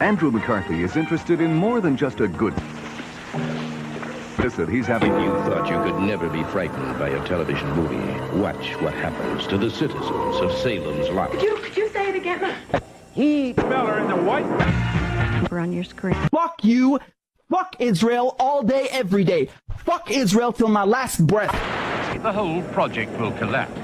Andrew McCarthy is interested in more than just a good... Listen, he's having... If you thought you could never be frightened by a television movie, watch what happens to the citizens of Salem's Lot. Could you say it again? He Feller in the white... On your screen. Fuck you. Fuck Israel all day, every day. Fuck Israel till my last breath. The whole project will collapse.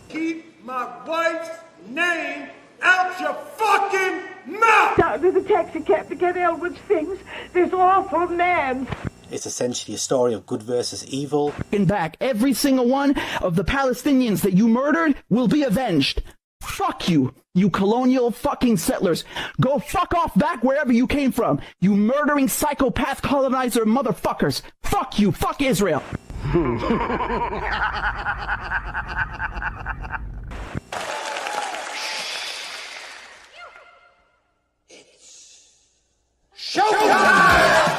Keep my wife's name out your fucking mouth! Down to the taxi cab to get Elwood's things. This awful man. It's essentially a story of good versus evil. And back, every single one of the Palestinians that you murdered will be avenged. Fuck you, you colonial fucking settlers. Go fuck off back wherever you came from, you murdering psychopath colonizer motherfuckers. Fuck you, fuck Israel. Showtime!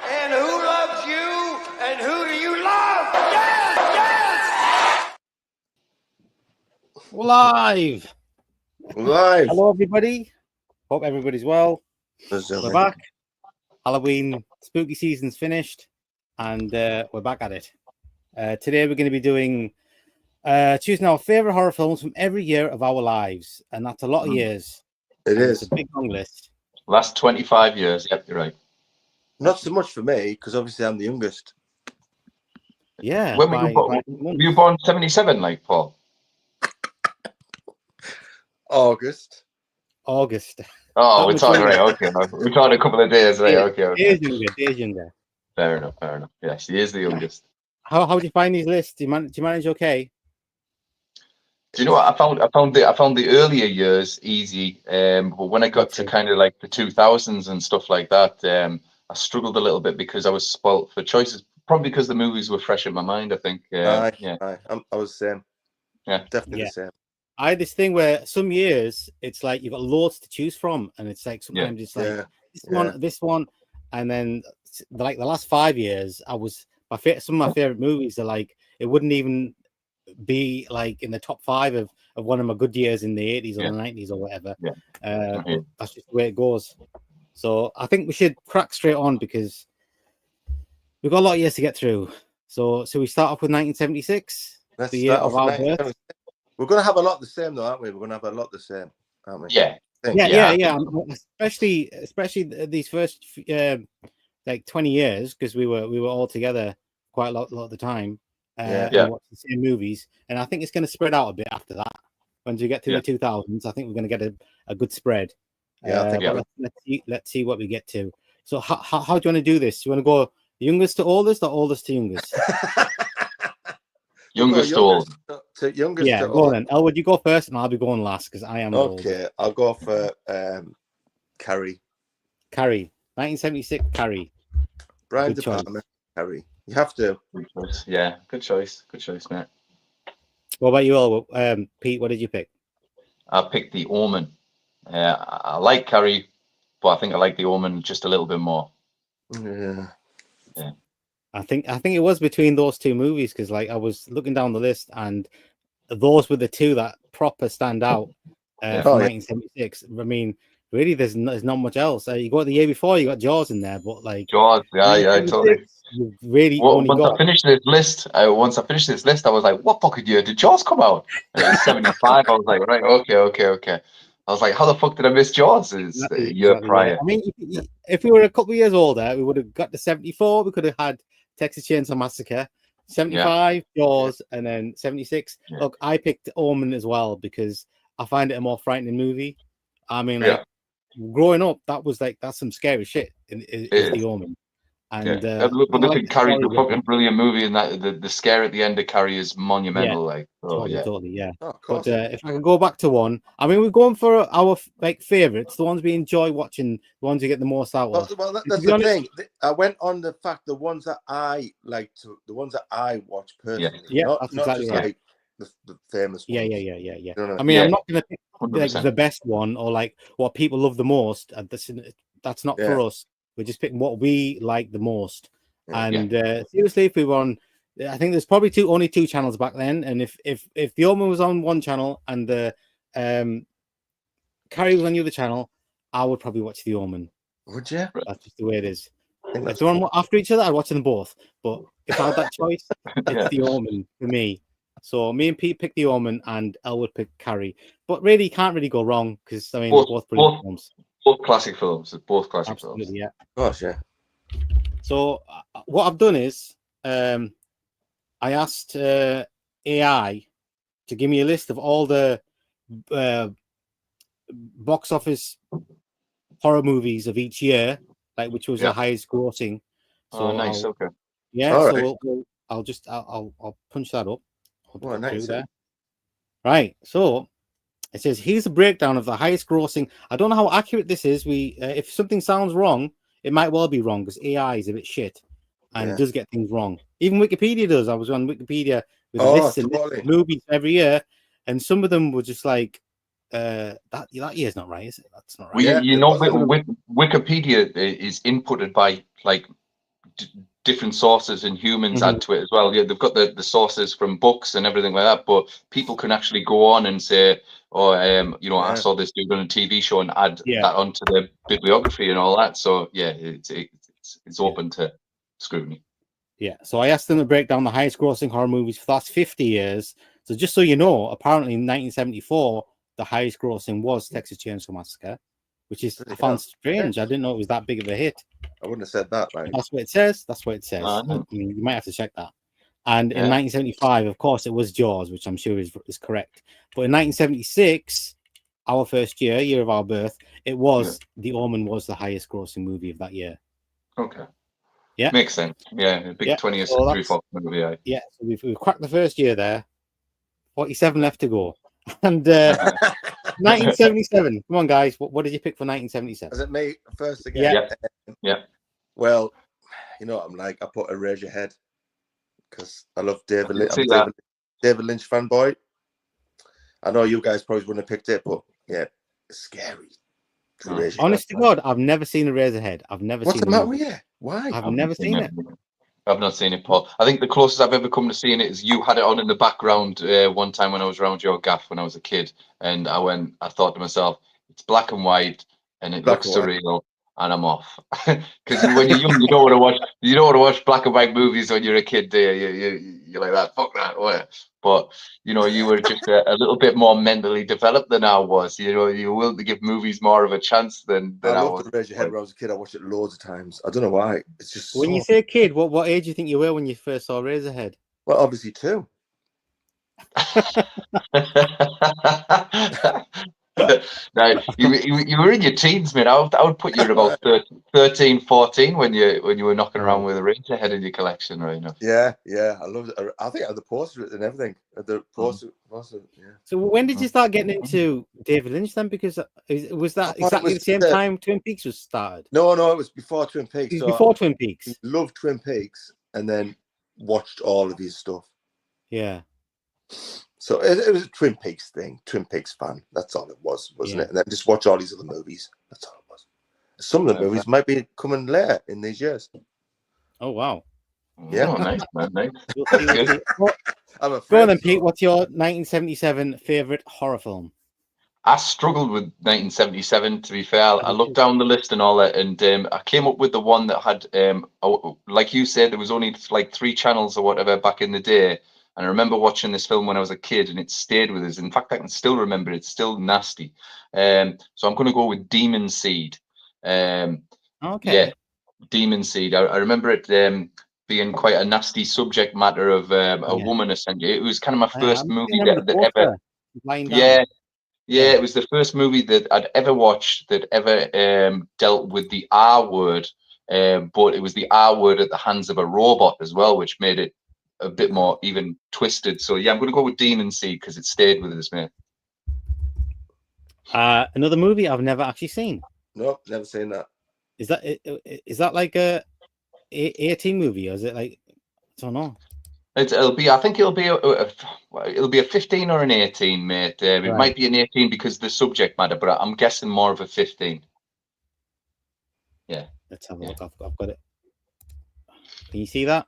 And who loves you? And who do you love? Yes! Yes! We're live. Live. Hello, everybody. Hope everybody's well. We're back. Halloween spooky season's finished, and we're back at it. Today, we're going to be doing choosing our favorite horror films from every year of our lives, and that's a lot of years. It is a big long list. Last 25 years. Yep, you're right. Not so much for me because obviously I'm the youngest. Yeah. When were you born? 77, like Paul? August. Oh, we're talking right. Okay, we're talking a couple of days, right? Okay. Days younger. Fair enough. Yeah, she is the youngest. How do you find these lists? Do you manage okay? Do you know what I found? I found the earlier years easy, but when I got to kind of like the 2000s and stuff like that, I struggled a little bit because I was spoilt for choices. Probably because the movies were fresh in my mind. I think. I was the same. Yeah, definitely the same. I had this thing where some years it's like you've got loads to choose from, and it's like sometimes it's like this one, and then like the last 5 years, some of my favorite movies are like it wouldn't even be like in the top 5 of one of my good years in the 80s or the 90s or whatever. That's just the way it goes. So I think we should crack straight on because we've got a lot of years to get through. So we start off with 1976, the year of our birth. We're going to have a lot the same, though, aren't we? We're going to have a lot the same, aren't we? Yeah. Yeah. Especially these first like 20 years because we were all together quite a lot of the time. And watching the same movies, and I think it's going to spread out a bit after that. Once we get to the 2000s, I think we're going to get a good spread. Let's see what we get to. So how do you want to do this? You want to go youngest to oldest or oldest to youngest? Youngest to old. Youngest to old. Then. Elwood, you go first, and I'll be going last because I am okay. Old. I'll go for Carrie. 1976. Carrie. Brian De Palma. Carrie. You have to. Good choice. Yeah, good choice, mate. What about you, Elwood? Pete, what did you pick? I picked The Omen. I like Carrie, but I think I like The Omen just a little bit more. Yeah. I think it was between those two movies because like I was looking down the list and those were the two that proper stand out from 1976. I mean, really, there's not much else. You got the year before, you got Jaws in there, but like Jaws, yeah, totally. You've really Well, only once got. I finished this list, I was like, "What fucking year did Jaws come out?" And it was 75. I was like, "Right, okay." I was like, "How the fuck did I miss Jaws?" It's a year prior. Yeah. I mean, if we were a couple of years older, we would have got to 74. We could have had Texas Chainsaw Massacre, 75, Jaws, and then 76. Yeah. Look, I picked Omen as well because I find it a more frightening movie. I mean, like growing up, that's some scary shit. Is The Omen. And but I think Carrie's a fucking brilliant movie, and that the scare at the end of Carrie is monumental. Totally, yeah. Oh, of course. But if I can go back to one, I mean, we're going for our like favorites, the ones we enjoy watching, the ones you get the most out of. Well, that's the thing. I went on the fact the ones that I like the ones that I watch personally. Yeah, not exactly just right. like the famous ones. Yeah. You know I mean, I'm not going to pick 100%. like the best one or like what people love the most. That's not for us. We're just picking what we like the most. And seriously, if we were on, I think there's probably only two channels back then. And if The Omen was on one channel and the Carrie was on the other channel, I would probably watch The Omen. Would you? That's just the way it is. If they're on after each other, I'd watch them both. But if I had that choice, it's The Omen for me. So me and Pete pick The Omen, and Elle would pick Carrie. But really, you can't really go wrong because I mean, they're both brilliant films. Both classic films. Both classic films. Yeah. Of course, yeah. So what I've done is I asked AI to give me a list of all the box office horror movies of each year, like which was the highest grossing. So nice. Okay. Yeah. All so right. I'll punch that up. Oh, nice. There. Right. So it says here's a breakdown of the highest grossing. I don't know how accurate this is. If something sounds wrong, it might well be wrong because AI is a bit shit and it does get things wrong. Even Wikipedia does. I was on Wikipedia with lists and lists of movies every year, and some of them were just like, that year's not right, is it? That's not right. Well, Wikipedia is inputted by like different sources, and humans add to it as well. Yeah, they've got the sources from books and everything like that, but people can actually go on and say, I saw this dude on a TV show and add that onto their bibliography and all that. So yeah, it's open to scrutiny. Yeah. So I asked them to break down the highest grossing horror movies for the last 50 years. So just so you know, apparently in 1974, the highest grossing was Texas Chainsaw Massacre, which is I found strange. I didn't know it was that big of a hit. I wouldn't have said that, right? That's what it says. I mean, you might have to check that. And in 1975, of course, it was Jaws, which I'm sure is correct. But in 1976, our first year of our birth, it was The Omen was the highest grossing movie of that year. Okay. Yeah. Makes sense. Yeah, a big 20th century Fox movie. Yeah, so we've cracked the first year there. 47 left to go. And 1977. Come on, guys. What did you pick for 1977? Is it me first again? Yeah. Well, you know what I'm like. I put Eraserhead because I love David Lynch. I'm David Lynch fanboy. I know you guys probably wouldn't have picked it, but yeah, it's scary. Honest to God, I've never seen Eraserhead. I've never What's seen the matter with you? Why? I've never seen it. I've not seen it, Paul. I think the closest I've ever come to seeing it is you had it on in the background one time when I was around your gaff when I was a kid, and I thought to myself, it's black and white and it looks surreal, and I'm off. Because when you're young, you don't want to watch black and white movies when you're a kid. Do you? You're like that. Fuck that. But you were just a little bit more mentally developed than I was. You were willing to give movies more of a chance than I was. I loved Eraserhead when I was a kid. I watched it loads of times. I don't know why. It's just when you say kid, what age do you think you were when you first saw Eraserhead? Well, obviously 2. No, you were in your teens, man. I would put you at about 13, 14 when you were knocking around with a Eraserhead in your collection, right? Yeah, I loved it. I think I had the poster and everything. The poster, yeah. So when did you start getting into David Lynch then? Because was that exactly the same time Twin Peaks was started? No, it was before Twin Peaks. It was before Twin Peaks. Loved Twin Peaks and then watched all of his stuff. Yeah. So it was a Twin Peaks thing, Twin Peaks fan. That's all it was, wasn't it? And then just watch all these other movies. That's all it was. Some of the movies might be coming later in these years. Oh, wow. Yeah. Oh, nice, man. Nice. Go on then, Pete. What's your 1977 favorite horror film? I struggled with 1977. To be fair, I looked down the list and all that, and I came up with the one that had, like you said, there was only like 3 channels or whatever back in the day. And I remember watching this film when I was a kid, and it stayed with us. In fact, I can still remember it. It's still nasty. So I'm going to go with Demon Seed. Okay. Yeah, Demon Seed. I remember it being quite a nasty subject matter of a woman, essentially. It was kind of my first movie that ever. Yeah, it was the first movie that I'd ever watched that ever dealt with the R word, but it was the R word at the hands of a robot as well, which made it a bit more even twisted. So yeah, I'm going to go with Demon Seed because it stayed with us, mate. Another movie I've never actually seen. No, never seen that. Is that like a 18 movie, or is it like, I don't know? It'll be a 15 or an 18, mate. It might be an 18 because of the subject matter, but I'm guessing more of a 15. Yeah. Let's have a look. I've got it. Can you see that?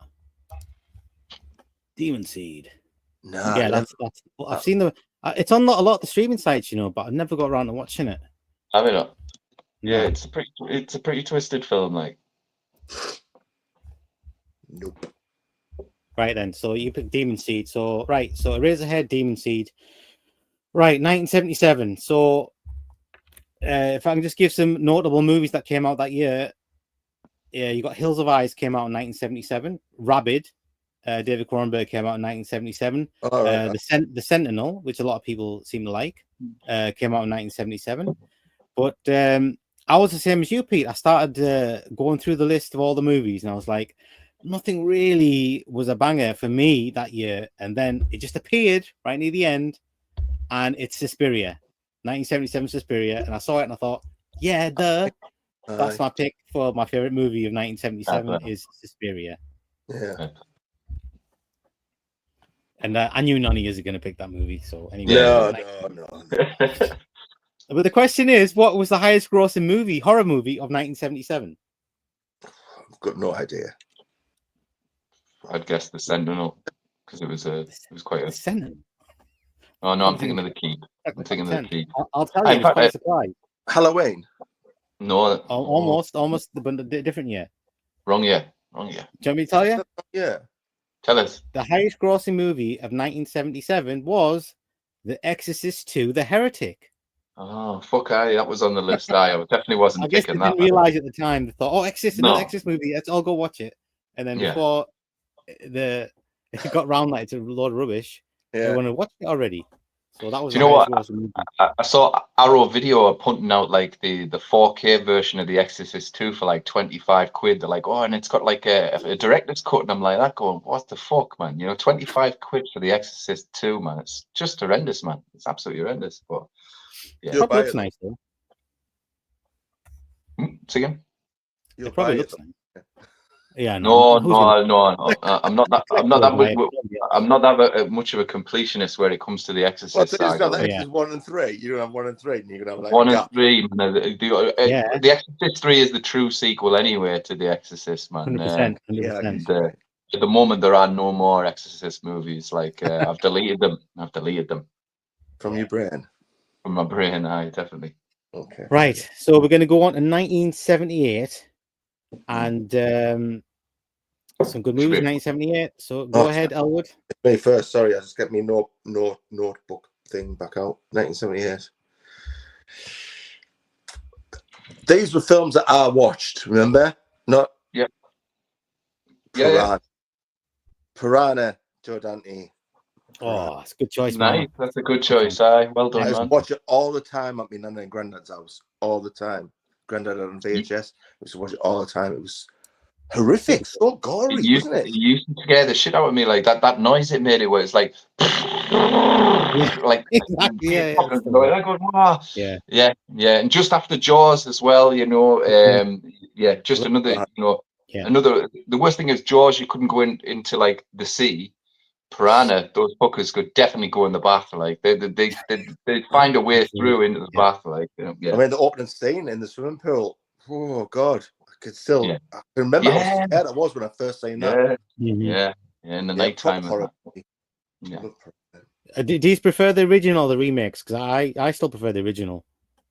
Demon Seed. No. Yeah, that's. I've seen it's on a lot of the streaming sites, but I've never got around to watching it. Have you not? Yeah, it's a pretty twisted film, like. Nope. Right then, so you picked Demon Seed. So Eraserhead, Demon Seed. Right, 1977. So if I can just give some notable movies that came out that year. Yeah, you got Hills of Eyes came out in 1977. Rabid, David Cronenberg came out in 1977. The Sentinel, which a lot of people seem to like, came out in 1977. But I was the same as you, Pete. I started going through the list of all the movies, and I was like, nothing really was a banger for me that year. And then it just appeared right near the end, and it's Suspiria, 1977 Suspiria. And I saw it, and I thought, yeah, that's my pick for my favorite movie of 1977 is Suspiria. Yeah. And I knew none of you are going to pick that movie. So anyway, no. But the question is, what was the highest grossing horror movie of 1977? I've got no idea. I'd guess The Sentinel because it was quite a Sentinel. Oh no, I'm thinking of The Keep. I'm thinking of The Keep. I'll tell you, it's quite a surprise. Halloween. No, almost, but a different year. Wrong year. Do you want me to tell you? Yeah. Tell us. The highest grossing movie of 1977 was The Exorcist 2: The Heretic. Oh, fuck, that was on the list. I definitely wasn't picking that. I didn't realize at the time. They thought, Exorcist, another Exorcist movie. Let's all go watch it. And then before it got round like it's a load of rubbish, they want to watch it already. So that was. Do you know what? I saw Arrow Video punting out like the 4K version of The Exorcist 2 for like 25 quid. They're like, and it's got like a director's cut, and I'm like that going, what the fuck, man? 25 quid for The Exorcist 2, man. It's just horrendous, man. It's absolutely horrendous. But yeah, it probably looks nice though. See again? It probably looks nice. Yeah, no. I'm not that. I'm not that much of a completionist when it comes to The Exorcist. Exorcist 1 and 3. You don't have 1 and 3, and you're gonna have like 1 and 3. Man, The Exorcist 3 is the true sequel anyway to The Exorcist, man. 100%. At the moment, there are no more Exorcist movies. Like I've deleted them. From your brain. From my brain, definitely. Okay. Right. So we're going to go on to 1978, and some good movies in 1978. So go ahead, Elwood. Me first. Sorry, I just get me notebook thing back out. 1978. These were films that I watched. Remember? Not. Yeah. Piranha, Joe Dante. Oh, that's a good choice, nice. Man. That's a good choice. Well done, I used to man. watch it all the time at my nan and granddad's house. All the time. Granddad on VHS. I used to watch it all the time. It was horrific. So gory, wasn't it? It used to scare the shit out of me. Like that noise it made, it where it's like like exactly. Yeah. And just after Jaws as well, just another, another. The worst thing is Jaws, you couldn't go into like the sea. Piranha, those fuckers could definitely go in the bath. Like they find a way through into the bath. Like I mean, the opening scene in the swimming pool. Oh God, I could still. I can remember how scared I was when I first seen that. In the nighttime. Do you prefer the original or the remakes? Because I still prefer the original.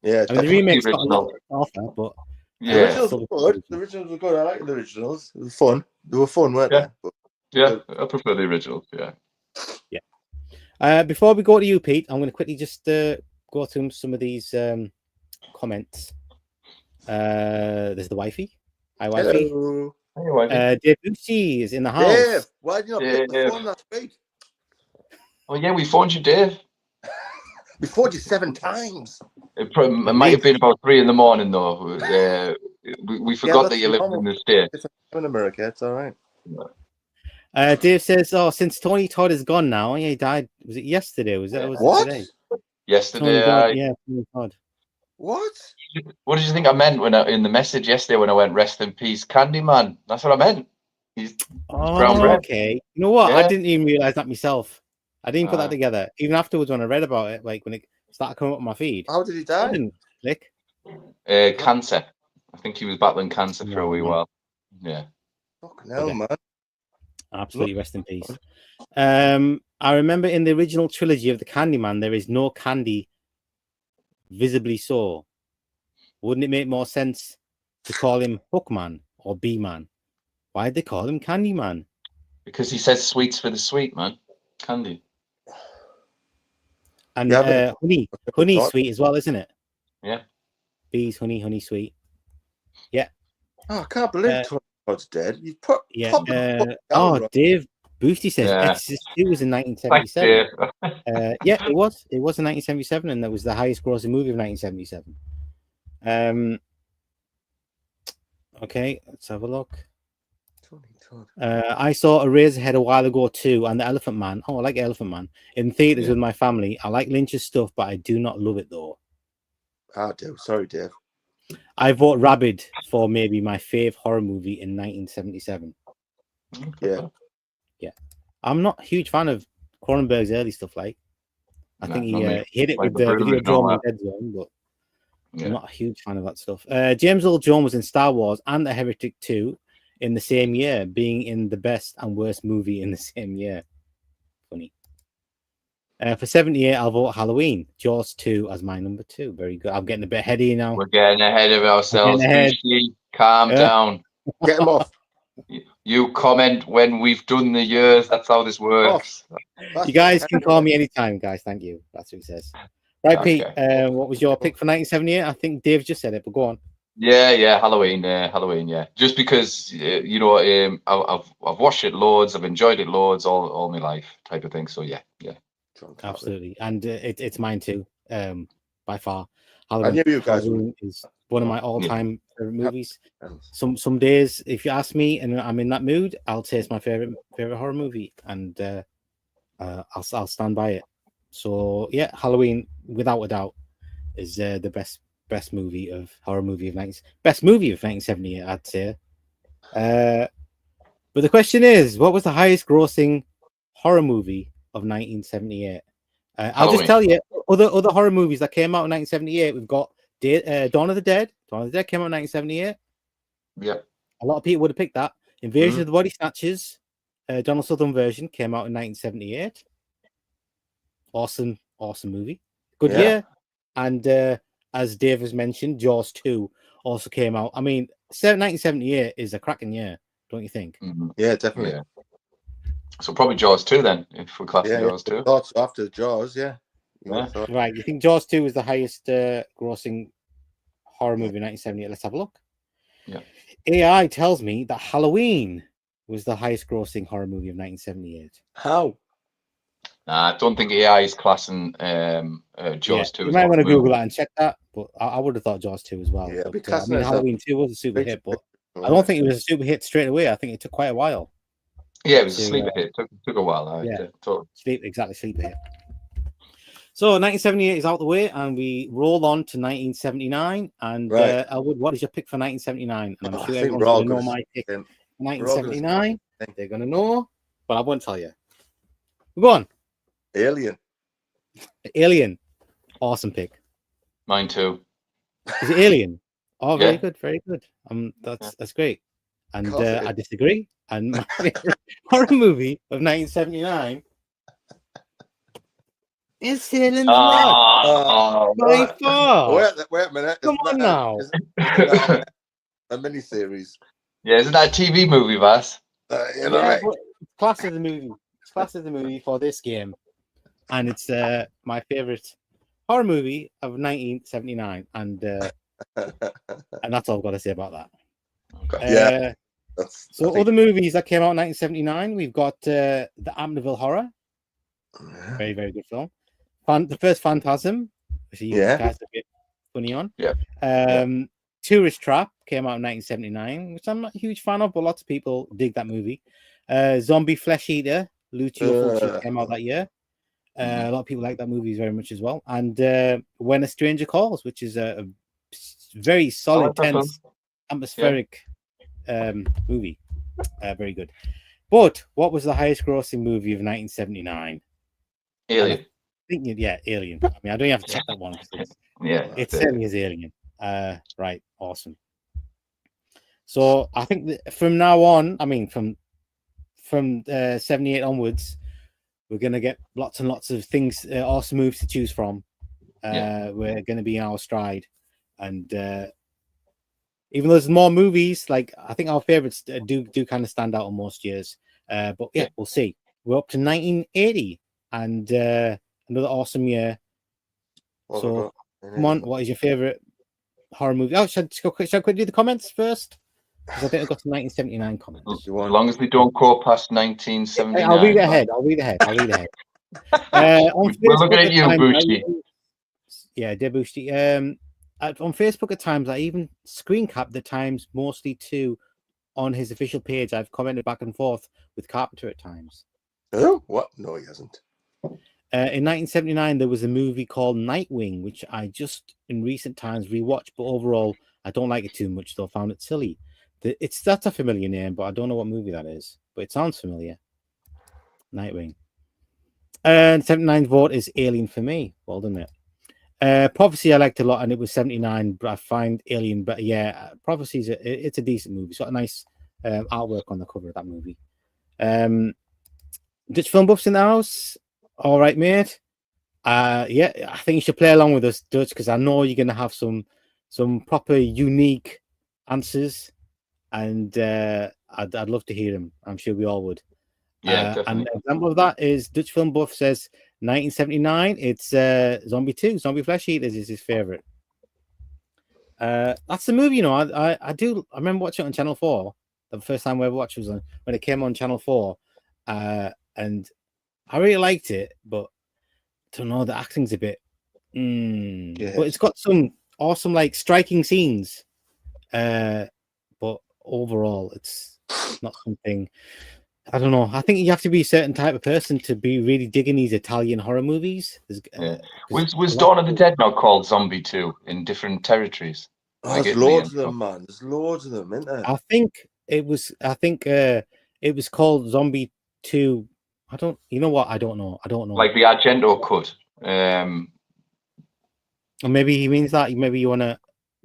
Yeah, I mean, the remakes got a lot off that, but the originals were good. The originals were good. I like the originals. It was fun. They were fun, weren't they? But, yeah, I prefer the originals. Yeah. Before we go to you, Pete, I'm going to quickly just go through some of these comments. There's the wifey. Hi, wifey. Hello. Hey, wifey. Dave Lucci is in the house. Dave, why did you not pick the phone last week? Oh yeah, we phoned you, Dave. We phoned you 7 times. It might have been about 3 in the morning though. We forgot that you lived in the States. I'm in America. It's all right. Dave says, "Oh, since Tony Todd is gone now, he died. Was it yesterday? Was it what? Today? Yesterday. Yeah, Tony Todd. What? What did you think I meant when in the message yesterday when I went rest in peace, Candyman? That's what I meant. He's brown bread. Okay. You know what? Yeah. I didn't even realize that myself. I didn't put that together. Even afterwards, when I read about it, like when it started coming up on my feed. How did he die? I didn't click. Cancer. I think he was battling cancer for a wee while. Yeah. Fucking hell, man. Absolutely, rest in peace. I remember in the original trilogy of the Candyman, there is no candy visibly so. Wouldn't it make more sense to call him Hookman or B-Man? Why'd they call him Candyman? Because he says sweets for the sweet, man. Candy. And honey sweet as well, isn't it? Yeah. Bees, honey sweet. Yeah. Oh, I can't believe Tony Todd's dead. You put Dave Boosty says Exorcist 2 was in 1977. Yeah, it was. It was in 1977, and that was the highest grossing movie of 1977. Okay, let's have a look. I saw Eraserhead a while ago too, and the Elephant Man. Oh, I like Elephant Man in theaters with my family. I like Lynch's stuff, but I do not love it though. I do. Sorry, Dave. I vote Rabid for maybe my fave horror movie in 1977. Yeah. I'm not a huge fan of Cronenberg's early stuff. Like, I think he hit it with the Videodrome and Dead Zone, but I'm not a huge fan of that stuff. James Earl Jones was in Star Wars and The Heretic 2 in the same year, being in the best and worst movie in the same year. Funny. For 78, I'll vote Halloween. Jaws 2 as my number 2. Very good. I'm getting a bit heady now. We're getting ahead of ourselves. Calm down. Get him off. You comment when we've done the years. That's how this works. You guys can call me anytime, guys. Thank you. That's what he says. Right, Pete. What was your pick for 1978? I think Dave just said it, but go on. Yeah, Halloween. Yeah. Just because I've watched it loads, I've enjoyed it loads all my life, type of thing. So yeah. Absolutely, and it's mine too. By far, I knew you guys is one of my all-time favorite movies. Some days, if you ask me and I'm in that mood, I'll say it's my favorite horror movie, and I'll stand by it. So yeah, Halloween, without a doubt, is the best horror movie of 1978, I'd say. But the question is, what was the highest grossing horror movie of 1978? I'll just tell you other horror movies that came out in 1978. We've got Dawn of the Dead. Dawn of the Dead came out in 1978. Yeah, a lot of people would have picked that. Invasion of the Body Snatchers, Donald Sutherland version, came out in 1978. Awesome movie. Good year. And as Dave has mentioned, Jaws 2 also came out. I mean, 1978 is a cracking year, don't you think? Yeah, definitely. Yeah. So probably Jaws 2 then, if we're classing Jaws 2. Thoughts after Jaws, Right, you think Jaws 2 was the highest grossing horror movie in 1978? Let's have a look. Yeah. AI tells me that Halloween was the highest grossing horror movie of 1978. How? Nah, I don't think AI is classing Jaws 2. You might want to Google that and check that, but I would have thought Jaws 2 as well. Yeah, but, Halloween 2 was a super hit, but I don't think it was a super hit straight away. I think it took quite a while. Yeah, it was a sleeper hit. Took a while. Sleeper hit. So 1978 is out the way, and we roll on to 1979. And Elwood, what is your pick for 1979? And I'm sure everyone's going to know my pick. 1979. They're going to know, but I won't tell you. Go on. Alien. Awesome pick. Mine too. Is it Alien? Oh, very good. That's great. And I disagree. And my favorite horror movie of 1979 Is Salem's Ah, Lot by far? Wait a minute. Come on now. Isn't that a mini-series? Yeah, isn't that a TV movie, Vass? You know, right? But it's class as a movie. It's class as a movie for this game, and it's my favorite horror movie of 1979, and that's all I've got to say about that. Yeah. So other movies that came out in 1979, we've got the Amityville Horror, very very good film. The first Phantasm, which you guys a bit funny on. Tourist Trap came out in 1979, which I'm not a huge fan of, but lots of people dig that movie. Zombie Flesh Eater, Lucio Fulci came out that year. A lot of people like that movie very much as well. And When a Stranger Calls, which is a very solid, tense, atmospheric movie. Very good. But what was the highest grossing movie of 1979? Alien. Alien. I mean, I don't even have to check that one. It certainly is Alien. Right, awesome. So I think that from now on, I mean, from 78 onwards, we're going to get lots and lots of things, awesome movies to choose from. We're going to be in our stride, and even though there's more movies, like I think our favorites do kind of stand out on most years. But we'll see. We're up to 1980, and another awesome year. So come on, what is your favorite horror movie? Oh, should I quickly do the comments first? Because I think I've got some 1979 comments. As long as we don't go past 1979. I'll read ahead. We're looking at you, Bushti. Yeah, Debushti. On Facebook at times, I even screen cap the times mostly too on his official page. I've commented back and forth with Carpenter at times. Oh, what? No, he hasn't. In 1979, there was a movie called Nightwing, which I just in recent times rewatched, but overall, I don't like it too much, though. I found it silly. That's a familiar name, but I don't know what movie that is, but it sounds familiar. Nightwing. And 79's vote is Alien for me. Well done, it. Prophecy I liked a lot, and it was 79, but I find Alien better. Yeah, Prophecy's it's a decent movie. It's got a nice artwork on the cover of that movie. Dutch Film Buffs in the house. All right, mate. I think you should play along with us, Dutch, because I know you're going to have some proper unique answers, and I'd love to hear them. I'm sure we all would. Yeah, definitely. And an example of that is Dutch Film Buff says 1979. It's Zombie 2. Zombie Flesh Eaters is his favorite. That's the movie, you know. I remember watching it on Channel 4. The first time I ever watched was when it came on Channel 4, and I really liked it, but I don't know, the acting's a bit. But it's got some awesome, like, striking scenes. But overall, it's not something. I don't know. I think you have to be a certain type of person to be really digging these Italian horror movies. Was Dawn of the Dead now called Zombie 2 in different territories? There's loads of them, man. There's loads of them, isn't there? I think it was called Zombie 2. You know what? I don't know. Like the Argento cut. Or maybe he means that. Maybe you want to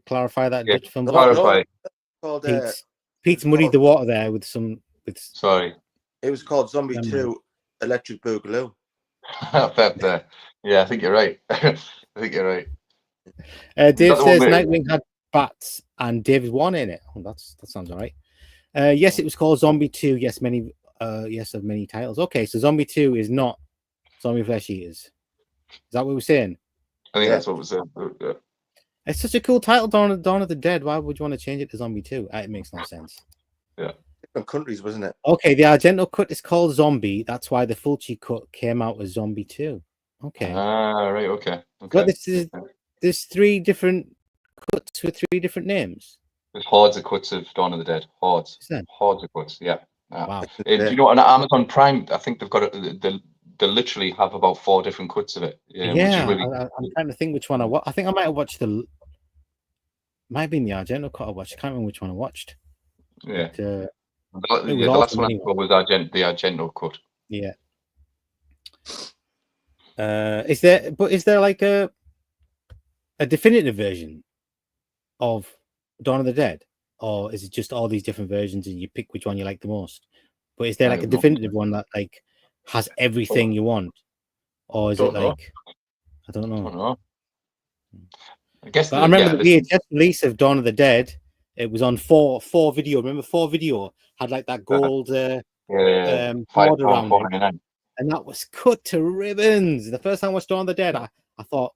clarify that. Yeah, Film clarify. Pete's muddied the water there with some. Sorry. It was called Zombie 2 Electric Boogaloo. Yeah, I think you're right. Dave says Nightwing had bats and David Warner in it. Oh, that sounds all right. Yes, it was called Zombie 2. Yes, of many titles. Okay, so Zombie 2 is not Zombie Flesh Eaters. Is that what we're saying? I think that's what we're saying. Yeah. It's such a cool title, Dawn of the Dead. Why would you want to change it to Zombie 2? It makes no sense. Yeah. Different countries, wasn't it? Okay, the Argento cut is called Zombie. That's why the Fulci cut came out as Zombie 2. Okay. Right, okay. But there's 3 different cuts with 3 different names. There's hordes of cuts of Dawn of the Dead. Hordes of cuts, yeah. Wow. You know, on Amazon Prime, I think they've got they literally have about 4 different cuts of it. Yeah, really... I'm trying to think which one I watched. I think I might have watched might have been the Argento cut I watched. I can't remember which one I watched. Yeah. But, the last one I saw was the Argento cut. Yeah. Is there like a definitive version of Dawn of the Dead? Or is it just all these different versions and you pick which one you like the most? But is there like a definitive one that like has everything you want? Or is it like I don't know. I don't know. I guess. But I remember the VHS release of Dawn of the Dead. It was on 4 Video. Remember 4 Video had like that gold border around it, and that was cut to ribbons. The first time I watched Dawn of the Dead, I thought,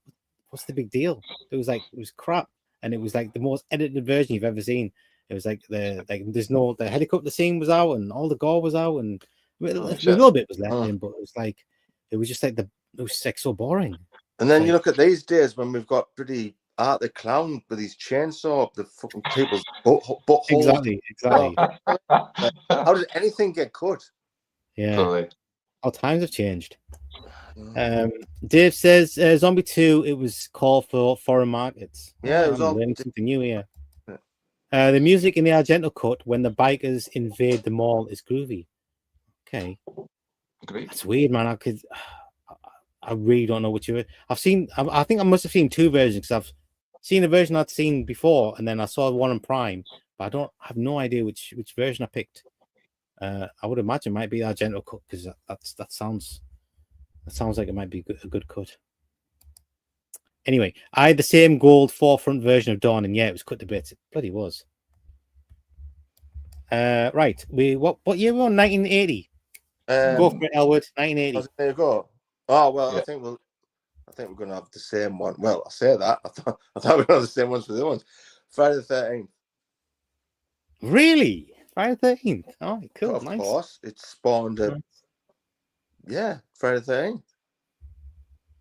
what's the big deal? It was crap, and it was like the most edited version you've ever seen. It was like the helicopter scene was out, and all the gore was out, and a little bit was left in, but it was just like it was like so boring. And then you look at these days when we've got pretty Art the Clown with his chainsaw up the fucking people's butthole. Exactly. How did anything get cut? Yeah. Totally. All times have changed. Dave says Zombie 2, it was called for foreign markets. Yeah, it was all something new here. The music in the Argento cut when the bikers invade the mall is groovy. Okay. That's weird, man. I really don't know which you. I've seen. I think I must have seen 2 versions, because I've seen a version I'd seen before, and then I saw one on Prime, but I have no idea which version I picked. I would imagine it might be Argento cut, because that sounds like it might be a good cut. Anyway, I had the same gold 4-front version of Dawn, and yeah, it was cut to bits. It bloody was. Right, what year were we on? 1980. Go for it, Elwood. 1980. There you go. Oh well, yeah. I think we're going to have the same one. Well, I say that. I thought we were going to have the same ones for the other ones. Friday the 13th. Really? Friday the 13th. Oh, cool. Of nice. course, it spawned a. Yeah, Friday the 13th.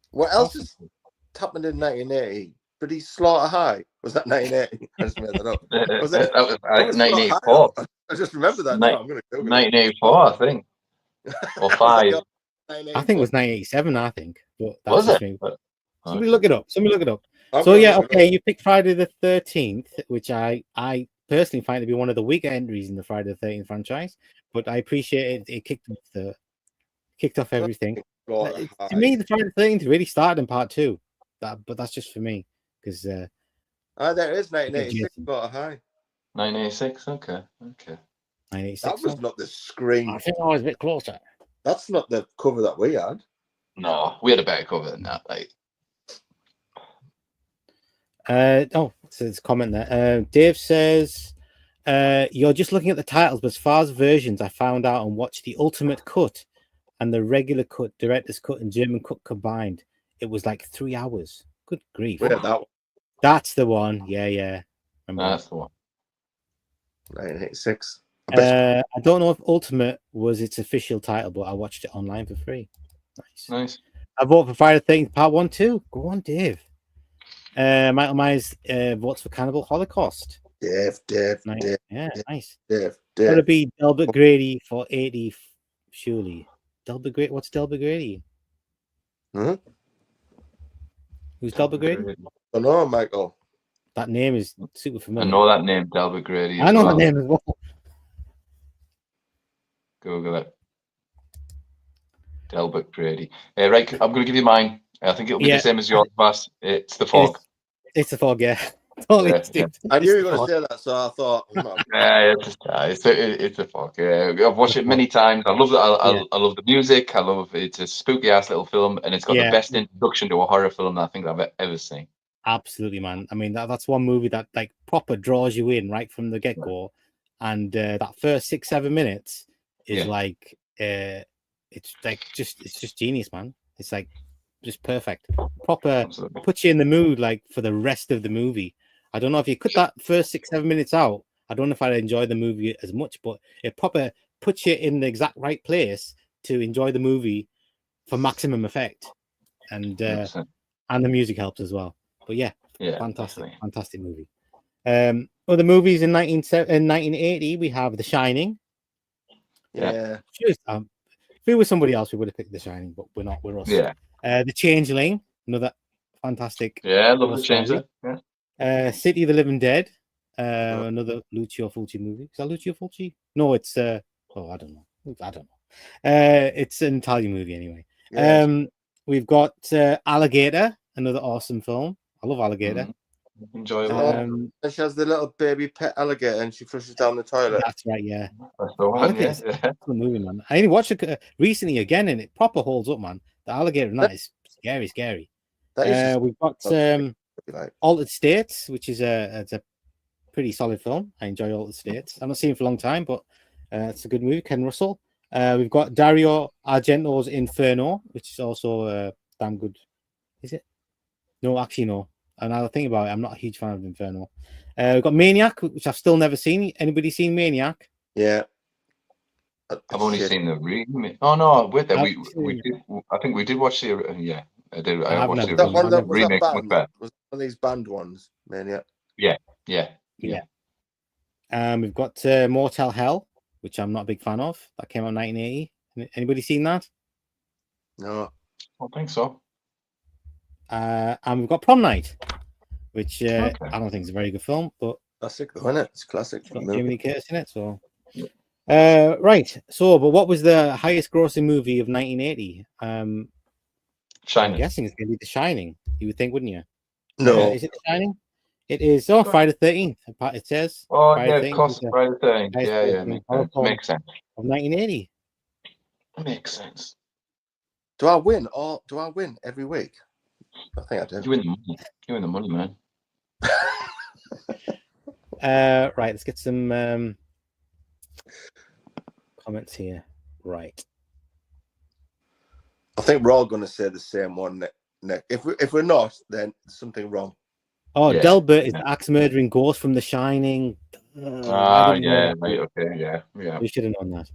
What else has happened in 1980? Pretty Slaughter High. Was that 1980? I just made that up. Was it? That was 1984. I just remember that. No, I'm going to Google 1984, I think. Or 5. I think it was 1987. I think. But was it? Somebody look it up. So yeah, okay. You picked Friday the 13th, which I personally find to be one of the weaker entries in the Friday the 13th franchise. But I appreciate it. It kicked off everything. To me, the Friday the 13th really started in part 2. But that's just for me, because there is 1986. Slaughter High. 1986. Okay. 1986. That was not the screen. I think I was a bit closer. That's not the cover that we had. No, we had a better cover than that. Like, so there's a comment there. Dave says, "You're just looking at the titles, but as far as versions, I found out and watched the ultimate cut and the regular cut, director's cut, and German cut combined. It was like 3 hours. Good grief! That one. That's the one. Yeah. That's the one. 1986. I don't know if Ultimate was its official title, but I watched it online for free. Nice. I vote for Friday the 13th Part 1 too. Go on, Dave. Michael Myers votes for Cannibal Holocaust. Dave. Yeah, nice. Dave. Gotta be Delbert Grady for 80, surely. Delbert Grady. What's Delbert Grady? Huh? Who's Delbert Grady? I don't know, Michael. That name is super familiar. I know that name, Delbert Grady. I know that name as well. Google it. Delbert Grady. Right, I'm going to give you mine. I think it'll be the same as yours, Bass. It's The Fog. It's The Fog, yeah. Totally. Yeah. I knew you were going to say that, so I thought. It's The Fog. I've watched it many times. I love it. I love the music. I love it's a spooky ass little film, and it's got the best introduction to a horror film that I think I've ever seen. Absolutely, man. I mean, that's one movie that like proper draws you in right from the get go, and that first 6-7 minutes is like it's just genius, man. It's like just perfect, proper. Absolutely. Puts you in the mood like for the rest of the movie. I don't know if you cut that first 6-7 minutes out, I don't know if I'd enjoy the movie as much, but it proper puts you in the exact right place to enjoy the movie for maximum effect, and the music helps as well. But yeah, fantastic movie. Other movies in 1980, we have The Shining. Yeah. If we were somebody else, we would have picked The Shining, but we're not. We're us. Yeah. The Changeling, another fantastic. Yeah, I love The Changeling. Yeah. City of the Living Dead, another Lucio Fulci movie. Is that Lucio Fulci? No, it's I don't know. It's an Italian movie anyway. Yeah. We've got Alligator, another awesome film. I love Alligator. Enjoyable. And she has the little baby pet alligator, and she flushes down the toilet. That's right. Yeah. That's the one. It's a movie, man. I only watched it recently again, and it proper holds up, man. The alligator, that is scary. We've got Altered States, which is it's a pretty solid film. I enjoy Altered States. I've not seen it for a long time, but it's a good movie. Ken Russell. We've got Dario Argento's Inferno, which is also damn good. Is it? No, actually, no. And I'll think about it. I'm not a huge fan of Inferno. We've got Maniac, which I've still never seen. Anybody seen Maniac? Yeah. I've only seen the remake. Oh no, wait there. We did. I think we did watch the. Yeah, I did. I watched the remake. Was one of these banned ones, Maniac? Yeah. We've got Motel Hell, which I'm not a big fan of. That came out in 1980. Anybody seen that? No, I don't think so. And we've got Prom Night, which I don't think is a very good film, but classic, though, isn't it? It's classic. It's got Jamie Lee Curtis in it, so. Right. So, but what was the highest grossing movie of 1980? Shining. I'm guessing it's going to be The Shining. You would think, wouldn't you? No. Is it The Shining? It is. Oh, Friday the 13th. It says. Oh, Friday yeah, of course. Friday the 13th. Yeah, makes sense. Of 1980. Makes sense. Do I win every week? I think I do. You win the money. You win the money, man. Right. Let's get some comments here. Right. I think we're all going to say the same one next. If we're not, then there's something wrong. Oh, yeah. Delbert is the axe murdering ghost from The Shining. Yeah, right, okay, yeah. We should have known that.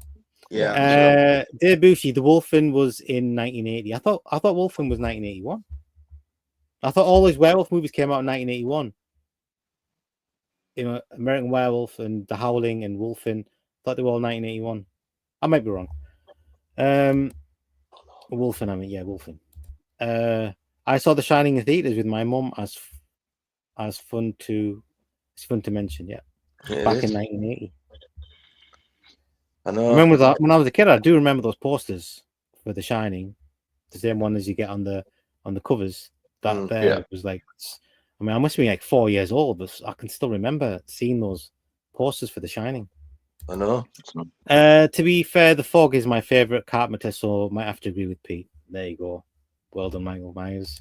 Yeah. Dave Bushy, The Wolfen was in 1980. I thought Wolfen was 1981. I thought all those werewolf movies came out in 1981. You know, American Werewolf and The Howling and Wolfen. I thought they were all 1981. I might be wrong. Wolfen, I mean, yeah, Wolfen. I saw The Shining in theaters with my mum as fun to mention. Yeah, back in 1980. I know. I remember that when I was a kid. I do remember those posters for The Shining, the same one as you get on the covers. That was like, I mean, I must be like 4 years old, but I can still remember seeing those posters for The Shining. I know. To be fair, The Fog is my favorite Carpenter, so I might have to agree with Pete. There you go. Well done, Michael Myers.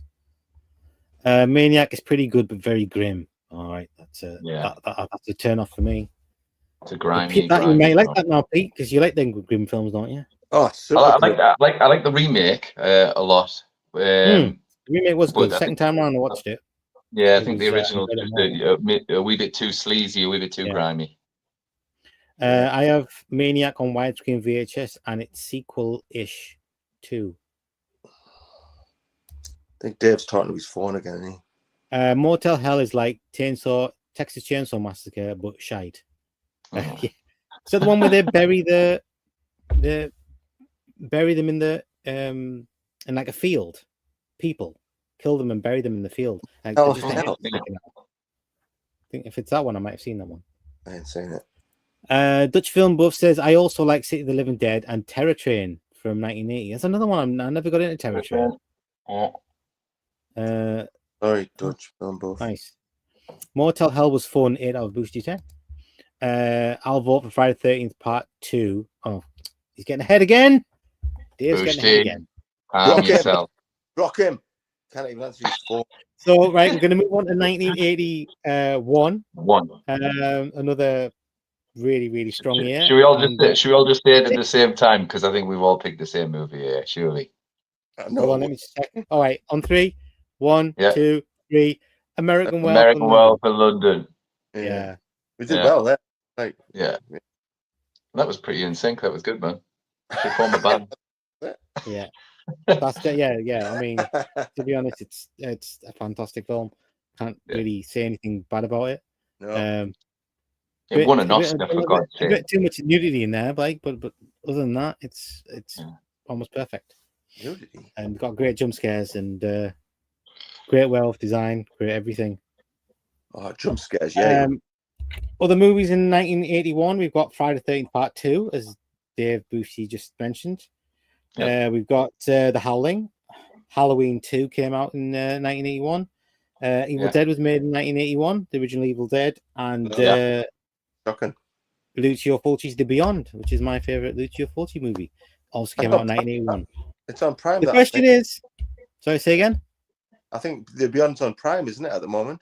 Maniac is pretty good, but very grim. All right, that's a turn off for me. It's a grimy. Pete, you might like that now, Pete, because you like them grim films, don't you? Oh, I like that. I like the remake a lot. The remake was good. Second time around, I watched it. Yeah, I think the original was a wee bit too sleazy, a wee bit too grimy. I have Maniac on widescreen VHS, and it's sequel-ish too. I think Dave's talking to his phone again, isn't he? Motel Hell is like Texas Chainsaw Massacre, but shite. So the one where they bury bury them in like a field, people kill them and bury them in the field. I think if it's that one, I might have seen that one. I ain't seen it. Dutch Film Buff says I also like City of the Living Dead and Terror Train from 1980. That's another one I never got into Terror Train. Sorry, Dutch Film Buff. Nice. Motel Hell was fun. 8 out of Boosty 10. I'll vote for Friday 13th Part 2. Oh, he's getting ahead again. Dave's getting ahead again. Rock him. Can't even answer his phone. So, right, we're going to move on to 1981. Another really, really strong year. Should we all just say it at the same time? Because I think we've all picked the same movie here, surely. No. Let me check. All right, on 3. 1, 2, 3. American Werewolf in London. Yeah. We did well there. Right. Yeah. That was pretty in sync. That was good, man. Should form a band. Yeah. That's yeah. I mean, to be honest, it's a fantastic film. Can't really say anything bad about it. No. It won an Oscar for God's sake. A bit too much nudity in there, but other than that, it's almost perfect. Nudity. And got great jump scares and great werewolf design, great everything. Oh, jump scares, yeah. Other movies in 1981, we've got Friday the 13th Part 2, as Dave Bushy just mentioned. Yep. We've got The Howling. Halloween 2 came out in 1981. Evil Dead was made in 1981, the original Evil Dead. And shocking. Lucio Fulci's The Beyond, which is my favorite Lucio Fulci movie, also came out in 1981. It's on Prime. The question is, sorry, say again? I think the Beyond's on Prime, isn't it, at the moment?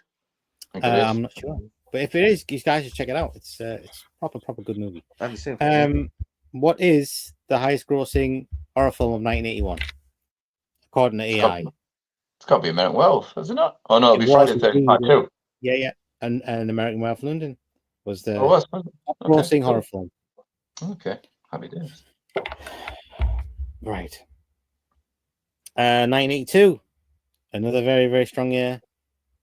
I'm not sure, but if it is, you guys should check it out. It's proper good movie. I haven't seen it. What is the highest grossing horror film of 1981 according to AI? It's got to be American Werewolf, isn't it? Oh no, it'll be Friday the 13th Part 2. Yeah, and American Werewolf London was the cool. grossing horror film. Okay, happy days. Right. 1982, another very, very strong year.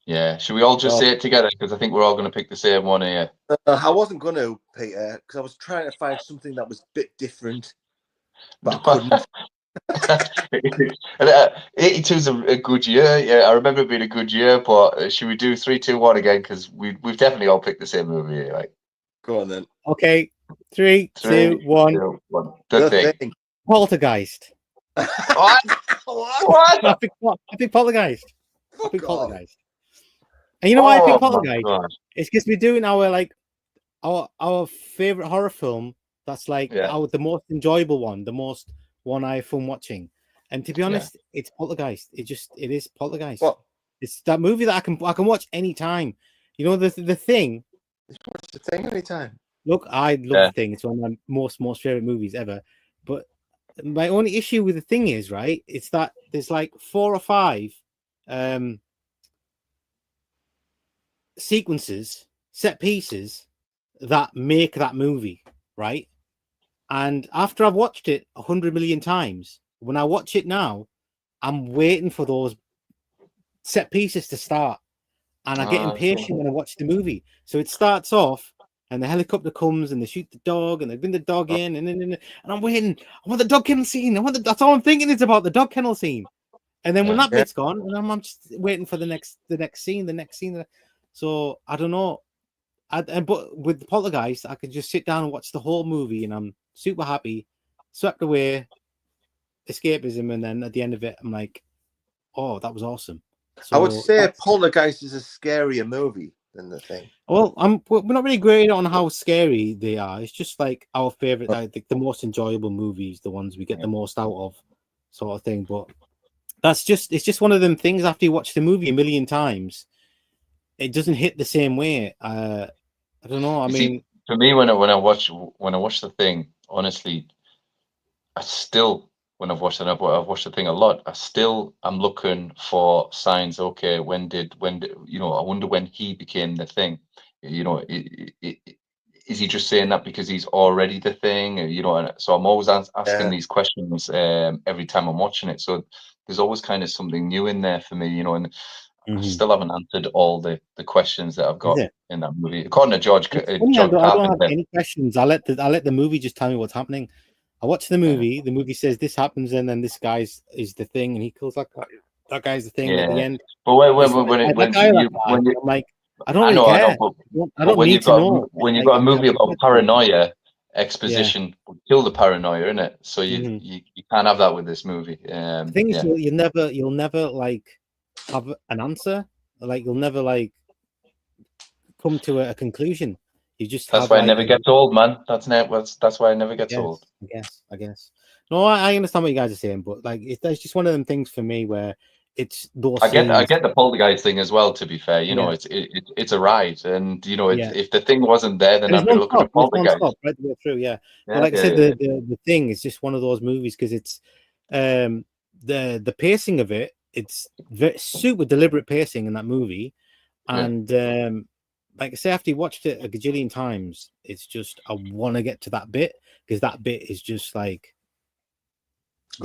Yeah, should we all just say it together? Because I think we're all going to pick the same one here. I wasn't going to, Peter, because I was trying to find something that was a bit different, but I couldn't. 82 is a good year. Yeah, I remember it being a good year, but should we do 3, 2, 1 again? Because we've definitely all picked the same movie here, right? Go on then. Okay, 3, 2, 1. The Thing. Poltergeist. What? What? I picked Poltergeist. And you know why I picked Poltergeist? It's because we're doing our favorite horror film. That's the most enjoyable one, the most one I fun watching. And to be honest, it's Poltergeist. It is Poltergeist. What? It's that movie that I can watch anytime. You know the Thing. You can watch The Thing anytime. Look, I love The Thing. It's one of my most favorite movies ever. But my only issue with The Thing is, right, it's that there's 4 or 5 sequences, set pieces that make that movie, right? And after I've watched it 100 million times, when I watch it now, I'm waiting for those set pieces to start, and I get impatient when I watch the movie. So it starts off, and the helicopter comes, and they shoot the dog, and they bring the dog in, and I'm waiting. I want the dog kennel scene. That's all I'm thinking is about, the dog kennel scene. And then when that bit's gone, and I'm just waiting for the next scene. So I don't know. But with the Poltergeist, I could just sit down and watch the whole movie, and I'm super happy, swept away, escapism, and then at the end of it, I'm like, oh, that was awesome. So I would say Poltergeist is a scarier movie than The Thing. Well, we're not really great on how scary they are. It's just our favorite, the most enjoyable movies, the ones we get the most out of, sort of thing. But it's just one of them things. After you watch the movie a million times, it doesn't hit the same way. I don't know. I mean, for me, when I watch The Thing, honestly, I still, when I've watched I've watched The Thing a lot, I'm looking for signs. Okay, when did I wonder when he became the Thing. Is he just saying that because he's already the Thing? And so I'm always asking these questions every time I'm watching it. So there's always kind of something new in there for me, and I still haven't answered all the questions that I've got in that movie. According to John Carpenter, I don't have any questions. I let the movie just tell me what's happening. I watch the movie. The movie says this happens, and then this guy is the Thing, and he kills that guy. That guy's the Thing at the end. But I'm like, I don't really care. I don't need to know. When you've got a movie about paranoia, exposition will kill the paranoia, innit? So you can't have that with this movie. The thing is, you'll never have an answer. You'll never come to a conclusion. You just that's why it never gets old, man. That's why it never gets old. I guess. No, I understand what you guys are saying, but it's just one of them things for me where it's those. I get the Poltergeist thing as well. To be fair, it's a ride, and if the Thing wasn't there, then I'd be looking at Poltergeist right the way through. But like I said, the Thing is just one of those movies because it's the pacing of it. It's super deliberate pacing in that movie, and like I say, after you watched it a gajillion times, it's just I want to get to that bit because that bit is just the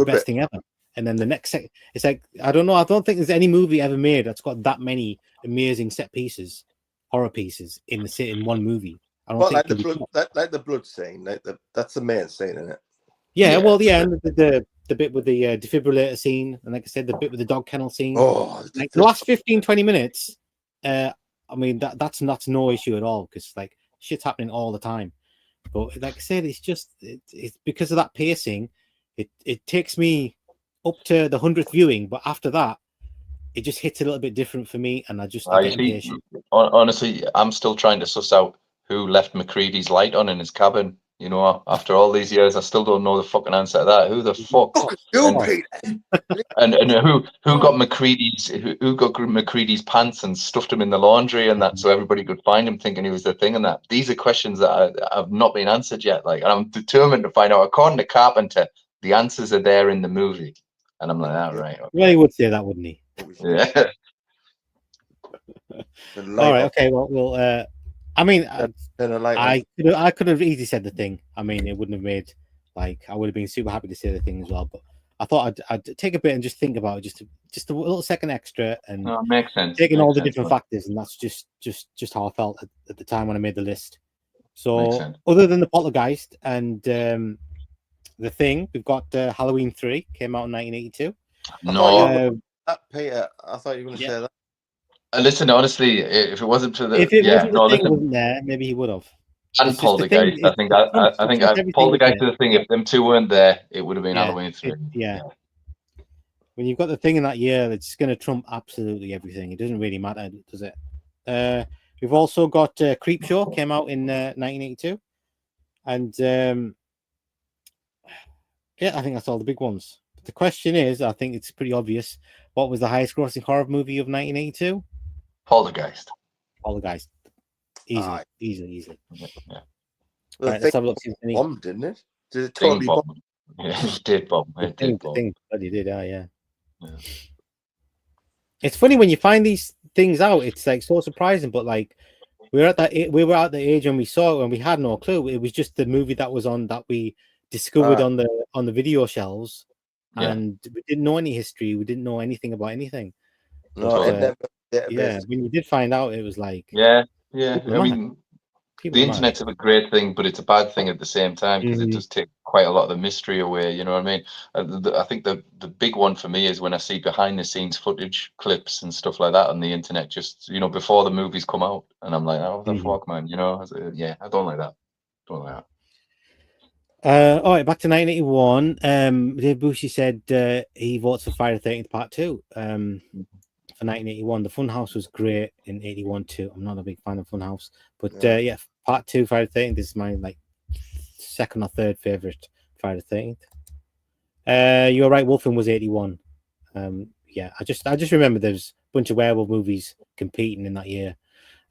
best thing ever. And then the next it's I don't know. I don't think there's any movie ever made that's got that many amazing set pieces, horror pieces in one movie. I don't think the blood scene, that's the main scene, isn't it? Yeah. Well, yeah, and the bit with the defibrillator scene, and like I said, the bit with the dog kennel scene. Oh, the last 15-20 minutes. I mean, that's no issue at all because shit's happening all the time. But like I said, it's just it's because of that pacing. It takes me up to the 100th viewing, but after that, it just hits a little bit different for me, and I just honestly, I'm still trying to suss out who left McCready's light on in his cabin. You know, after all these years, I still don't know the fucking answer to that. Who the fuck? And who got McCready's pants and stuffed him in the laundry and that, so everybody could find him, thinking he was the thing and that. These are questions that have not been answered yet. Like, and I'm determined to find out. According to Carpenter, the answers are there in the movie, and I'm like, all right. Okay. Well, he would say that, wouldn't he? Yeah. All right. Okay. Well. I mean, I could have easily said the thing. I mean, it wouldn't have made like I would have been super happy to say the thing as well. But I thought I'd take a bit and just think about it, just a little second extra, and makes sense. Taking all the different factors, and that's just how I felt at the time when I made the list. So, other than the Poltergeist and the Thing, we've got Halloween 3 came out in 1982. No, Peter, I thought you were going to say that. Listen, honestly, if it wasn't for the Thing wasn't there, maybe he would have. And Poltergeist, I think Poltergeist is the Thing. If them two weren't there, it would have been Halloween 3. When you've got the Thing in that year, it's going to trump absolutely everything. It doesn't really matter, does it? We've also got Creepshow, came out in 1982, and I think that's all the big ones. But the question is, I think it's pretty obvious. What was the highest-grossing horror movie of 1982? Poltergeist. Easily. Yeah. Right, let's have a look. Bombed, didn't it? Did it totally bomb? Yeah, it did bomb. It did bomb. Bloody did, yeah. It's funny when you find these things out. It's like so surprising, but like we were at the age when we saw it, when we had no clue. It was just the movie that was on that we discovered on the video shelves, and we didn't know any history. We didn't know anything about anything. No, when you did find out, it was like I mean, the internet's a great thing, but it's a bad thing at the same time because it does take quite a lot of the mystery away. You know what I mean? I think the big one for me is when I see behind the scenes footage, clips, and stuff like that on the internet. Just before the movies come out, and I'm like, oh, what the fuck, man? I don't like that. All right, back to 1981. Dave Bushy said he votes for Friday the 13th Part 2. For 1981, the Funhouse was great in 81 too. I'm not a big fan of Funhouse, but Part 2 Friday the 13th is my second or third favorite Friday the 13th. You're right, Wolfen was 81. I just remember there's a bunch of werewolf movies competing in that year.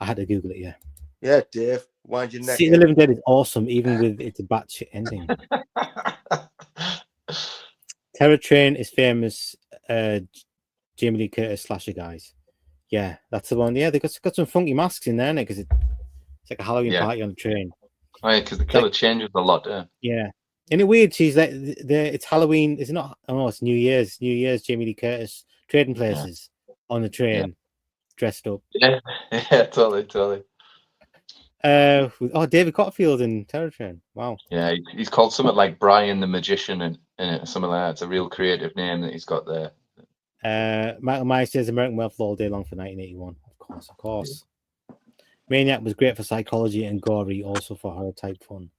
I had to Google it. Yeah, Dave, wind your neck. See, The Living Dead is awesome, even with its batshit ending. Terror Train is famous. Jamie Lee Curtis slasher guys. Yeah, that's the one. Yeah, they got some funky masks in there, because it's like a Halloween party on the train. Oh yeah, because the killer changes a lot. Yeah, and it's weird. She's like, it's Halloween. Is it not? Oh no, it's New Year's. New Year's. Jamie Lee Curtis trading places on the train, dressed up. Yeah, totally. David Copperfield in Terror Train. Wow. Yeah, he's called something like Brian the Magician and something like that. It's a real creative name that he's got there. Michael Myers says American Werewolf all day long for 1981. Of course. Maniac was great for psychology and gory, also for horror type fun.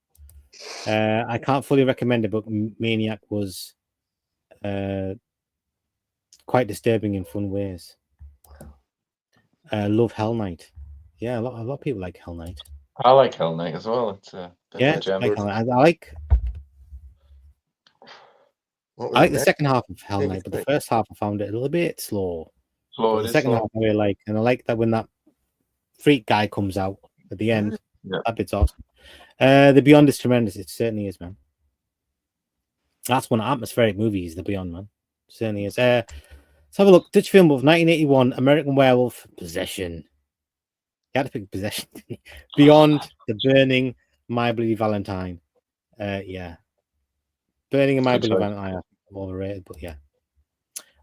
I can't fully recommend it, but Maniac was quite disturbing in fun ways. Love Hell Night. Yeah, a lot of people like Hell Night. I like Hell Night as well. It's I like the second half of Hell Night, but the first half I found it a little bit slow. The second half I really like, and I like that when that freak guy comes out at the end. That bit's awesome. The Beyond is tremendous. It certainly is, man. That's one of atmospheric movies. The Beyond, man, it certainly is. Let's have a look. Dutch film of 1981, American Werewolf, Possession. You had to pick Possession. Beyond, The Burning, My Bloody Valentine. Burning and My Bloody Valentine are overrated, but yeah.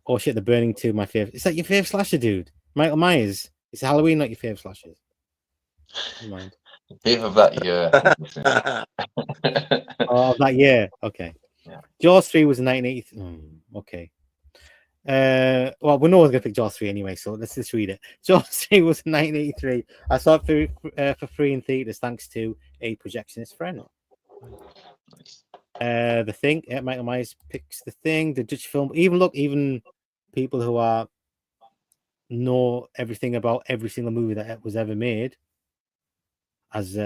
Oh shit, The Burning 2, my favorite. Is that your favorite slasher, dude? Michael Myers. It's Halloween, not your favorite slasher. Never mind. Fave of that year. Of that year. Okay. Yeah. Jaws 3 was in 1983. Okay. Well, we know we're gonna pick Jaws 3 anyway, so let's just read it. Jaws 3 was in 1983. I saw it for free in theaters thanks to a projectionist friend. Nice. The Thing. Michael Myers picks The Thing. The Dutch film. Even people who know everything about every single movie that was ever made, as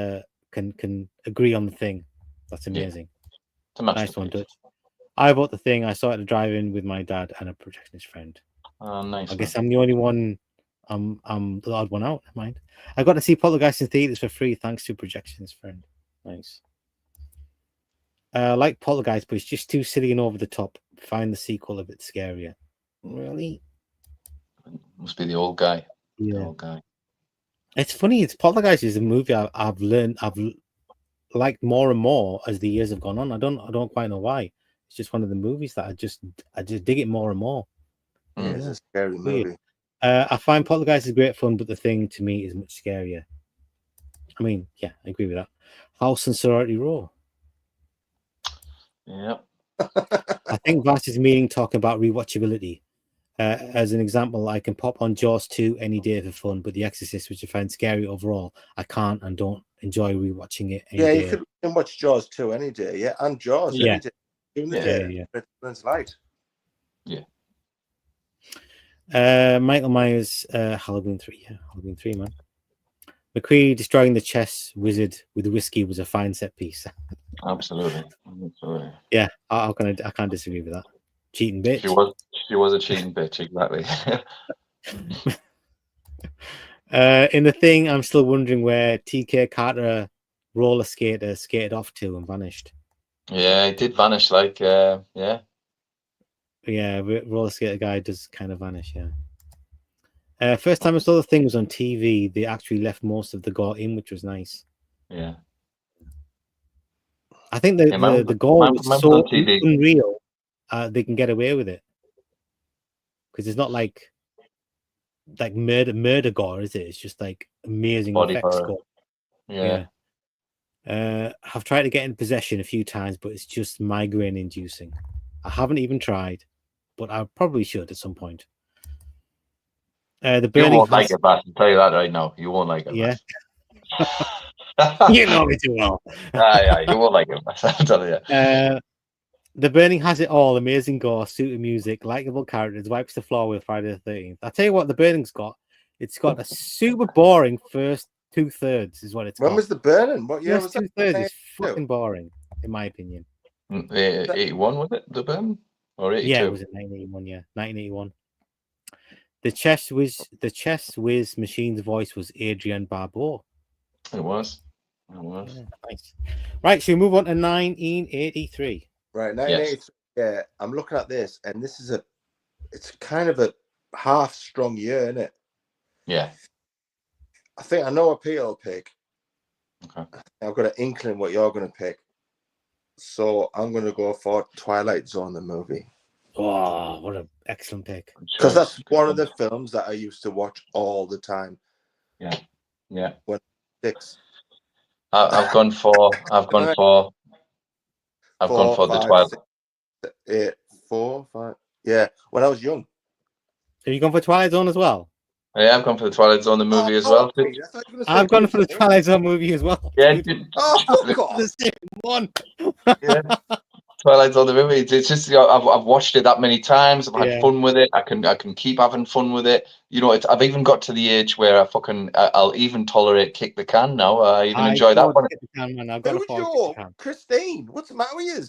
can agree on The Thing. That's amazing. It's a Nice one, Dutch. I bought The Thing. I saw it at the drive-in with my dad and a projectionist friend. Oh, nice. I guess I'm the only one. I'm the odd one out. Never mind. I got to see Poltergeist in theaters for free thanks to a projectionist friend. Nice. I like Poltergeist, but it's just too silly and over the top. Find the sequel a bit scarier. Really? Must be the old guy. Yeah. The old guy. It's funny. It's Poltergeist is a movie I've liked more and more as the years have gone on. I don't quite know why. It's just one of the movies that I just dig it more and more. Yeah, it's a scary movie. I find Poltergeist is great fun, but The Thing to me is much scarier. I mean, yeah, I agree with that. House and Sorority Row. Yeah. I think Vash is meaning talking about rewatchability. As an example, I can pop on Jaws 2 any day for fun, but The Exorcist, which I find scary overall, I can't and don't enjoy rewatching it. Yeah, you can watch Jaws 2 any day. Yeah, and Jaws any day. Even the day it's light. Yeah. Michael Myers, Halloween 3. Yeah, Halloween 3, man. McCree destroying the chess wizard with whiskey was a fine set piece. Absolutely. Yeah, I can't disagree with that. Cheating bitch. She was a cheating bitch, exactly. In The Thing, I'm still wondering where TK Carter roller skater skated off to and vanished. Yeah, it did vanish. Like, yeah, roller skater guy does kind of vanish. Yeah. First time I saw The Thing was on TV. They actually left most of the gore in, which was nice. Yeah. I think the gore was so unreal. They can get away with it because it's not like murder gore, is it? It's just like amazing Body effects horror. gore. Yeah. I've tried to get in Possession a few times, but it's just migraine inducing. I haven't even tried, but I probably should at some point. The Burning you won't like it, Bass. I'll tell you that right now. You won't like it. Yeah. You know me too well. Yeah, you won't like it, Bass. I'll tell you. The Burning has it all: amazing gore, suited music, likable characters, wipes the floor with Friday the 13th. I tell you what, The Burning's got. It's got a super boring first 2/3, is what it's got. When was The Burning? What year was that? 2/3 is fucking boring, in my opinion. 81 was it? The Burning or 82? Yeah, it was in 1981. Yeah, 1981. The Chess Whiz machine's voice was Adrienne Barbeau. It was. Yeah, nice. Right, so we move on to 1983. Right, 1983. Yeah, I'm looking at this, and this is it's kind of a half strong year, isn't it? Yeah. I think I know what Peter will pick. Okay. I've got an inkling what you're going to pick. So I'm going to go for Twilight Zone, the movie. Oh, what an excellent pick. Because that's one of the films that I used to watch all the time. Yeah. Yeah. When 6. I've gone for the Twilight. 6, 8, 4, 5. Yeah, when I was young. Have you gone for Twilight Zone as well? Yeah, I've gone for the Twilight Zone, the movie as well. I've gone for the Twilight Zone movie as well. Yeah, the same one. Yeah, Twilight Zone, the movie. It's just I've watched it that many times. I've had fun with it. I can keep having fun with it. You know, I've even got to the age where I'll even tolerate Kick the Can now. I even enjoy that one. Kick the Can, man. I've got to follow Kick the Can. Christine, what's the matter with you?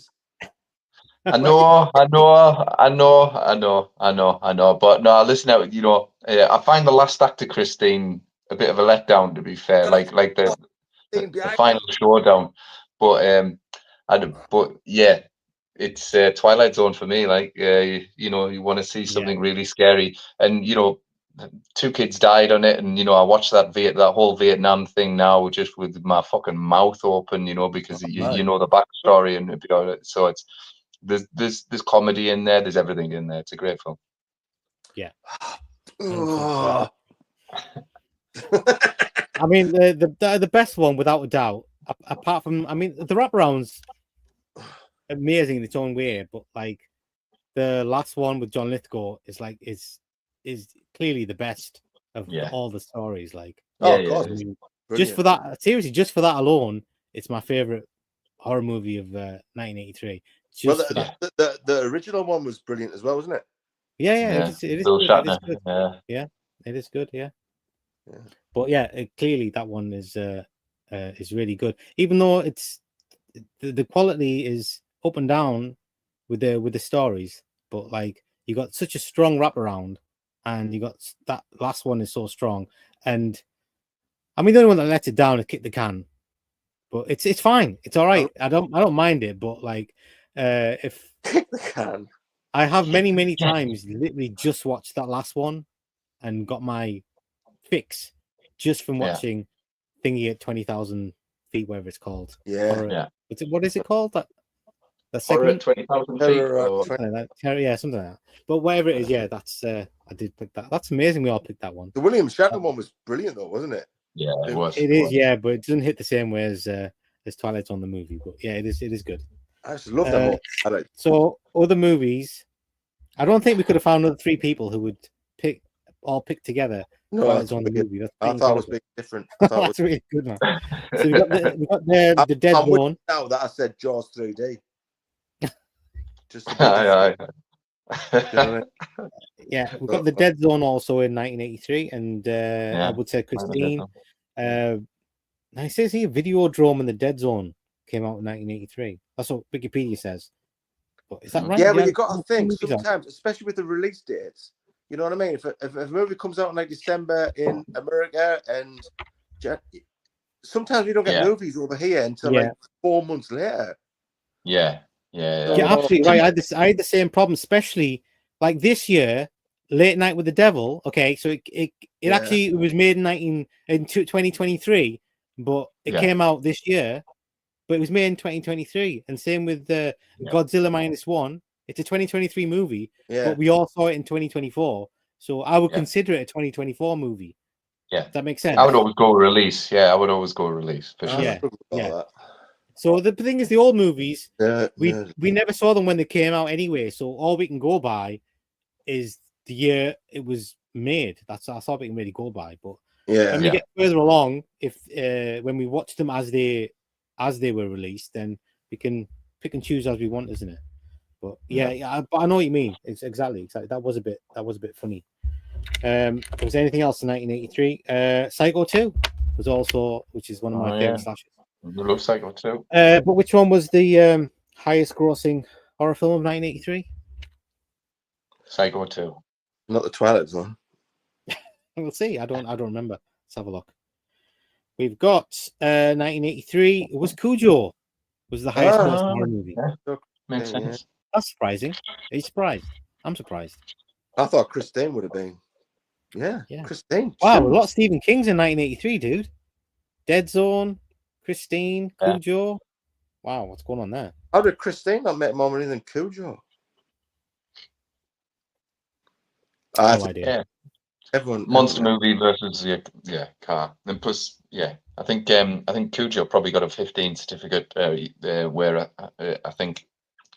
I know. But no, listen out. You know, I find the last act of Christine a bit of a letdown. To be fair, like the final showdown. But yeah, it's Twilight Zone for me. Like you know, you want to see something really scary, and you know, 2 kids died on it, and you know, I watched that whole Vietnam thing now just with my fucking mouth open, you know, because you know the backstory and so it's. There's comedy in there. There's everything in there. It's a great film. Yeah. I mean, the best one without a doubt. Apart from, I mean, the wraparound's amazing in its own way, but like the last one with John Lithgow is clearly the best of all the stories. Like, of course. I mean, just for that, seriously, just for that alone, it's my favorite horror movie of 1983. Well, the original one was brilliant as well, wasn't it? Yeah. It is good. Yeah, it is good. Yeah. But yeah, clearly that one is really good. Even though it's the quality is up and down with the stories, but like you got such a strong wraparound, and you got that last one is so strong. And I mean, the only one that lets it down is Kick the Can, but it's fine. It's all right. I don't mind it, but like if Kick the Can, I have many times literally just watched that last one and got my fix just from watching Thingy at 20,000 feet, whatever it's called. Yeah. What is it called? That Horror at segment? 20,000 feet. Something like that. Yeah, something like that. But whatever it is, yeah, that's I did pick that. That's amazing. We all picked that one. The William Shatner one was brilliant, though, wasn't it? Yeah, it was. It is, yeah, but it doesn't hit the same way as Twilight Zone the movie. But yeah, it is good. I just love that one. So other movies, I don't think we could have found another 3 people who would pick together. No, Twilight Zone the movie. I thought it was big different. That's really good, man. So we got the Dead Zone. Now that I said Jaws 3D. Just yeah, we've got the Dead Zone also in 1983, and I would say Christine. Now it says here Videodrome and the Dead Zone came out in 1983. That's what Wikipedia says. But is that right? Yeah, but you got to think sometimes, especially with the release dates. You know what I mean? If a movie comes out in like December in America, and sometimes we don't get movies over here until like 4 months later. Yeah, absolutely right. I had the same problem, especially like this year, Late Night with the Devil. Okay, so it actually was made in 2023, but it came out this year. But it was made in 2023, and same with Godzilla -1. It's a 2023 movie, but we all saw it in 2024. So I would consider it a 2024 movie. Yeah, that makes sense. I would always go release. Yeah, I would always go release for sure. Yeah. So the thing is, the old movies, we never saw them when they came out anyway. So all we can go by is the year it was made. That's all we can really go by. But when we get further along, if when we watch them as they were released, then we can pick and choose as we want, isn't it? But I know what you mean. It's exactly. That was a bit funny. Was there anything else in 1983? Psycho 2 was also, which is one of my favorite slashes. I love Psycho 2. But which one was the highest grossing horror film of 1983? Psycho 2. Not the Twilight Zone. We'll see. I don't remember. Let's have a look. We've got 1983. It was Cujo. Was the highest grossing horror movie. Yeah. Makes sense. That's surprising. Are you surprised? I'm surprised. I thought Christine would have been. Yeah. Christine. Wow, a lot of Stephen King's in 1983, dude. Dead Zone, Christine, Cujo. Wow, what's going on there? How did Christine not make more money than Cujo? No idea. Yeah. Everyone monster movie versus car. And plus, I think Cujo probably got a 15 certificate where I think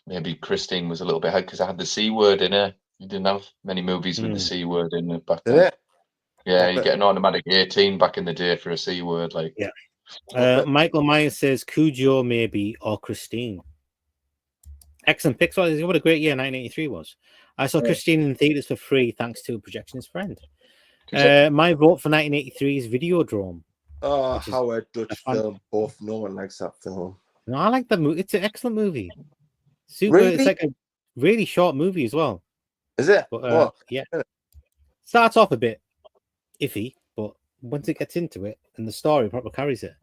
maybe Christine was a little bit ahead because I had the C word in her. You didn't have many movies with the C word in it back then. Yeah, you get an automatic 18 back in the day for a C word. Like, Michael Myers says Cujo maybe or Christine. Excellent picks. What a great year 1983 was. I saw Christine in theaters for free thanks to a projectionist friend. My vote for 1983 is Videodrome. Oh, Howard Dutch film. Both. No one likes that film. No, I like that movie. It's an excellent movie. Super. Really? It's like a really short movie as well. Is it? But, yeah. Starts off a bit iffy, but once it gets into it and the story proper carries it.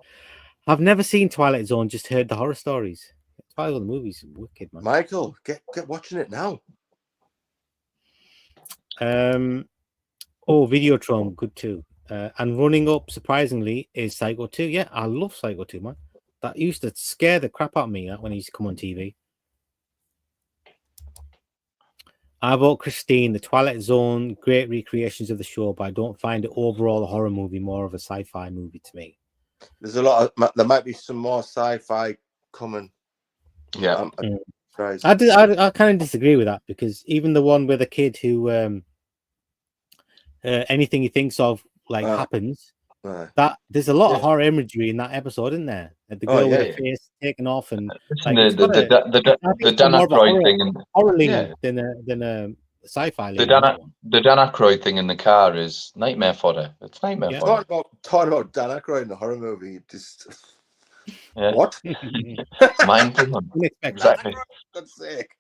I've never seen Twilight Zone, just heard the horror stories. Twilight Zone the movie's wicked, man. Michael, get watching it now. Videodrome, good too. And running up, surprisingly, is Psycho 2. Yeah, I love Psycho 2, man. That used to scare the crap out of me when he used to come on TV. I vote Christine, The Twilight Zone, great recreations of the show, but I don't find it overall a horror movie, more of a sci-fi movie to me. There's a lot of, there might be some more sci-fi coming. Yeah. I kind of disagree with that, because even the one with a kid who anything he thinks of happens. That there's a lot of horror imagery in that episode, isn't there? The girl with her face taken off and the Dan Aykroyd thing and horror than a sci-fi. The Dan Aykroyd thing in the car is nightmare fodder. It's nightmare fodder. Talking about Dan Aykroyd in a horror movie, just Yeah. What? Mind blowing. Exactly. For God's sake.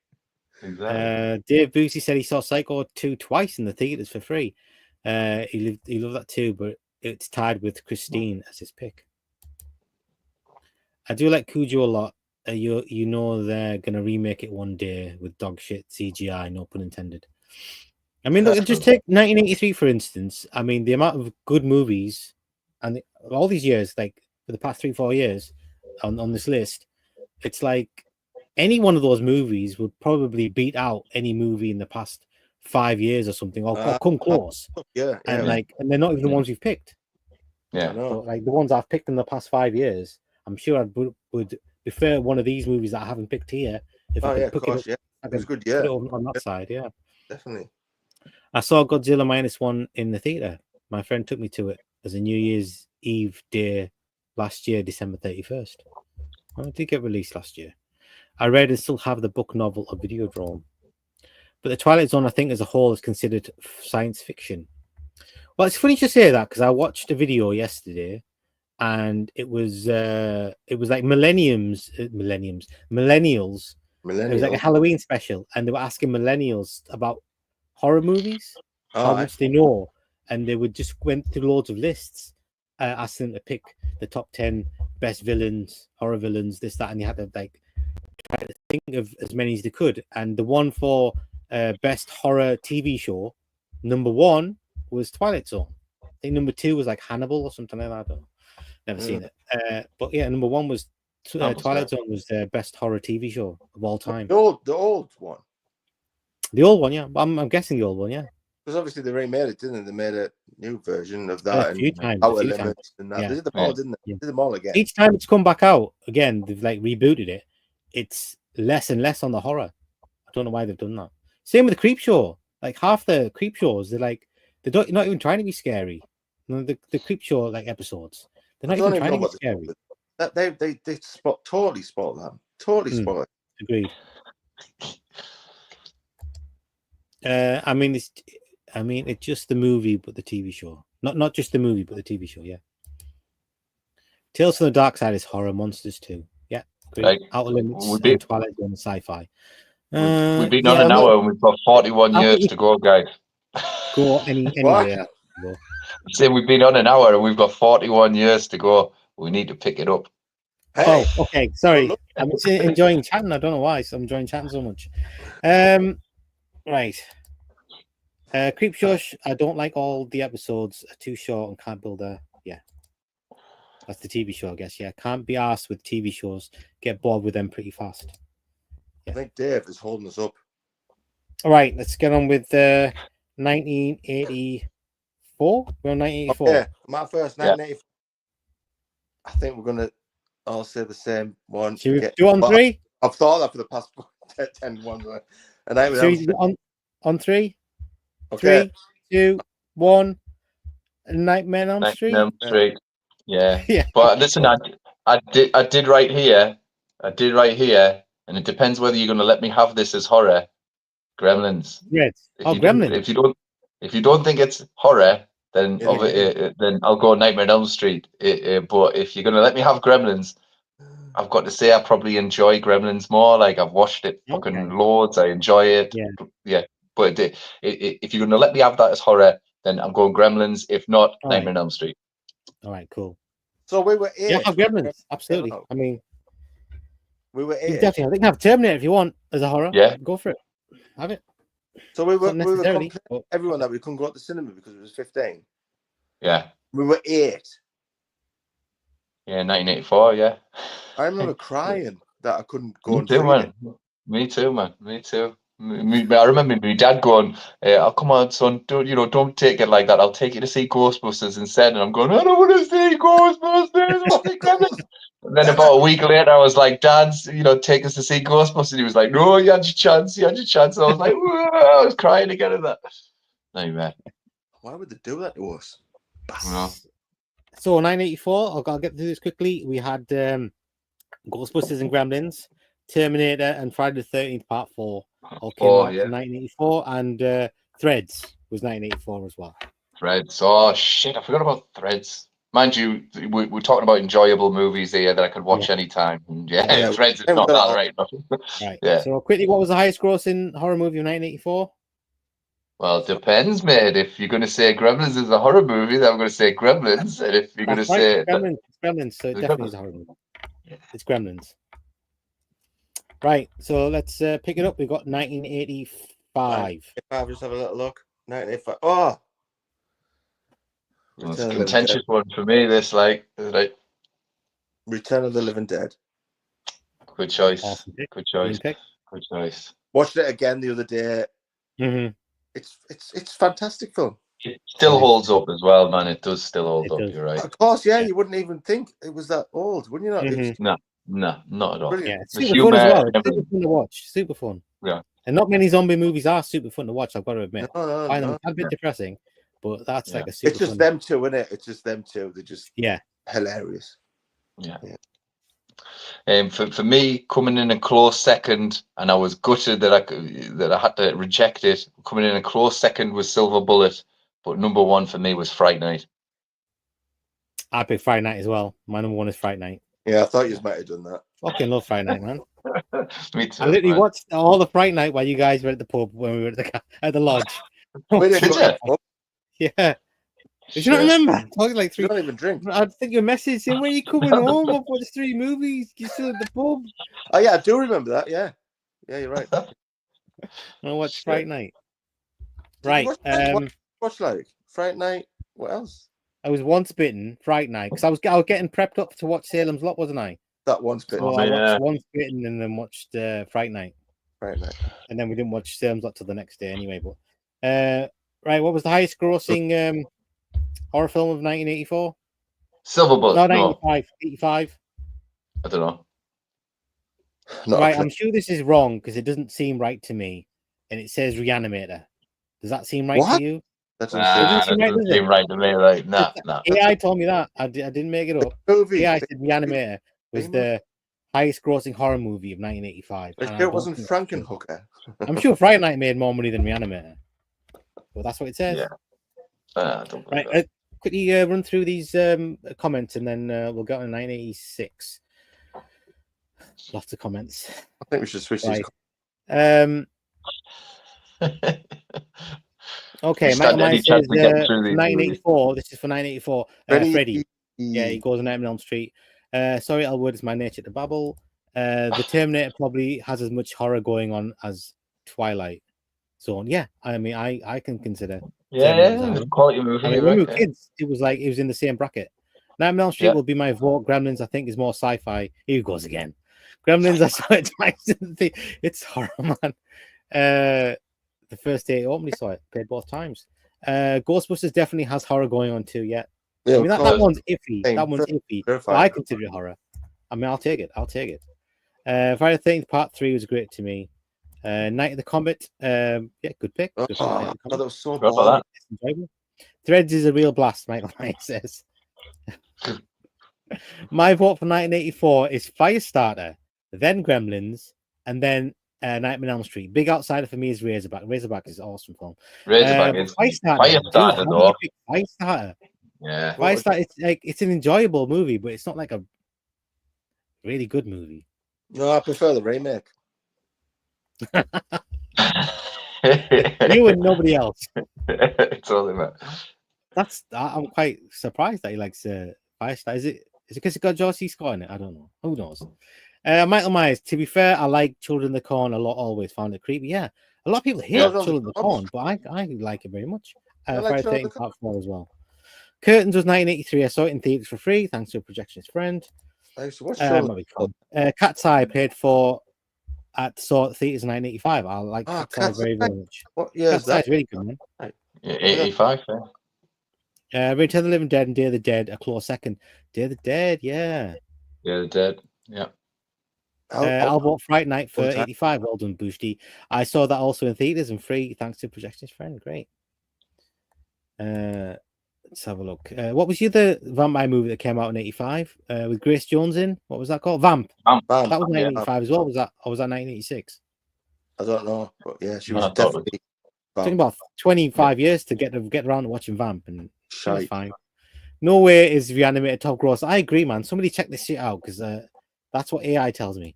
Exactly. Dave Boosie said he saw Psycho 2 twice in the theaters for free. He loved that too, but it's tied with Christine as his pick. I do like Cujo a lot. You know they're gonna remake it one day with dog shit CGI, no pun intended. I mean, look, just take 1983 for instance. I mean, the amount of good movies and all these years, like for the past 3-4 years, on this list, it's like any one of those movies would probably beat out any movie in the past 5 years or something, or come close. Yeah, and they're not even the ones you've picked. Yeah, but like the ones I've picked in the past 5 years, I'm sure I would prefer one of these movies that I haven't picked here. If I could pick it up, it was good. put it on that side. Yeah, definitely. I saw Godzilla -1 in the theater. My friend took me to it as a New Year's Eve day last year, December 31st. Well, it did get released last year. I read and still have the book novel of Videodrome. But the Twilight Zone, I think, as a whole, is considered science fiction. Well, it's funny to say that because I watched a video yesterday, and it was like millennials. It was like a Halloween special, and they were asking millennials about horror movies, how much they know, and they would just went through loads of lists, asking them to pick the top 10 best villains, horror villains, this, that, and you had to like try to think of as many as they could. And the one for best horror TV show, number 1 was Twilight Zone. I think number 2 was like Hannibal or something like that. I don't know. Never seen it. But yeah, number 1 was Twilight Zone was the best horror TV show of all time. The old one. The old one, yeah. I'm guessing the old one, yeah. Because obviously they remade it, didn't they? They made a new version of that. A few times. Outer Limits and that. Yeah. They did them all, didn't they? Yeah. They did them all again. Each time it's come back out again, they've like rebooted it. It's less and less on the horror. I don't know why they've done that. Same with the Creep Show. Like half the Creep Shows, they're not even trying to be scary. You know, the Creep Show like episodes, they're not even trying to be scary. They totally spoiled that. Totally spoiled. Agreed. I mean, it's just the movie, but the TV show. Not just the movie, but the TV show. Yeah. Tales from the Dark Side is horror. Monsters too. Yeah. Right. Outer Limits, and Twilight Zone, and sci-fi. We've been on an hour and we've got 41 years to go, guys. Go anywhere. Say we've been on an hour and we've got 41 years to go. We need to pick it up. Hey. Oh, okay. Sorry. I'm enjoying chatting. I don't know why. I'm enjoying chatting so much. Right. Creep Show. I don't like all the episodes are too short and can't build a. Yeah. That's the TV show, I guess. Yeah. Can't be asked with TV shows. Get bored with them pretty fast. Yeah. I think Dave is holding us up. All right. Let's get on with 1984. We're on 1984. Yeah. My first 1984. I think we're going to all say the same one. Should we do on 3? I've thought that for the past 10 ones. And I on 3? Okay. 3, 2, 1. Nightmare on Elm Street. Yeah. Yeah. But listen, I did right here, and it depends whether you're going to let me have this as horror. Gremlins. Yes. Gremlins. If you don't think it's horror, then then I'll go Nightmare on Elm Street. But if you're going to let me have Gremlins, I've got to say I probably enjoy Gremlins more. Like I've watched it fucking loads. I enjoy it. Yeah. But if you're going to let me have that as horror, then I'm going Gremlins. If not, Nightmare on Elm Street. All right, cool. So we were 8. Yeah, have Gremlins. Absolutely. I mean, we were 8. You definitely. I think have Terminator if you want as a horror. Yeah, go for it. Have it. So we were everyone that we couldn't go to the cinema because it was 15. Yeah. We were 8. Yeah, 1984. Yeah. I remember crying that I couldn't go. Me too, man. Me too, man. Me too. I remember my dad going, "Oh, come on, son, don't take it like that. I'll take you to see Ghostbusters instead." And I'm going, "I don't want to see Ghostbusters." And then about a week later, I was like, "Dad, take us to see Ghostbusters." He was like, "No, you had your chance. You had your chance." And I was like, I was crying again at that. Nightmare. Why would they do that to us? No. So 1984, I'll get through this quickly. We had Ghostbusters and Gremlins, Terminator, and Friday the 13th Part 4 all came out in 1984, and Threads was 1984 as well. Threads. Oh shit, I forgot about Threads. mind you, we're talking about enjoyable movies here that I could watch anytime. And Threads is not that right. Right. Yeah. So quickly, what was the highest grossing horror movie of 1984? Well, it depends, mate. If you're going to say Gremlins is a horror movie, then I'm going to say Gremlins. And if you're going to say Gremlins, it's Gremlins, so it definitely is a horror movie. It's Gremlins. Right. So let's pick it up. We've got 1985. If I just have a little look. 1985. Oh, it's a contentious one for me. This like Return of the Living Dead. Good choice. Awesome. Good choice. Good choice. Watched it again the other day. Mm-hmm. It's fantastic film. It still holds up as well, man. It does still hold up. You're right. Of course, yeah. You wouldn't even think it was that old, wouldn't you? Not? Mm-hmm. No, not at all. Brilliant. Yeah, it's super fun as well. It's super fun to watch. Super fun. Yeah. And not many zombie movies are super fun to watch. I've got to admit. No. A bit depressing, but that's like a super. It's just fun. them two, isn't it? It's just them two. They're just hilarious. Yeah. For me, coming in a close second, and I was gutted that I had to reject it. Coming in a close second was Silver Bullet, but number one for me was Fright Night. I picked Friday Night as well. My number one is Fright Night. Yeah, I thought you might have done that. Fucking love Fright Night, man. Me too. I literally watched all the Fright Night while you guys were at the pub when we were at the lodge. Yeah. Did you not remember? Talking like three. You don't even drink. I think your message saying, "When are you coming home? I've watched 3 movies. You still at the pub?" Oh yeah, I do remember that. Yeah, you're right. I watched Fright Night. Right. What's like Fright Night? What else? I was Once Bitten, Fright Night, because I was getting prepped up to watch Salem's Lot, wasn't I? That Once Bitten. So I watched Once Bitten and then watched Fright Night. Fright Night. And then we didn't watch Salem's Lot till the next day anyway. But right, what was the highest grossing horror film of 1984? Silver Bullet. No, 95. 85. I don't know. Right, I'm sure this is wrong because it doesn't seem right to me, and it says Reanimator. Does that seem right to you? That doesn't seem right to me. Right? Nah. AI told me that. I didn't make it up. AI said Reanimator was the highest grossing horror movie of 1985. It wasn't Frankenhooker. I'm sure Friday Night made more money than Reanimator. Well, that's what it says. Yeah. Right. Quickly run through these comments and then we'll go to 1986. Lots of comments. I think we should switch these. Okay, Michael Myers says 1984. This is for 1984. Freddy. Yeah, he goes on Nightmare on Elm Street. Sorry, Elwood, it's my nature to babble. The Terminator probably has as much horror going on as Twilight Zone. Yeah, I mean, I can consider. Yeah, quality movie. I mean, when we were kids, it was in the same bracket. Nightmare on Elm Street will be my vote. Gremlins, I think, is more sci-fi. Here he goes again. Gremlins, I saw it twice. It's horror, man. The first day it opened, we saw it. Played both times. Ghostbusters definitely has horror going on too. Yeah, I mean that one's iffy. That one's iffy. But I consider it horror. I mean, I'll take it. Friday the 13th Part 3 was great to me. Night of the Comet. Yeah, good pick. That was so bad. Threads is a real blast, Michael Myers says. My vote for 1984 is Firestarter, then Gremlins, and then Nightmare on Elm Street. Big outsider for me is Razorback. Razorback is an awesome film. Razorback is Firestarter, though. Firestarter. Yeah. Firestarter. It's an enjoyable movie, but it's not like a really good movie. No, I prefer the remake. You and nobody else. Totally, man. I'm quite surprised that he likes Firestarter. Is it because it got George C. Scott in it? I don't know. Who knows? Michael Myers. To be fair, I like Children of the Corn a lot. Always found it creepy. Yeah, a lot of people hate Children of the Corn, but I like it very much. Friday 13th Part 4 as well. Curtains was 1983. I saw it in theaters for free thanks to a projectionist friend. Cat's Eye paid for at theaters in 1985. I like Cat's Eye very, very much. What year is that? Cat's Eye is really good, man. Yeah, 85. Return of the Living Dead and Day of the Dead a close second. Day of the Dead, yeah. Day of the Dead, yeah. I'll vote Fright Night for 85. Well done, Boosty. I saw that also in theaters and free thanks to projectionist friend. Great. Let's have a look. What was the other vampire movie that came out in 85 with Grace Jones in? What was that called? Vamp. That was 1985 as well. Was that 1986? I don't know, but yeah, she was definitely. Talking about 25 years to get around to watching Vamp, and she was fine. No way is Reanimator top gross. I agree, man. Somebody check this shit out because that's what AI tells me.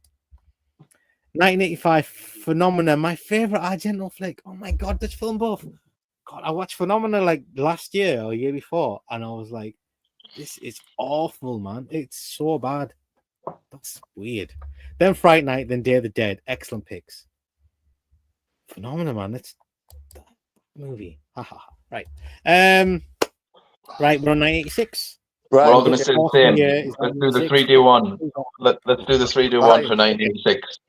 1985 Phenomena, my favorite Argento flick. Oh my god, Dutch film buff. God, I watched Phenomena like last year or year before, and I was like, this is awful, man. It's so bad. That's weird. Then Fright Night, then Day of the Dead. Excellent picks. Phenomena, man. That's that movie. Right. Right, we're on 1986. Right, we're all going to say the same. Let's do the 3-2-1. Let's do the 3-2-1 for 1986.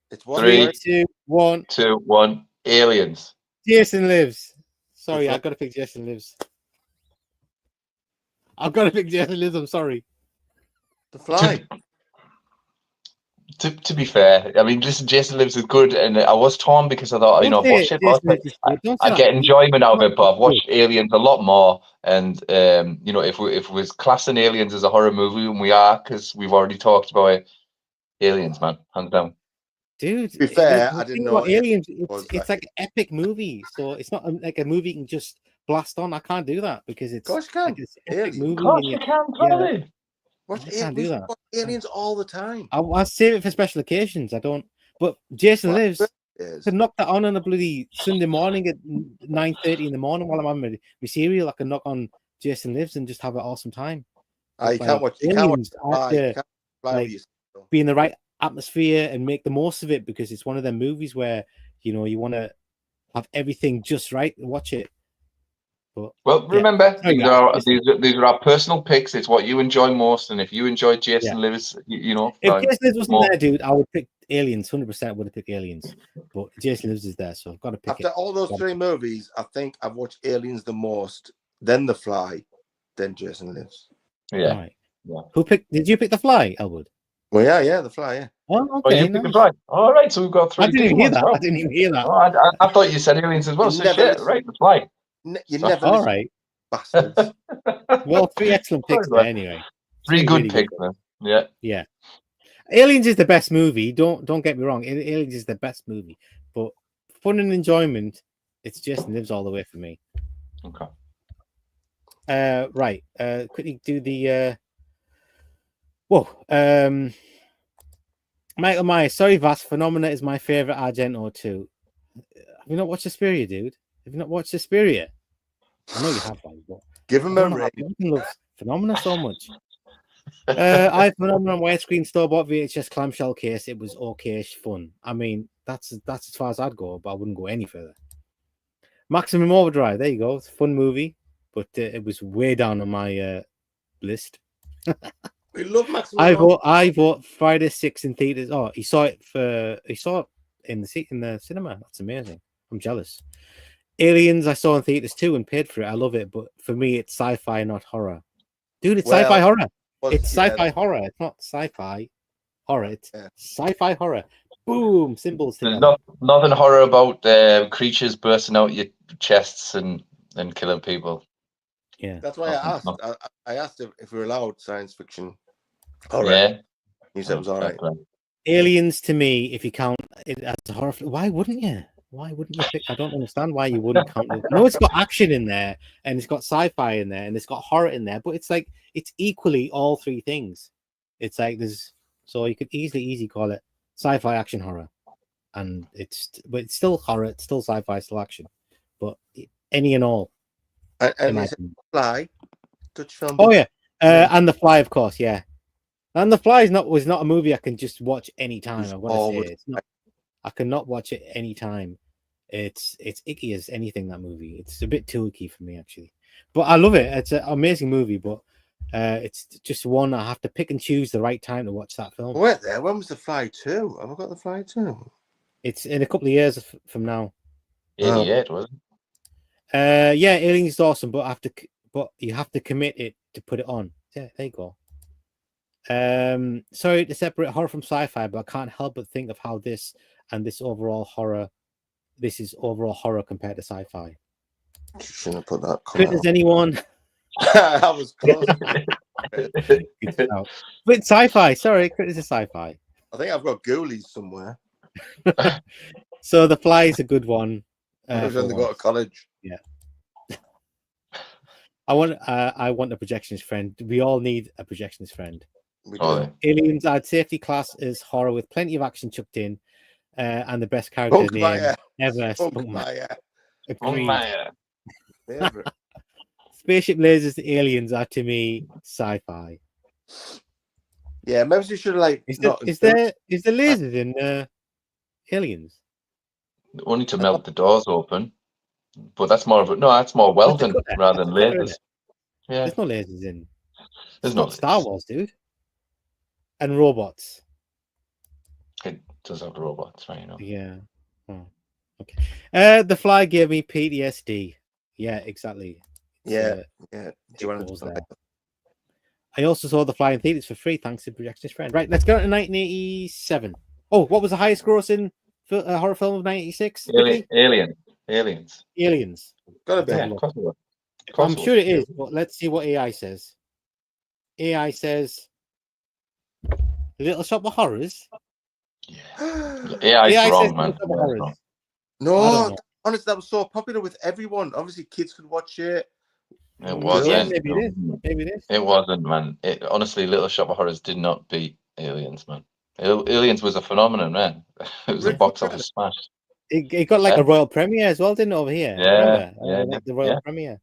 It's 3, 2, 1. 2, 1. Aliens. Jason Lives. Sorry, I've got to pick Jason Lives. I've got to pick Jason Lives. I'm sorry. The Fly. To be fair, I mean, Jason Lives is good, and I was torn because I thought, I've watched it. I get enjoyment out of it, but I've watched Aliens a lot more. And if it was classing Aliens as a horror movie, and we are, because we've already talked about it, Aliens, man, hands down. Dude, to be fair, I didn't know Aliens. It's like an epic movie, so it's not like a movie you can just blast on. I can't do that because it's. Of course you can. Like, it's an epic movie. Of course you can, Tony. Watch can't do that. Aliens all the time. I save it for special occasions. I don't. But Jason Lives. To knock that on a bloody Sunday morning at 9:30 in the morning while I'm on my cereal, I can knock on Jason Lives and just have an awesome time. You can't watch. You can't watch. Be in the right atmosphere and make the most of it because it's one of them movies where you want to have everything just right and watch it. But, well, remember, these are our personal picks. It's what you enjoy most, and if you enjoy Jason Lives, if Jason Lives wasn't there, dude, I would pick Aliens. 100% would have picked Aliens, but Jason Lives is there, so I've got to pick After all those three movies, I think I've watched Aliens the most, then The Fly, then Jason Lives. Yeah. Right. Yeah. Did you pick The Fly, Elwood? Well, yeah, The Fly, yeah. Oh, okay. You picked The Fly. All right, so we've got 3. I didn't even hear that. I didn't even hear that. Oh, I thought you said Aliens as well. So shit, right, The Fly. You never. All right. Bastards. Well, 3 excellent picks there anyway. 3 good really picks, man. Yeah. Yeah. Aliens is the best movie. Don't get me wrong. Aliens is the best movie, but fun and enjoyment, it's Jason Lives all the way for me. Okay. Right. Quickly do the. Michael Myers. Sorry, Vass. Phenomena is my favorite Argento too. Have you not watched Suspiria, dude? Have you not watched Suspiria? I know you have, but give him a ring. He loves Phenomena so much. I Phenomena on widescreen store-bought VHS clamshell case. It was okay-ish fun. I mean, that's as far as I'd go, but I wouldn't go any further. Maximum Overdrive. There you go. It's a fun movie, but it was way down on my list. We love Maximum. I bought Friday 6 in theaters. Oh, he saw it in the cinema. That's amazing. I'm jealous. Aliens I saw in theaters too and paid for it. I love it, but for me it's sci-fi, not horror. Dude, it's sci-fi horror. It's sci-fi horror. It's not sci-fi horror. It's sci-fi horror. Boom, symbols. There's nothing horror about creatures bursting out your chests and killing people. Yeah, that's why I asked. I asked if we were allowed science fiction horror. Yeah, you said it was all right. Aliens to me, if you count it as a horror, why wouldn't you? Why wouldn't you pick? I don't understand why you wouldn't count it. No, it's got action in there, and it's got sci-fi in there, and it's got horror in there, but it's like it's equally all 3 things. It's like so you could easily call it sci-fi action horror, and it's still horror, it's still sci-fi, still action, but any and all. And Fly, Dutch film. Oh yeah, and The Fly, of course, yeah. And The Fly was not a movie I can just watch anytime. I've got to say, it's not. I cannot watch it anytime. It's icky as anything, that movie. It's a bit too icky for me, actually. But I love it. It's an amazing movie, but it's just one I have to pick and choose the right time to watch that film. Wait there. When was The Fly 2? Have I got The Fly 2? It's in a couple of years from now. 88, wasn't it? Yeah, Aliens is awesome, but you have to commit it to put it on. Yeah, there you go. Sorry to separate horror from sci-fi, but I can't help but think of how this is overall horror compared to sci-fi. Shouldn't have put that. Does anyone? I was close. But sci-fi. Sorry, Crit is a sci-fi. I think I've got Ghoulies somewhere. So The Fly is a good one. I've only got to college. Yeah. I want a projectionist friend. We all need a projectionist friend. Oh, Aliens, I'd safely class as horror with plenty of action chucked in, and the best character name ever. Spunkmeyer. Agreed. Favorite. Spaceship lasers to aliens are to me sci-fi. Yeah, maybe you should have Is there lasers in Aliens? only to melt the doors open, but that's more welding rather than lasers. Yeah, there's no lasers in. There's It's no not Star Wars, dude. And robots. It does have robots, right? You know. Yeah. Oh, okay. The Fly gave me PTSD. Yeah, exactly. Yeah. Do you want to? I also saw The Fly in theaters for free, thanks to Projectionist Friend. Right, let's go to 1987. Oh, what was the highest grossing horror film of 1986? Aliens. Gotta be. Yeah, I'm sure it is, but let's see what AI says. AI says Little Shop of Horrors. AI wrong, man. No, honestly, that was so popular with everyone. Obviously, kids could watch it. It wasn't. Yeah, maybe it is. Maybe it is. It wasn't, man. Honestly, Little Shop of Horrors did not beat Aliens, man. Aliens was a phenomenon, man. It was a box office smash. It got like a royal premiere as well, didn't it, over here? Yeah, like the royal premiere.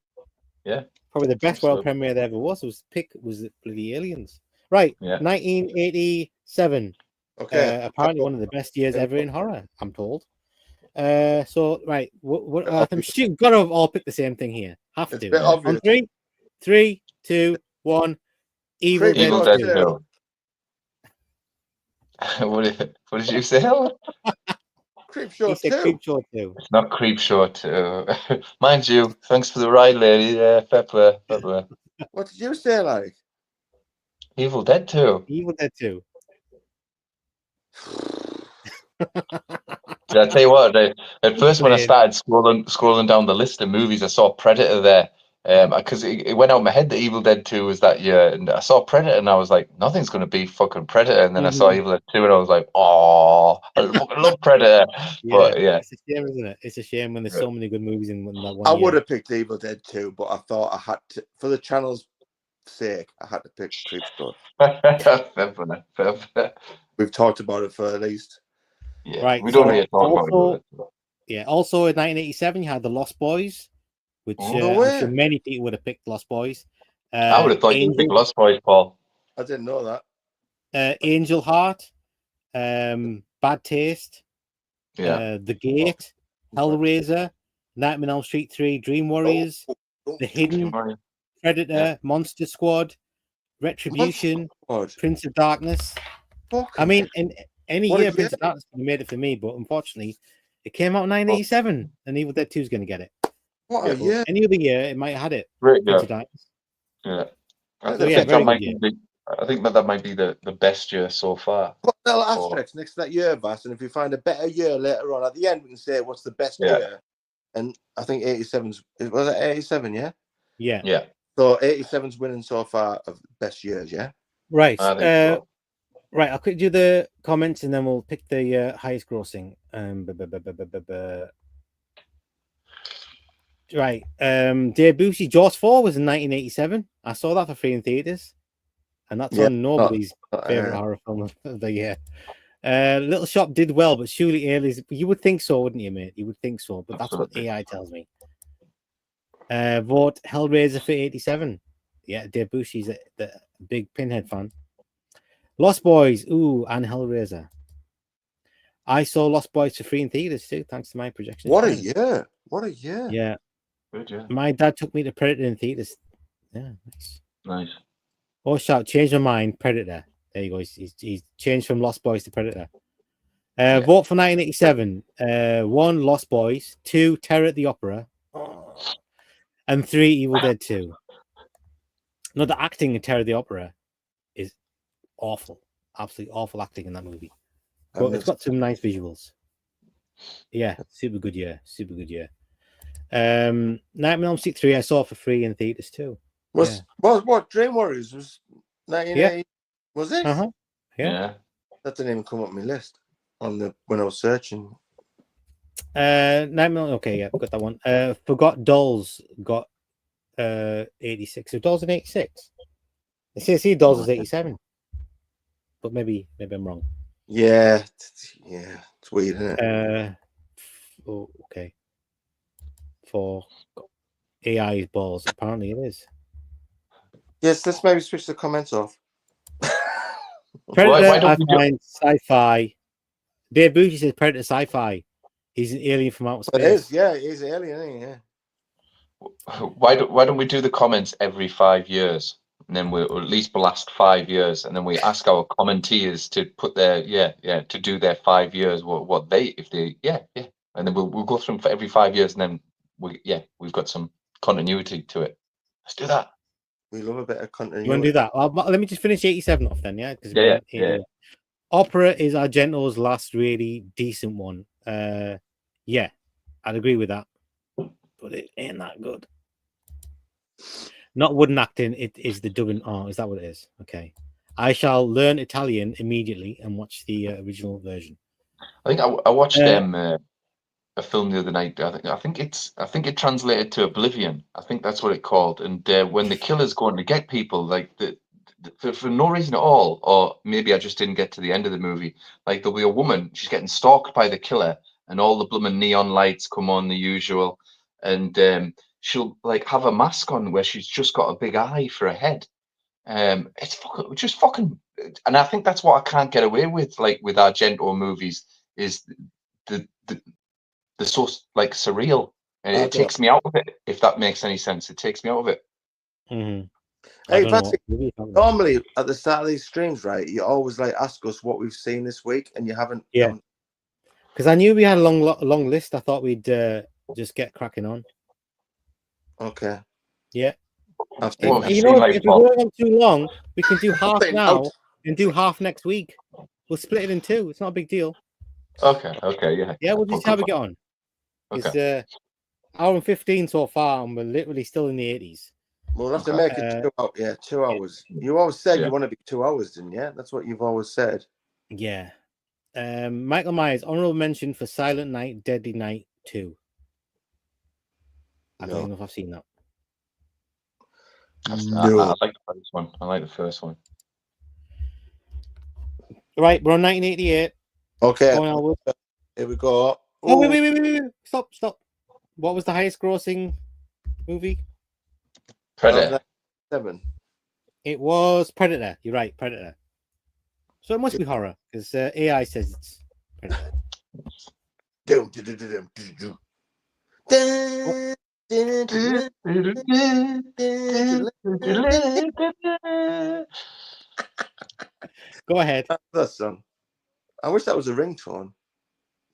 Yeah, probably the best royal premiere there ever was bloody Aliens. Right, 1987. Okay, apparently one of the best years ever in horror, I'm told. So right, I'm sure you've got to all pick the same thing here. Have to. On 3, 2, 1. Evil Dead 2. What did you say? Creepshow 2. Creepshow 2. It's not Creepshow 2. Mind you, thanks for the ride, lady. Yeah, fair play. What did you say, like? Evil Dead 2. Evil Dead 2. Did I tell you what? At first, when I started scrolling down the list of movies, I saw Predator there. Because it went out of my head that Evil Dead 2 was that year, and I saw Predator, and I was like, nothing's gonna be fucking Predator. And then I saw Evil Dead 2, and I was like, oh, I fucking love Predator. But yeah, it's a shame, isn't it? It's a shame when there's so many good movies in that one. I would have picked Evil Dead 2, but I thought I had to, for the channel's sake, I had to pick Creepshow. We've talked about it for at least. Yeah, right. We don't really talk about it. Yeah. Also, in 1987, you had The Lost Boys, which I'm sure many people would have picked Lost Boys. I would have thought you'd pick Lost Boys, Paul. I didn't know that. Angel Heart, Bad Taste, The Gate, Hellraiser, Nightmare on Elm Street 3, Dream Warriors, The Hidden, Predator, Monster Squad, Retribution, Prince of Darkness. I mean, in any year, Prince of Darkness would have made it for me, but unfortunately, it came out in 1987, and Evil Dead 2 is going to get it. What a year! Any other year, it might have had it. Great, Prince of Darkness. Yeah. I think that might be the best year so far. Put a little asterisk next to that year, Vass, and if we find a better year later on, at the end we can say what's the best year. And I think 87's was it 87, yeah? Yeah. Yeah. So 87's winning so far of best years, yeah? Right. Right, I'll quickly do the comments and then we'll pick the highest grossing. Right. Debussy Jaws 4 was in 1987. I saw that for free in theaters. And that's on nobody's favorite horror film of the year. Little Shop did well, but surely Aliens. You would think so, wouldn't you, mate? You would think so, but that's what AI tells me. Vote Hellraiser for 87. Yeah, Debussy's the big Pinhead fan. Lost Boys, and Hellraiser. I saw Lost Boys for free in theaters too, thanks to my projection. What a year! What a year! Yeah. Good, yeah. My dad took me to Predator in theaters. Yeah, nice. Oh, shout! Changed my mind. Predator. There you go. He's changed from Lost Boys to Predator. Vote for 1987. 1, Lost Boys. 2, Terror at the Opera. And 3, Evil Dead 2. No, the acting in Terror at the Opera is awful. Absolutely awful acting in that movie. But it's got some nice visuals. Yeah, super good year. Super good year. Nightmare on Elm Street 3 I saw for free in theaters too. What Dream Warriors was 1980? Was it? Yeah. That didn't even come up on my list when I was searching. Nightmare. Okay, yeah, got that one. Forgot Dolls got 86. So Dawes in 86. It says here Dawes is 87. But maybe I'm wrong. Yeah, it's weird, isn't it? Oh, okay. For AI balls, apparently it is. Yes, let's maybe switch the comments off. Predator, I find sci-fi. Dave Bougie says Predator sci-fi. He's an alien from outer space. It is, yeah, he's an alien, isn't he? Yeah. Why don't we do the comments every 5 years, and then we'll at least last 5 years, and then we ask our commenteers to put their to do their 5 years what they and then we'll go through them for every 5 years, and then we've got some continuity to it. Let's do that. We love a bit of continuity. You want to do that? Let me just finish 87 off then, yeah? Yeah. Opera is Argento's last really decent one. Yeah, I'd agree with that. But it ain't that good. Not wooden acting, it is the dubbing. Oh, is that what it is? Okay. I shall learn Italian immediately and watch the original version. I think I watched a film the other night. I think it translated to Oblivion. I think that's what it called. And when the killer's going to get people, like for no reason at all, or maybe I just didn't get to the end of the movie. Like there'll be a woman, she's getting stalked by the killer, and all the blooming neon lights come on, the usual, and she'll like have a mask on where she's just got a big eye for a head. It's just fucking, and I think that's what I can't get away with, like with Argento movies, is the so like surreal, and it takes me out of it. If that makes any sense, it takes me out of it. Mm-hmm. Hey, Patrick, normally at the start of these streams, right, you always like ask us what we've seen this week, and you haven't. Yeah. Because I knew we had a long list. I thought we'd just get cracking on. Okay. Yeah. If we're going on too long, we can do half now and do half next week. We'll split it in two. It's not a big deal. Okay, yeah. Yeah, we'll just see how we get on. Okay. It's hour and 15 so far, and we're literally still in the 80s. We'll have to make it 2 hours. Yeah, 2 hours. You always said you want to be 2 hours, didn't you? That's what you've always said. Yeah. Michael Myers, honorable mention for Silent Night, Deadly Night 2. I don't know if I've seen that. I like the first one. I like the first one. Right, we're on 1988. Okay. Here we go. Ooh. Oh, wait. Stop. What was the highest grossing movie? Predator. 7. It was Predator. You're right, Predator. So it must be horror, because AI says it's Predator. Go ahead. That song. I wish that was a ringtone.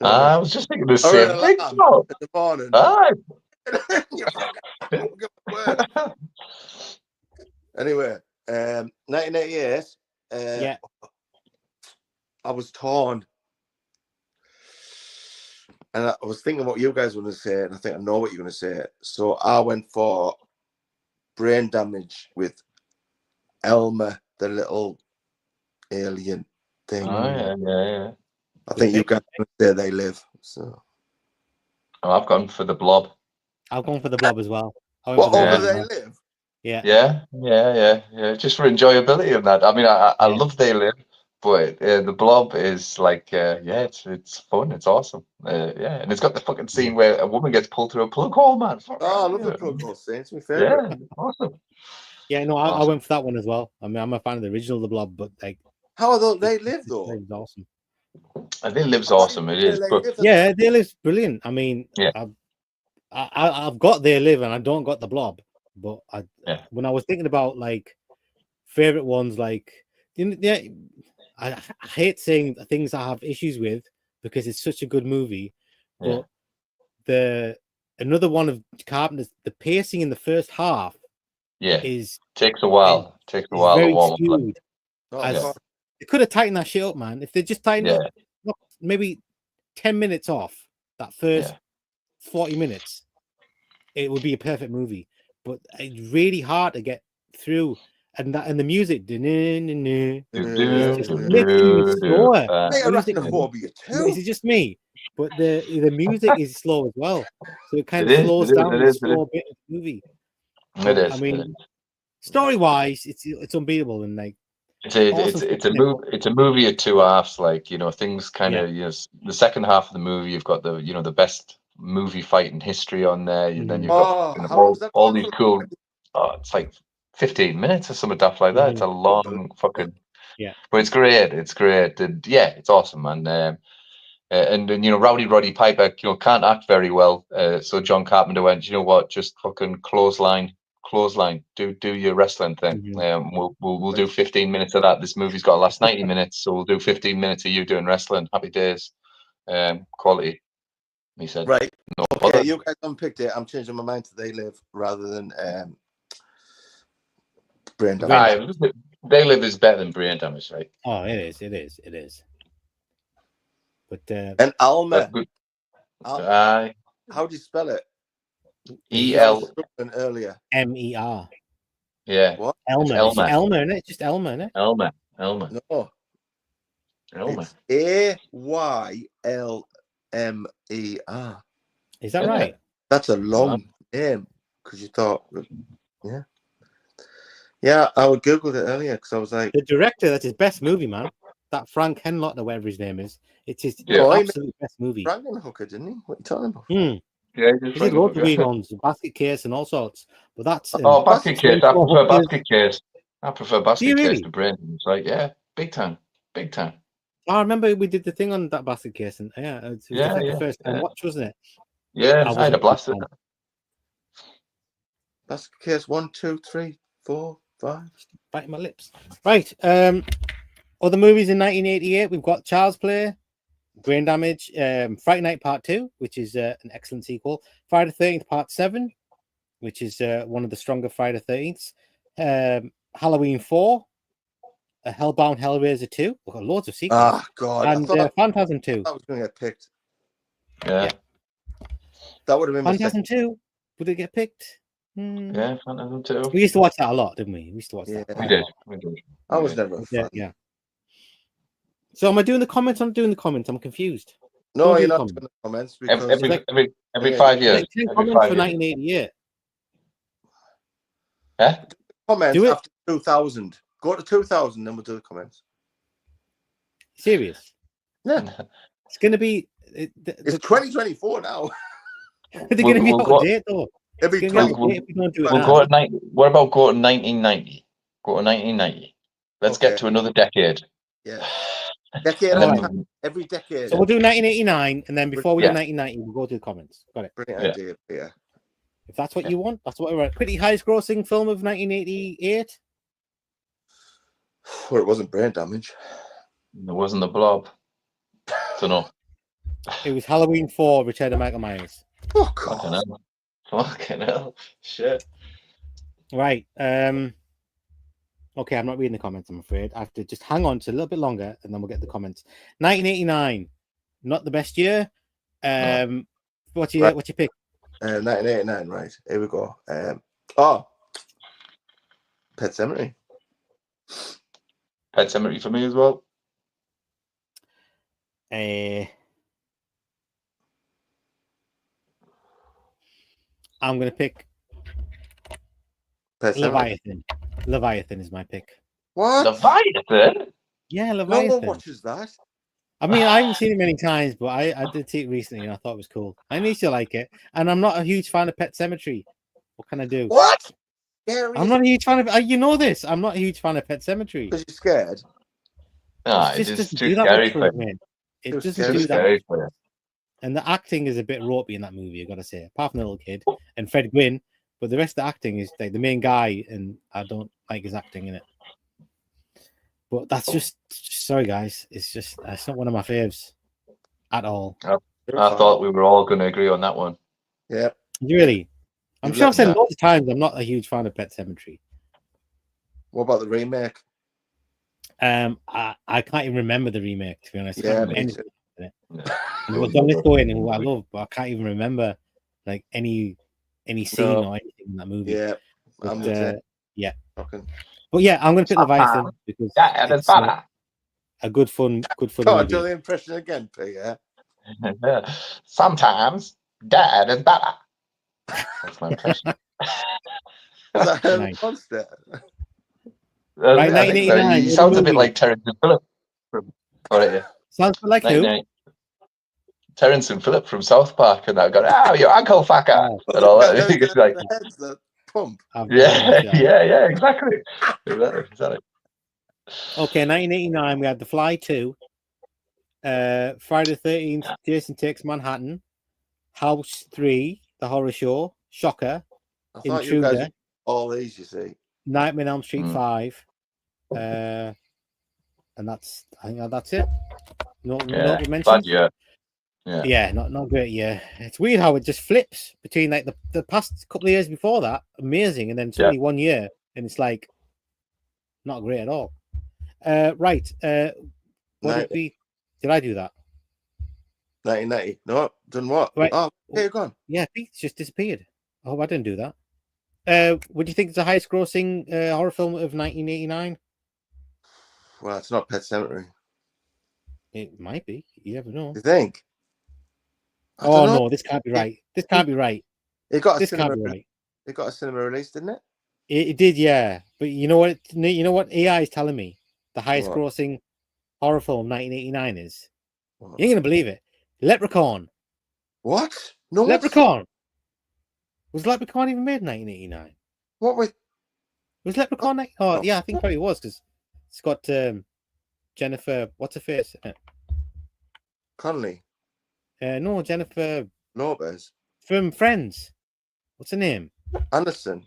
I was just thinking the same thing. In the morning. Anyway, 1988. Yeah. I was torn. And I was thinking what you guys were going to say, and I think I know what you're going to say. So I went for Brain Damage with Elmer, the little alien thing. Oh, yeah. I think you guys are going to say They Live. So. Oh, I've gone for The Blob. I've gone for The Blob as well. What, over They Live? Yeah. Just for enjoyability of that. I mean, I love They Live, but The Blob is like, it's fun. It's awesome. And it's got the fucking scene where a woman gets pulled through a plug hole, man. I love the plug hole scene. It's my favorite. Yeah, awesome. Yeah, no, I went for that one as well. I mean, I'm a fan of the original The Blob, but like, how are They Live though? It's awesome. They Live's awesome. It is. Yeah, They Live's brilliant. I mean, I've got They Live and I don't got The Blob, but when I was thinking about like favorite ones, like I hate saying things I have issues with because it's such a good movie, but another one of Carpenter's, the pacing in the first half takes a while. Takes a while to warm up. They could have tightened that shit up, man. If they just tightened up maybe 10 minutes off that first 40 minutes, it would be a perfect movie. But it's really hard to get through. And the music, it's just literally slower. Is it just me? But the music is slow as well, so it kind of slows down the slow bit of the movie. It is. I mean, story-wise, it's unbeatable, and like it's a movie of two halves. Like, you know, things kind of the second half of the movie, you've got the best movie fight in history on there. And then you've got all these cool. It's like 15 minutes or something daft like that. It's a long fucking. Yeah, but it's great. It's great. And yeah, it's awesome, man. And you know, Rowdy Roddy Piper, you know, can't act very well. So John Carpenter went, you know what, just fucking clothesline, do your wrestling thing. We'll do 15 minutes of that. This movie's got to last 90 minutes, so we'll do 15 minutes of you doing wrestling. Happy days. Quality. He said. Right. No okay, bother. you guys unpicked it. I'm changing my mind to They Live rather than Brain Damage. They Live is better than Brain Damage, right? Oh, it is. But and Alma. Aye. How do you spell it? E-L. Earlier. M-E-R. Yeah. What? Elmer. Elmer. Elmer, isn't it? Just Elmer, isn't it? Elmer. No. Elmer. It's A-Y-L-M-E-R. Is that right? That's a long name because you thought, yeah. Yeah, I would Google it earlier because I was like, the director, that's his best movie, man. That Frank Henlott, or whatever his name is. It's his absolute best movie. Frankenhooker, didn't he? What are you talking about? Yeah, he did loads of weird ones, Basket Case and all sorts. But that's Basket Case. I prefer Basket Case. I prefer Basket Case to Brain. It's like, yeah, big time. I remember we did the thing on that Basket Case, and it was the first time watch, wasn't it? Yeah, I had a blast at that. Basket Case 1, 2, 3, 4, 5. Biting my lips. Right. Other movies in 1988, we've got Child's Play, Brain Damage, Friday Night Part 2, which is an excellent sequel, Friday the 13th Part 7, which is one of the stronger Friday the 13th, Halloween 4, Hellbound Hellraiser 2. We've got loads of sequels. Oh, God. And Phantasm 2. That was going to get picked. Yeah. That would have been Phantasm 2. Would it get picked? Yeah, Phantasm 2. We used to watch that a lot, didn't we? We used to watch that. We did. I was never a fan. Yeah. So am I doing the comments? I'm doing the comments. I'm confused. No, you're not doing the comments. Because every 5 years. 10 comments for 1988. Yeah? Comments after 2000. Go to 2000, then we'll do the comments. Serious? Yeah. It's going to be... It's 2024 now. They're going to be out of date, though. What about go to 1990? Go to 1990. Let's get to another decade. Yeah. Decade every decade. So we'll do 1989, and then before we do 1990, we'll go to the comments. Got it. Brilliant idea. Yeah. If that's what you want, that's what we're at. Pretty highest grossing film of 1988. Well, it wasn't Brain Damage. It wasn't The Blob. Don't know. It was Halloween 4, Return of Michael Myers. Oh, God. Fucking hell. Shit. Right. Okay, I'm not reading the comments, I'm afraid. I have to just hang on to a little bit longer, and then we'll get the comments. 1989. Not the best year. What's your pick? 1989, right. Here we go. Pet Sematary. Pet Sematary for me as well. I'm going to pick Leviathan. Leviathan is my pick. What? Leviathan? Yeah, Leviathan. No one watches that. I mean, I haven't seen it many times, but I did see it recently, and I thought it was cool. I need to like it. And I'm not a huge fan of Pet Sematary. What can I do? What? I'm not a huge fan of... you know this. I'm not a huge fan of Pet Sematary. Because you're scared? No, it just too scary for me. It doesn't do that. And the acting is a bit ropey in that movie, I gotta say. Apart from the little kid and Fred Gwynn, but the rest of the acting is like the main guy, and I don't like his acting in it. But that's just sorry, guys. It's not one of my faves at all. I thought we were all going to agree on that one. Yeah. Really? I'm sure I've said lots of times I'm not a huge fan of Pet Sematary. What about the remake? I can't even remember the remake, to be honest. Yeah, John Lithgow in who I love, but I can't even remember like any scene or anything in that movie. Yeah, yeah. Okay. But yeah, I'm going to pick Leviathan because it's a good fun Go on, do the impression again, Peter. Sometimes Dad is better. That's my impression. that a Nice. monster? Right, I think so. 1989. He sounds a bit like Terrence and Phillip. All right, yeah. Sounds like who? 1990. Terrence and Phillip from South Park, and that got your ankle fucker and all that. It's like, The heads that pump. yeah, exactly. Exactly. Okay, 1989. We had The Fly 2. Friday the 13th. Jason Takes Manhattan. House 3. The Horror Show. Shocker. I thought you Intruder. guys all these, you see. Nightmare on Elm Street 5. And I think that's it. No mentions. Bad year. Yeah, not great. Yeah, it's weird how it just flips between like the past couple of years before that, amazing, and then suddenly 1 year, and it's like not great at all. Right. What did I do that? 1990. No, done what? Right. Oh, here you gone. Yeah, Pete's just disappeared. I hope I didn't do that. What do you think is the highest grossing horror film of 1989? Well, it's not Pet Sematary. It might be. You never know. You think? Oh no, this can't be right. This can't be right. It got a This cinema. can't be right. It got a cinema release, didn't it? It did, yeah. But you know what? You know what AI is telling me? The highest What? grossing horror film 1989 is. What? You ain't gonna believe it. Leprechaun. What? No. Leprechaun. Was Leprechaun even made in 1989? What with? Was Leprechaun? Oh, yeah, I think probably was because it's got Jennifer. What's her face? Connolly. No, Jennifer Lopez. from Friends. What's her name? Anderson.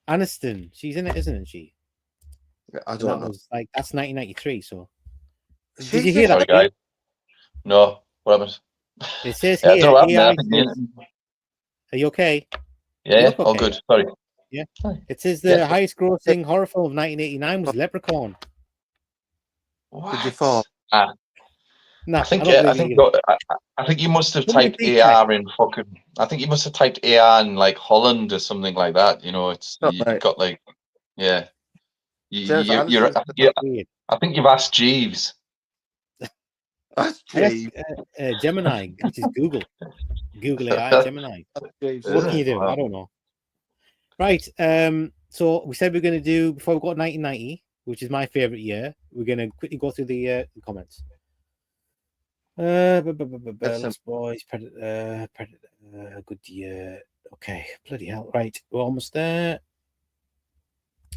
Aniston. She's in it, isn't she? I don't know. Like that's 1993. So She's did you hear that? Sorry, guys. No, what happened? It says Yeah, here. don't happen, AI man. says, are you okay? Yeah, look all okay. good. Sorry. Yeah. It says the Yeah. highest grossing horror film of 1989 was Leprechaun. Did you fall? No, I think don't I believe think you. I think you must have Somebody typed please AR in fucking. I think you must have typed AR in like Holland or something like that. You know, it's Not you right. got like yeah. Jennifer You're, Aniston's I think you've asked Jeeves. That's I asked, Jeeves. Gemini, which is Google. Google AI Gemini. Jeeves. What can you do? I don't know. Right. So we said we're going to do before we got 1990, which is my favorite year. We're going to quickly go through the comments. Lost Boys, Predator, good year. Okay, bloody hell. Right, we're almost there.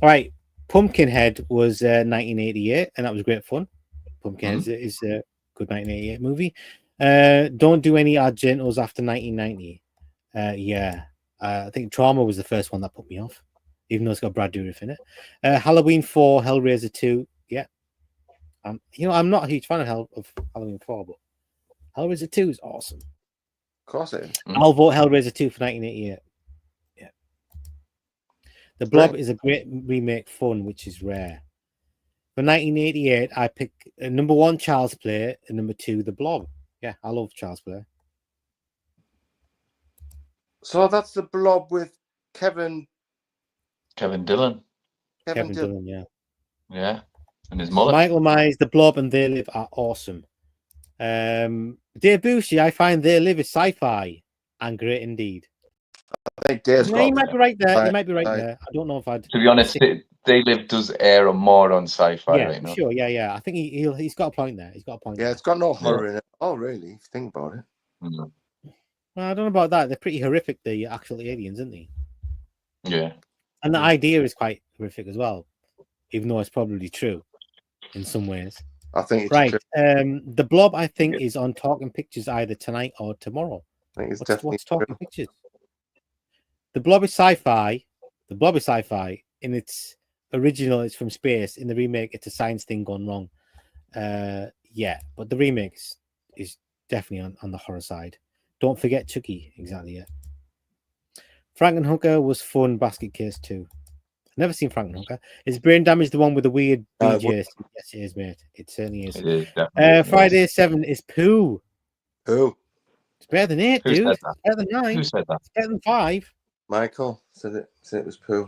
All right, Pumpkinhead was 1988, and that was great fun. Pumpkinhead is a good 1988 movie. Don't do any Argentos after 1990. I think Trauma was the first one that put me off, even though it's got Brad Dourif in it. Halloween 4, Hellraiser 2. Yeah, I'm not a huge fan of Halloween 4, but Hellraiser 2 is awesome. Of course it is. I'll vote Hellraiser 2 for 1988. Yeah. The Blob is a great remake, fun, which is rare. For 1988, I pick number 1, Child's Play, and number 2, The Blob. Yeah, I love Child's Play. So that's the Blob with Kevin Dillon. Kevin Dillon, yeah. Yeah, and his mullet. Michael Myers, The Blob, and They Live are awesome. Dave Bushy, I find They Live is sci-fi and great indeed. I think Dave's You might be right there. You might be right there. I don't know if I'd. To be honest, They Live does air more on sci-fi Yeah, right now. sure. Yeah. I think he's got a point there. He's got a point. Yeah, it's got no horror in it. Oh, really? If you think about it. Mm. Well, I don't know about that. They're pretty horrific, the actual aliens, aren't they? Yeah. And the idea is quite horrific as well, even though it's probably true in some ways. I think it's right. true. The Blob, I think, is on Talking Pictures either tonight or tomorrow. I think it's What's Talking Pictures? The Blob is sci-fi. The Blob is sci-fi. In its original, it's from space. In the remake, it's a science thing gone wrong. Yeah, but the remake is definitely on the horror side. Don't forget Chucky. Exactly, yeah. Frankenhooker was fun. Basket Case 2. Never seen Frankenhooker. Is Brain Damage the one with the weird BJ? Yes, it is, mate. It certainly is. It is definitely. Friday 7 is Pooh. Who? It's better than 8, Who dude. said It's that? better than 9. Who said that? It's better than 5. Michael said it was Pooh.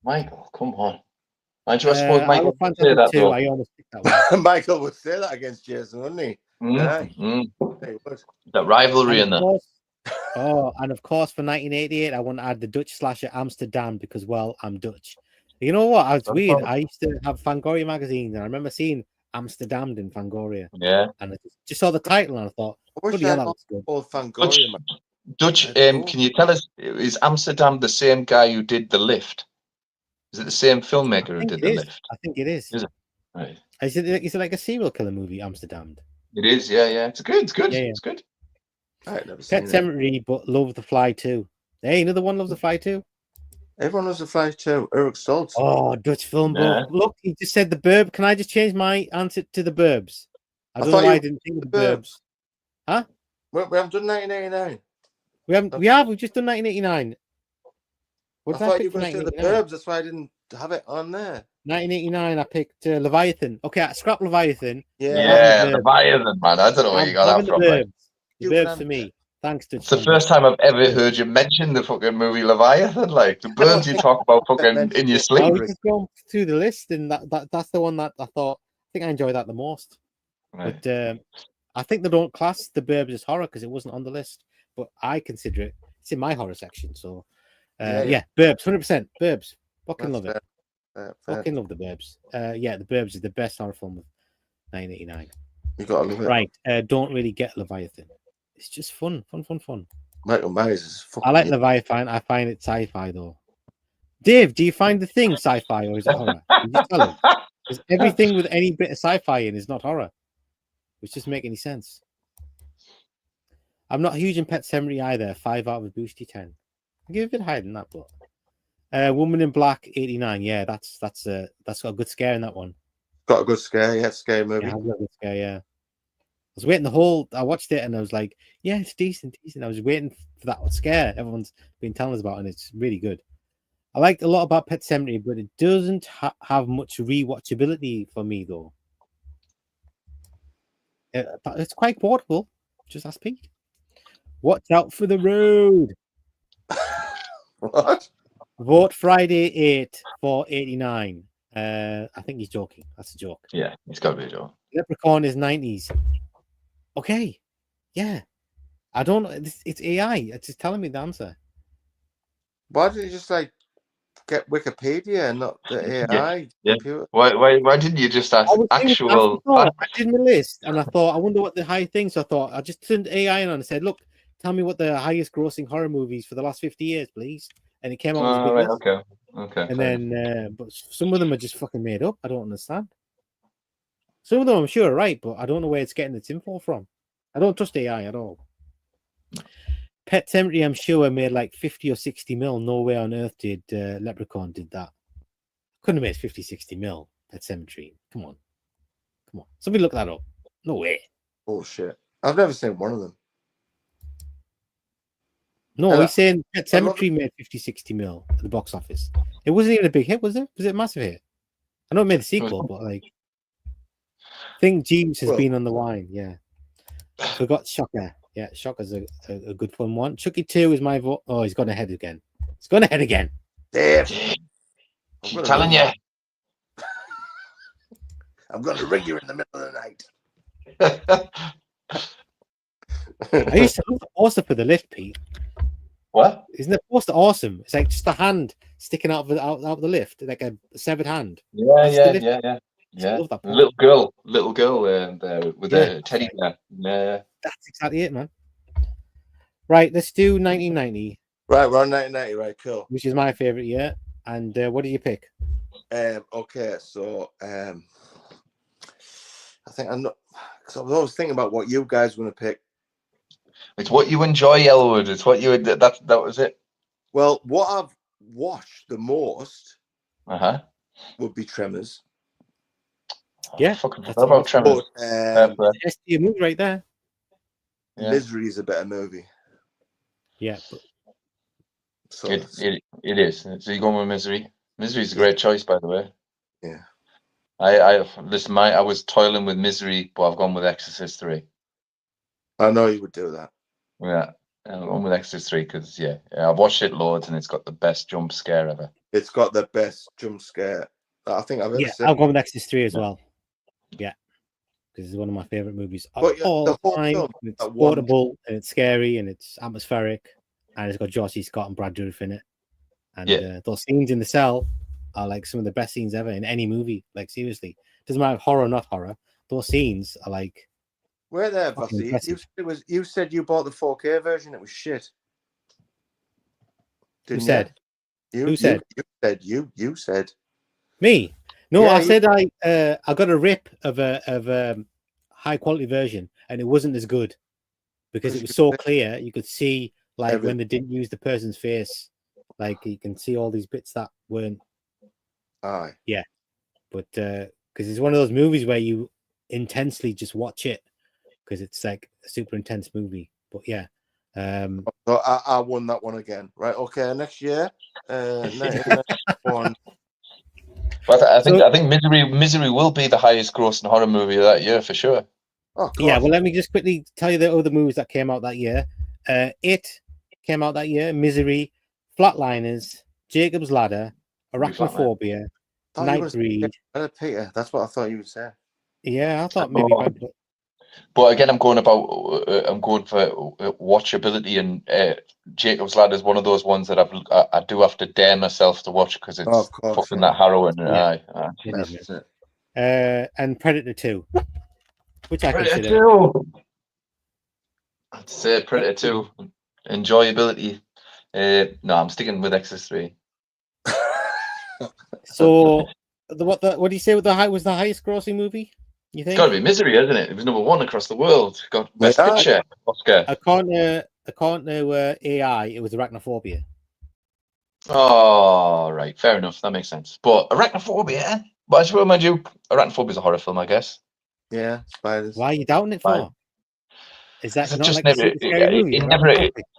Michael, come on. Aren't you supposed I Michael love would Phantom say that 2. though? I almost picked that one. Michael would say that against Jason, wouldn't he? Yeah. He would. That rivalry in And there. of course, Oh, and of course, for 1988, I want to add the Dutch slasher Amsterdam because, well, I'm Dutch. You know what? It's weird. I used to have Fangoria magazines, and I remember seeing Amsterdam in Fangoria. Yeah. And I just saw the title, and I thought, bloody hell, that looks good. Dutch, can you tell us, is Amsterdam the same guy who did The Lift? Is it the same filmmaker who did The Lift? I think it is. Is it? Right. Is it like a serial killer movie, Amsterdam? It is, yeah. It's good. It's good. Yeah, yeah. It's good. Pet Sematary, but Love the Fly too. Hey, another one loves the Fly too. Everyone loves the Fly too. Eric Stoltz. Oh, Dutch film. Yeah. Look, he just said the Burb. Can I just change my answer to the Burbs? I don't know why I didn't think of the Burbs. Huh? We haven't done 1989. We've just done 1989. I thought you were going to say the Burbs. That's why I didn't have it on there. 1989, I picked Leviathan. Okay, I scrapped Leviathan. Yeah, Leviathan, man. I don't know where you got that from. The Burbs for me. Thanks to. It's the first time I've ever heard you mention the fucking movie Leviathan. Like the Burbs, you talk about fucking in your sleep. I was just going through the list, and that's the one that I thought. I think I enjoyed that the most. Right. But I think they don't class the Burbs as horror because it wasn't on the list. But I consider it. It's in my horror section. So, yeah, Burbs, 100%. Burbs, fucking love it. Fucking love the Burbs. Yeah, the Burbs is the best horror film of 1989. You gotta love it. Right. Don't really get Leviathan. It's just fun. Michael Myers is fucking. I like Leviathan. I find it sci-fi though. Dave, do you find the Thing sci-fi or is it horror? You just tell him. Because everything with any bit of sci-fi in is not horror, which doesn't make any sense. I'm not huge in Pet Sematary either. 5 out of a boosty 10. I'll give it a bit higher than that, but Woman in Black 89. Yeah, that's got a good scare in that one. Got a good scare, yeah, scary movie. Yeah, a good scare, yeah. I was waiting I watched it and I was like, yeah, it's decent. I was waiting for that scare everyone's been telling us about, and it's really good. I liked a lot about Pet Sematary, but it doesn't have much rewatchability for me, though. It's quite portable. Just ask Pete. Watch out for the road. What? Vote Friday 8 for 89. I think he's joking. That's a joke. Yeah, it's got to be a joke. Leprechaun is 90s. Okay. Yeah. I don't know. It's AI. It's just telling me the answer. Why did you just get Wikipedia and not the AI computer? Why didn't you just ask actual? I did my list and I thought, I wonder what the high things. So I thought I just turned AI on and said, look, tell me what the highest grossing horror movies for the last 50 years, please. And it came out. Right, okay. And then, but some of them are just fucking made up. I don't understand. Some of them I'm sure are right, but I don't know where it's getting its info from. I don't trust AI at all. Pet Sematary, I'm sure, made like 50 or 60 mil. No way on earth did Leprechaun did that. Couldn't have made 50, 60 mil. Pet Sematary. Come on. Somebody look that up. No way. Bullshit. I've never seen one of them. No, he's saying Pet Sematary made 50, 60 mil at the box office. It wasn't even a big hit, was it? Was it a massive hit? I know it made a sequel, but I think Jeeves has been on the wine. Yeah. Forgot Shocker. Yeah, Shocker's a good fun one. Chucky 2 is my vote. Oh, he's gone ahead again. Damn. I'm telling you. I'm going to ring you in the middle of the night. I used to love the poster for The Lift, Pete. What? Isn't the poster awesome? It's like just a hand sticking out of the lift, like a severed hand. Yeah. Little girl there with a teddy bear. Yeah. That's exactly it, man. Right, let's do 1990. Right, we're on 1990, right, cool. Which is my favorite year. And what do you pick? Okay, so I think I'm not, because I was always thinking about what you guys were going to pick. It's what you enjoy, Elwood. It's what you that was it. Well, what I've watched the most would be Tremors. Yeah, fucking forgot about Tremors. That's your move right there. Yeah. Misery is a better movie. Yeah, so it is. So you going with Misery? Misery is a great choice, by the way. Yeah. I listen. I was toiling with Misery, but I've gone with Exorcist 3. I know you would do that. Yeah, I'm going with Exorcist 3 because I've watched it loads and it's got the best jump scare ever. It's got the best jump scare I think I've ever seen. I'll go with Exorcist 3 as well. Yeah, because it's one of my favorite movies of But, yeah, all the whole time. film, It's that one- portable and it's scary and it's atmospheric, and it's got George C. Scott and Brad Dourif in it. And those scenes in the cell are like some of the best scenes ever in any movie. Like seriously, doesn't matter if horror or not horror. Those scenes are like. Where there, fucking Bossy? impressive. You said you bought the 4K version. It was shit. Who said? Who said? You said. Me? No, Yeah, I said I got a rip of a high quality version, and it wasn't as good because it was so clear. You could see like when they didn't use the person's face, like you can see all these bits that weren't. Aye. Yeah, but because it's one of those movies where you intensely just watch it because it's like a super intense movie. But yeah. So I won that one again. Right, okay, next year. 1991. But I think Misery will be the highest grossing horror movie of that year for sure. Oh, yeah, well, let me just quickly tell you the other movies that came out that year. It came out that year. Misery, Flatliners, Jacob's Ladder, Arachnophobia, Nightbreed. Peter, that's what I thought you would say. Yeah, I thought maybe. But again, I'm going for watchability, and Jacob's Ladder is one of those ones that I do have to dare myself to watch because it's fucking that harrowing. Yeah. And Predator 2, which I consider. I'd say Predator 2 enjoyability. No, I'm sticking with Exorcist 3. So, what do you say? Was the highest grossing movie? You think? It's got to be Misery, isn't it? It was #1 across the world. Got Best Picture Oscar. According to AI, it was Arachnophobia. Oh, right, fair enough. That makes sense. But Arachnophobia, but I should remind you, Arachnophobia is a horror film, I guess. Yeah, spiders. Why are you doubting it for? Is that not just like never?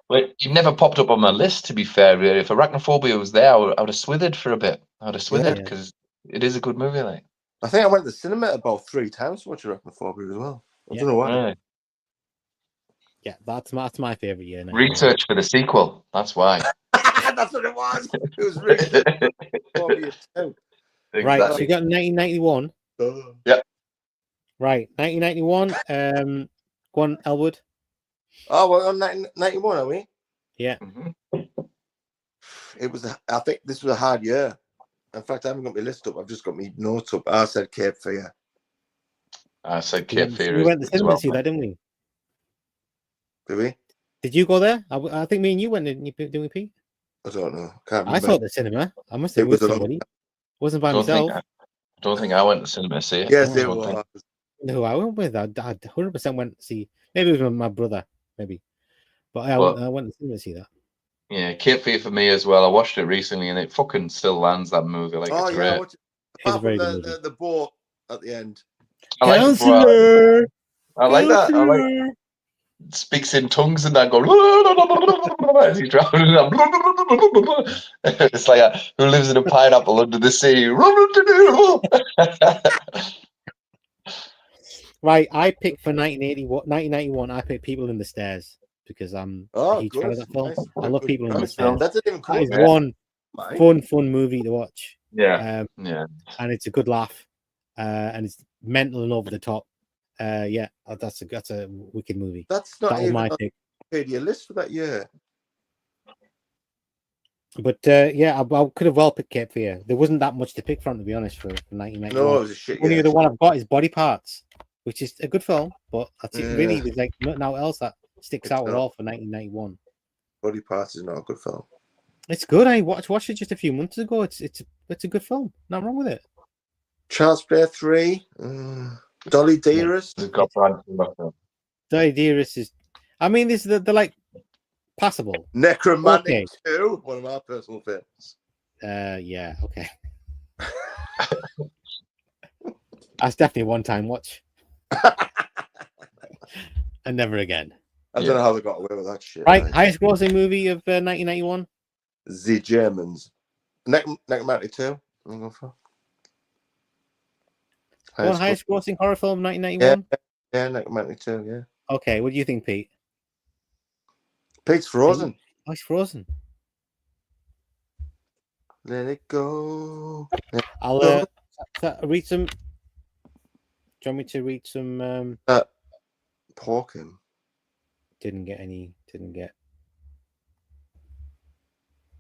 It never popped up on my list. To be fair, if Arachnophobia was there, I would have swithered for a bit. I would have swithered because it is a good movie, like. I think I went to the cinema about 3 times to watch Arachnophobia as well. I don't know why. Right. Yeah, that's my favorite year. Now. Research for the sequel. That's why. That's what it was. It was Arachnophobia 2. Exactly. Right, so you got 1991. Yeah. Right, 1991. Go on, Elwood. Oh, we're on 1991, are we? Yeah. It was. I think this was a hard year. In fact, I haven't got my list up. I've just got my notes up. I said Cape Fear. I said Cape Fear. We went to the cinema to see that, didn't we? Did we? Did you go there? I think me and you went, didn't we, Pete? I don't know. Can't remember. I saw it at the cinema. I must have been with somebody. Wasn't by myself. I don't think I went to the cinema to see it. Yes, it was. Who I went with, I 100% went to see. Maybe it was my brother, maybe. But I went to the cinema to see that. Yeah, Cape Fear for me as well. I watched it recently, and it fucking still lands that movie. Like, it's great. Apart from the boat at the end. Counselor. I like that. I like speaks in tongues and that go as he's drowning. It's like who lives in a pineapple under the sea. Right, I picked for 1991. I picked People in the Stairs because I'm a huge fan of that film. Nice. I love People in the Stairs. That didn't even That is one fun movie to watch. Yeah, and it's a good laugh, and it's mental and over the top. That's a wicked movie. That's not even my pick. Wikipedia list for that year. But I could have well picked Cape Fear. There wasn't that much to pick from, to be honest, for 1991. No, it was a shit. Only other one I've got is Body Parts, which is a good film, but that's it. Really, there's like nothing else that sticks out at all for 1991. Body Parts is not a good film. It's good. I watched it just a few months ago. It's a good film. Nothing wrong with it. Child's Play 3. Dolly Dearest. Dolly Dearest is. I mean, they're like passable. Necromantic 2, one of my personal favorites. Yeah, okay. That's definitely a one-time watch. And never again. I don't know how they got away with that shit. Right, highest grossing movie of 1991? The Germans. Necromantic 2. I'm going for. Highest grossing horror film of 1991? Yeah, Necromantic 2, yeah. Okay, what do you think, Pete? Pete's Frozen. Oh, he's Frozen. Let it go. I'll read some you want me to read some? Porkin. Didn't get.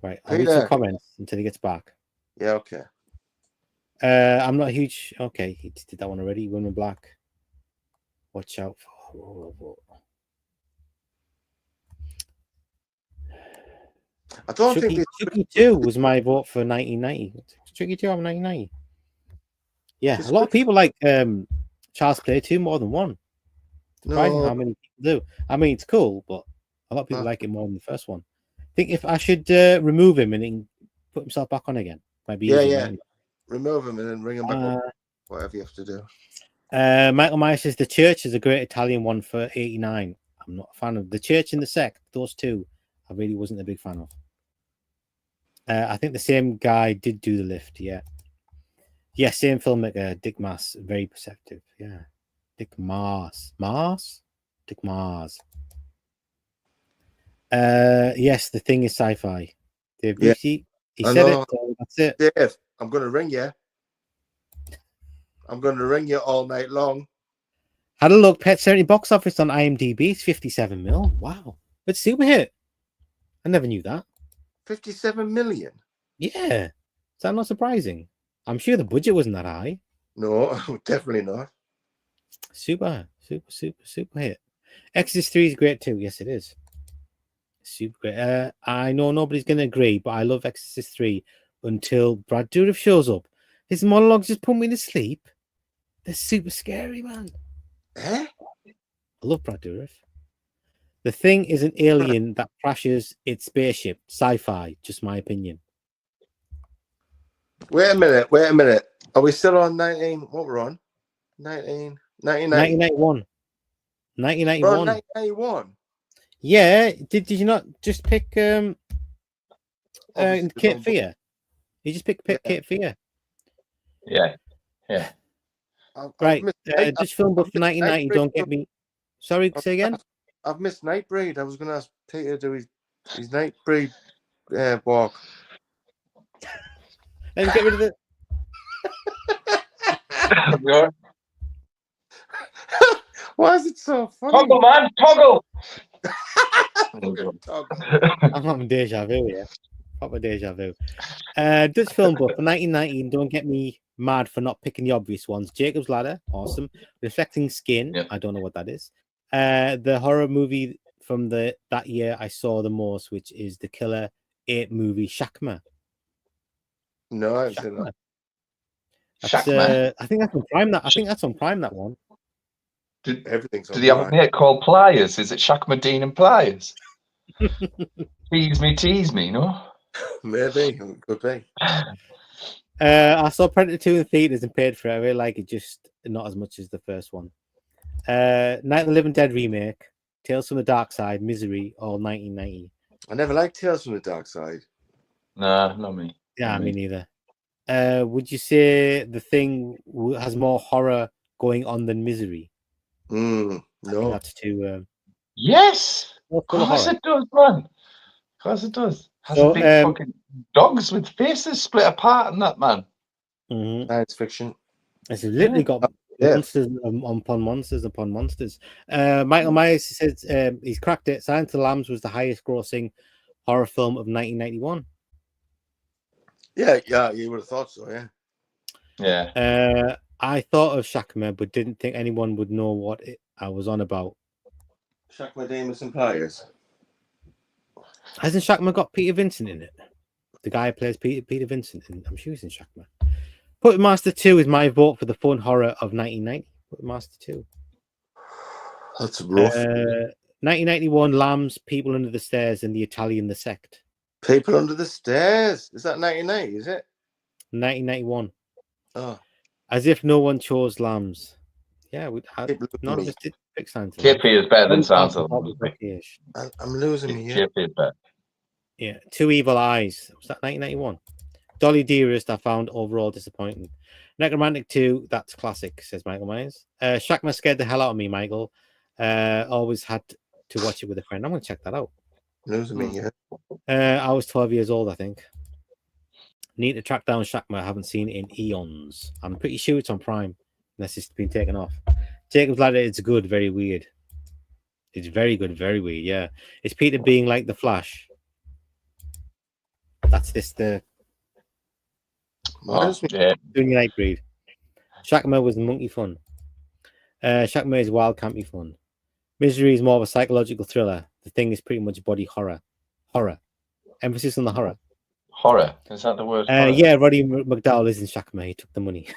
Right, I'll read some comments until he gets back. Yeah, okay. I'm not a huge. Okay, he did that one already. Women Black. Watch out for. I don't think Chucky 2 was my vote for 1990. Chucky 2 on 1990. Yeah, a lot of people like Child's Play 2 more than one. Surprising how many people do. I mean, it's cool, but a lot of people like it more than the first one. I think if I should remove him and then put himself back on again, might be easier. Remove him and then bring him back up. Whatever you have to do. Michael Myers says The Church is a great Italian one for 89. I'm not a fan of The Church and The Sect. Those two, I really wasn't a big fan of. I think the same guy did do The Lift. Yeah, same filmmaker, Dick Maas, very perceptive. Yeah, Dick Maas. Yes, The Thing is sci-fi. Dave Busey, he said it. So that's it. Dave, I'm going to ring you. I'm going to ring you all night long. Had a look. Pet 70 box office on IMDb. It's 57 mil. Wow, it's super hit. I never knew that. 57 million. Yeah, is that not surprising? I'm sure the budget wasn't that high. No, definitely not. Super hit. Exorcist 3 is great too. Yes, it is. Super great. I know nobody's going to agree, but I love Exorcist 3 until Brad Dourif shows up. His monologues just put me to sleep. They're super scary, man. I love Brad Dourif. The Thing is an alien that crashes its spaceship. Sci-fi, just my opinion. Wait a minute. Are we still on 19? What we're on? 1991. 1991. Yeah. Did you not just pick Cape Fear? You just picked Cape Fear. Yeah. Right. Just film book for 1990. Don't get me. Sorry, say again. I've missed Nightbreed. I was going to ask Peter to do his Nightbreed walk. Let's get rid of it. Why is it so funny? Toggle, man, toggle. I'm having deja vu here. Proper deja vu. Dutch film book for 1919. Don't get me mad for not picking the obvious ones. Jacob's Ladder, awesome. Reflecting Skin, I don't know what that is. The horror movie from that year I saw the most, which is the Killer 8 movie Shakma. No, I haven't seen that. Shakma. I think that's on Prime. I think that's on Prime. That one. Everything's on Did he have a mate called Pliers? Is it Shakma Dean and Pliers? Tease me, no? Maybe, could be. I saw Predator 2 in theaters and paid for it. I really like it, just not as much as the first one. Night of the Living Dead remake, Tales from the Dark Side, Misery, all 1990. I never liked Tales from the Dark Side. Nah, not me. Yeah, me neither. Would you say The Thing has more horror going on than Misery? No, that's too. Yes, of course it does, man. Of course it does. Has a big fucking dogs with faces split apart and that, man. Science fiction. It's literally got monsters upon monsters upon monsters. Michael Myers says he's cracked it. Silence of the Lambs was the highest grossing horror film of 1991. Yeah, you would have thought so, yeah. I thought of Shakma, but didn't think anyone would know what I was on about. Shakma Damus and Pliers. Hasn't Shakma got Peter Vincent in it? The guy who plays Peter Vincent. I'm sure he's in Shakma. Puppet Master 2 is my vote for the fun horror of 1990. Puppet Master 2. That's rough. 1991, Lambs, People Under the Stairs, and The Italian, The Sect. People Under the Stairs. Is that 1990? Is it? 1991. Oh. As if no one chose Lambs. Yeah, none of us did pick Science. KP is better than Sounds of I'm losing me here. KP is better. Yeah, Two Evil Eyes. Was that 1991? Dolly Dearest, I found overall disappointing. Necromantic 2, that's classic, says Michael Myers. Shakma scared the hell out of me, Michael. Always had to watch it with a friend. I'm going to check that out. Losing me, yeah. I was 12 years old, I think. Need to track down Shakma. I haven't seen it in eons. I'm pretty sure it's on Prime. unless it's been taken off. Jacob's Ladder, it's good, very weird. It's very good, very weird. Yeah, it's Peter being like the Flash. That's this the. Yeah. Doing Nightbreed. Shakma was monkey fun. Shakma is wild campy fun. Misery is more of a psychological thriller. The Thing is pretty much body horror. Horror. Emphasis on the horror. Horror. Is that the word? Yeah, Roddy McDowell is in Shakma. He took the money.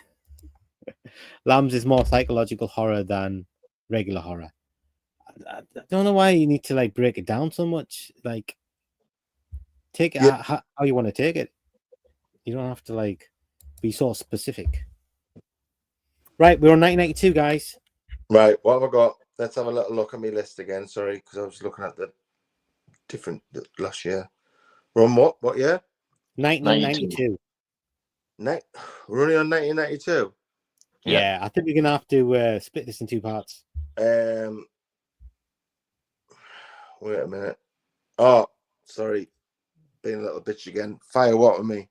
Lambs is more psychological horror than regular horror. I don't know why you need to like break it down so much. Like, take it how you want to take it. You don't have to like be so specific. Right, we're on 1992, guys. Right, what have I got? Let's have a little look at my list again. Sorry, because I was looking at the last year. We're on what? What year? 1992. We're only on 1992. Yeah, I think we're gonna have to split this in two parts. Wait a minute. Oh, sorry, being a little bitch again. Fire what with me?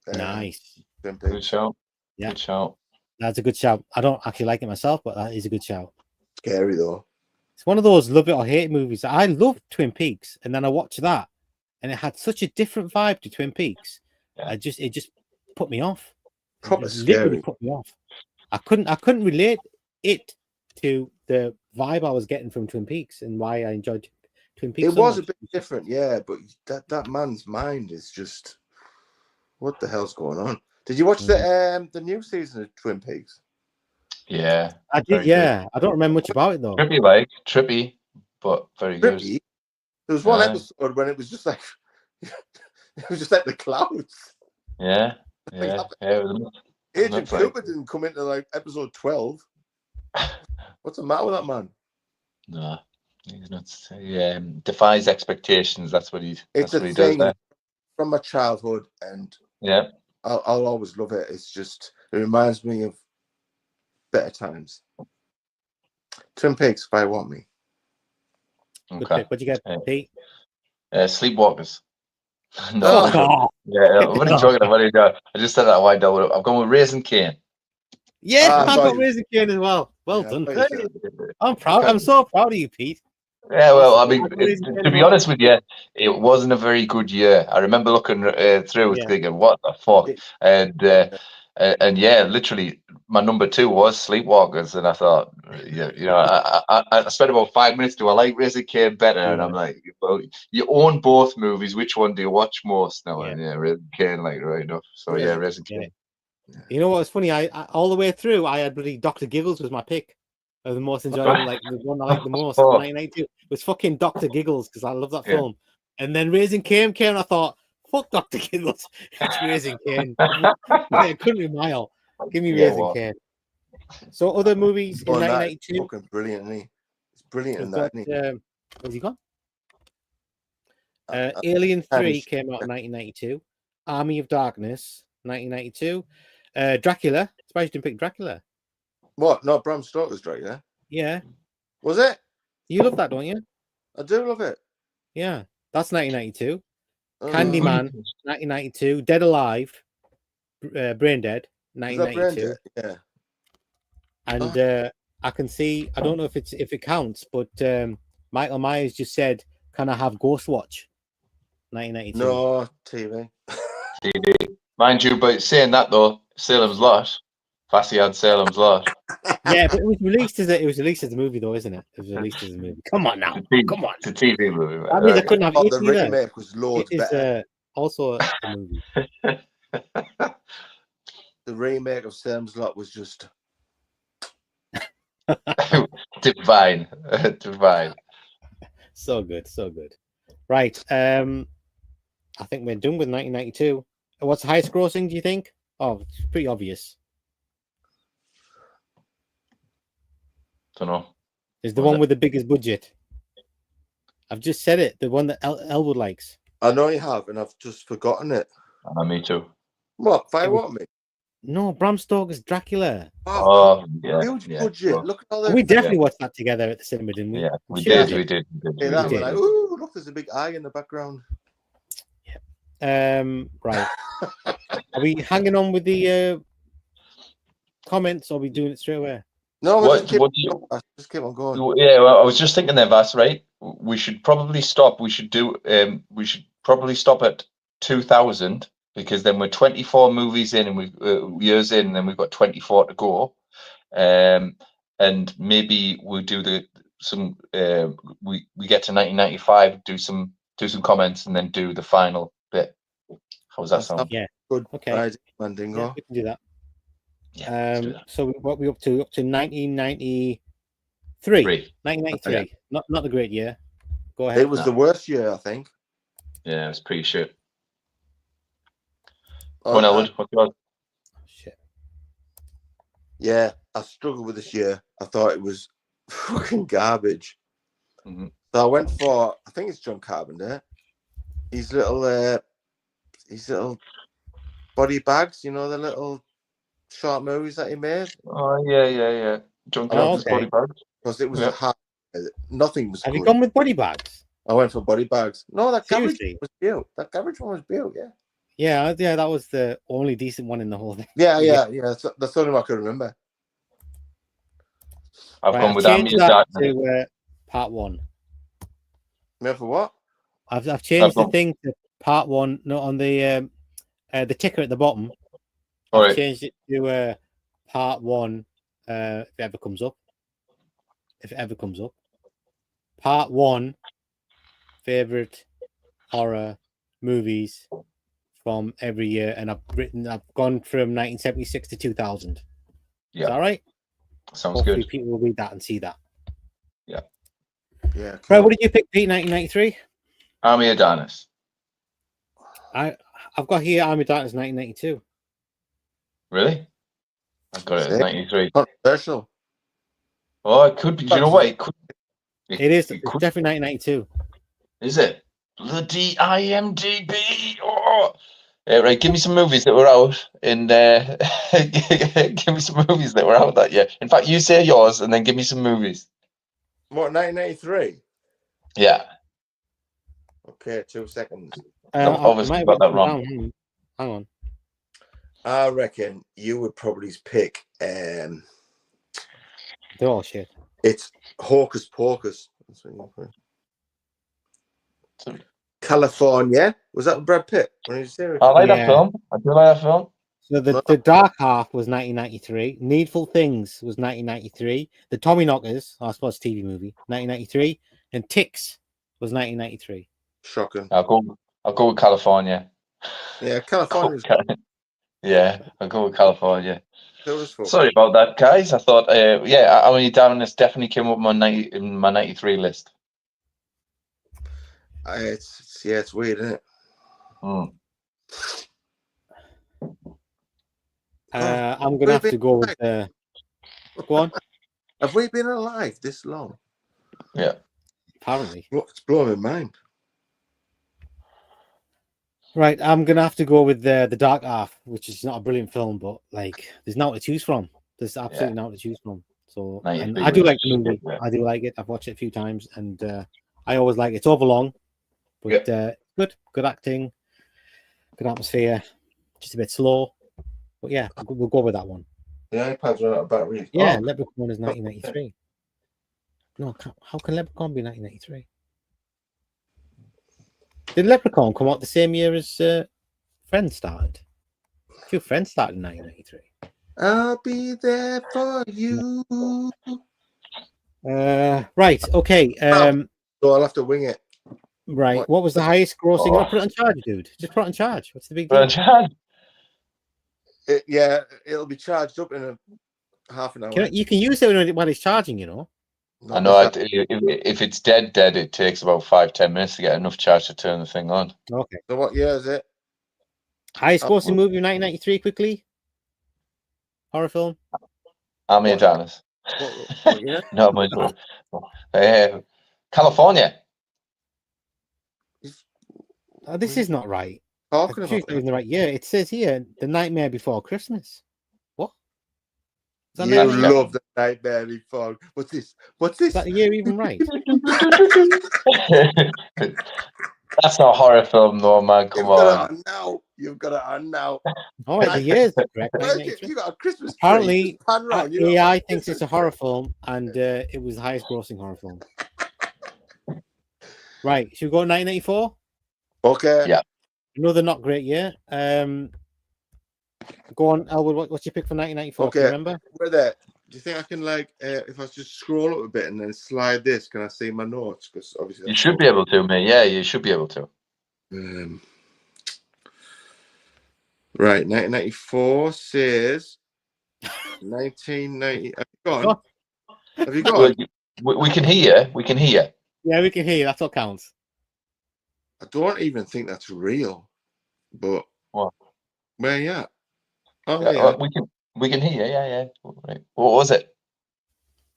Nice. Good shout. Yeah. Good shout. That's a good shout. I don't actually like it myself, but that is a good shout. Scary though. It's one of those love it or hate it movies. I love Twin Peaks, and then I watched that, and it had such a different vibe to Twin Peaks. Yeah. It just put me off. Proper Literally scary. put me off. I couldn't relate it to the vibe I was getting from Twin Peaks and why I enjoyed Twin Peaks. It was a bit different, yeah, but that man's mind is just, what the hell's going on? Did you watch the new season of Twin Peaks? Yeah, I did. Yeah, I don't remember much about it though. Trippy, but very good. There was one episode when it was just like it was just like the clouds. Yeah. Agent Cooper didn't come into like episode 12. What's the matter with that man? No, he's not. Defies expectations. That's what he. It's that's a what thing he does. from my childhood, and Yeah, I'll always love it. It's just it reminds me of better times. Twin Peaks, if I want me. Okay. What you get, Pete? Sleepwalkers. No. What are you talking about? I just said that a while ago. I'm going with Raising Cane. Yeah, I've got Raising Cane as well. Well done. I'm proud. I'm so proud of you, Pete. Yeah, well, I mean, to be honest with you, it wasn't a very good year. I remember looking through thinking, what the fuck? And yeah, literally, my number 2 was Sleepwalkers, and I thought, I spent about 5 minutes. Do I like Raising Cane better? And I'm like, well, you own both movies. Which one do you watch most now? And Raising Cane, like, right enough. So yeah, Raising Cane. You know what's funny? I all the way through, I had bloody Dr. Giggles was my pick. The most enjoyable, like the one I like the most. 1992 was fucking Dr. Giggles because I love that film. And then Raising Cane came, and I thought, fuck Dr. Giggles, it's Raising Cane. I couldn't be mile. Give me Raising Cane. So other movies in 1992. Fucking brilliant, isn't he? It's brilliant in that. Where's he gone? Alien 3 came out in 1992. Army of Darkness, 1992. Dracula. Surprised you didn't pick Dracula. What? No, Bram Stoker's Dracula. Yeah. Was it? You love that, don't you? I do love it. Yeah. That's 1992. Candyman, 1992. Dead Alive, Brain Dead, 1992. Yeah. And I can see. I don't know if it counts, but Michael Myers just said, "Can I have Ghostwatch?" 1992. No, TV. TV. Mind you, but saying that though, Salem's Lot. Fassy had Salem's Lot. Yeah, but it was released as a movie, though, isn't it? It was released as a movie. Come on now, come on. It's a TV movie. I mean, I couldn't have it the either. remake was loads better. Also a movie. The remake of Salem's Lot was just divine. So good, so good. Right. I think we're done with 1992. What's the highest grossing, do you think? Oh, it's pretty obvious. Don't know. Is the one with the biggest budget. I've just said it. The one that Elwood likes. I know you have, and I've just forgotten it. Me too. What? Fire what me? No, Bram Stoker's Dracula. Oh, yeah. Huge budget. Well, look at all that. We definitely watched that together at the cinema, didn't we? Yeah, we did. Yeah, that was like, ooh, look, there's a big eye in the background. Yeah. Right. Are we hanging on with the comments, or are we doing it straight away? No, What do you? just keep on going. Yeah, well, I was just thinking there, Vass. Right, we should probably stop. We should do. We should probably stop at 2000 because then we're 24 movies in and we years in, and then we've got 24 to go. And maybe we'll do we get to 1995, do some comments, and then do the final bit. How does that sound? Yeah. Good. Okay. Right, Mandingo. Yeah, we can do that. Yeah. let's do that. So what we up to 1993. 1993. Okay. Not the great year. Go ahead. It was the worst year, I think. Yeah, it's pretty shit. Oh, Go on, Elwood. What's yours? Shit. Yeah, I struggled with this year. I thought it was fucking garbage. Mm-hmm. So I went for, I think it's John Carpenter. His little body bags, you know, the little short movies that he made. Oh yeah. John Carpenter's Body Bags. Because it was a hard, nothing was. Have good. you gone with body bags? I went for body bags. No, that garbage Seriously? was built. That garbage one was built. Yeah. Yeah, that was the only decent one in the whole thing. Yeah. That's the only one I could remember. I've gone with changed Army of that Darkness. to part one. Remember for what? I've changed the thing to part one. No, on the ticker at the bottom. All I've right. changed it to part one. If it ever comes up. Part one. Favorite horror movies from every year, and I've gone from 1976 to 2000. Yeah. Is that right? Sounds Hopefully good. people will read that and see that. Yeah. Yeah. Right, what did you pick, Pete? 1993. Army of Darkness. I've got here Army of Darkness 1992. Really? I've got it as 93. Controversial. Oh, it could be. Do you know what? It could. It is. It's could- definitely 1992. Is it? Bloody IMDb. Oh. Right, give me some movies that were out in give me some movies that were out that year. In fact, you say yours and then give me some movies. What, 1993? Yeah. Okay, 2 seconds. Obviously I got that might wrong. have written down. Hang on. I reckon you would probably pick They're all shit. it's Hocus Pocus. That's what you put. California. Was that Brad Pitt? When he was serious? I like that film. I do like that film. So the Dark Half was 1993. Needful Things was 1993. The Tommyknockers, I suppose TV movie, 1993. And Ticks was 1993. Shocking. I'll go with California. Yeah, California. Yeah, I'll go with California. Beautiful. Sorry about that, guys. I thought, yeah, I mean, Darkness definitely came up in my 93 list. It's weird, isn't it? Mm. I'm gonna have to go with. Go on. Have we been alive this long? Yeah. Apparently. It's blowing my mind. Right, I'm gonna have to go with the Dark Half, which is not a brilliant film, but like, there's not to choose from. There's absolutely not to choose from. So, and I do like the movie. Yeah. I do like it. I've watched it a few times, and I always like it. It's overlong, but good acting, good atmosphere. Just a bit slow, but yeah, we'll go with that one. The iPad's run out of battery. Yeah, Leprechaun is 1993. No, how can Leprechaun be 1993? Did Leprechaun come out the same year as Friends started? A few Friends started in 1993. I'll be there for you. Right, okay. So I'll have to wing it. Right, what was the highest grossing? I'll put it on charge, dude. Just put it on charge. What's the big deal? Put it on charge? It'll be charged up in a half an hour. You can use it when it's charging, you know. I know. If it's dead, it takes about 5-10 minutes to get enough charge to turn the thing on. Okay. So what year is it? Highest grossing movie of 1993, quickly. Horror film. Army of Darkness. What year? No, California. This is not right. Talking It's not even the right year. It says here, The Nightmare Before Christmas. What? Is that You 1993? love the Nightmare Before. What's this? Is that year even right? That's not a horror film, though, man. Come on. No, You've got it on now. Oh, the years are correct. You got a Christmas tree. Apparently, Just pan round, AI thinks it's a horror film, and it was the highest grossing horror film. Right, should we go 1984? Okay. Yeah. Another not great year. Go on, Elwood. What's your pick for 1994? Okay. Can you remember? Where there? Do you think I can if I just scroll up a bit and then slide this? Can I see my notes? Because obviously You should be able to, mate. Yeah, you should be able to. Right, 1994 says 1990. Have you gone? Have you gone? We can hear you. We can hear you. Yeah, we can hear you. That's what counts. I don't even think that's real. But what? Where you at? Oh, yeah. We can hear you. Yeah. Right. What was it?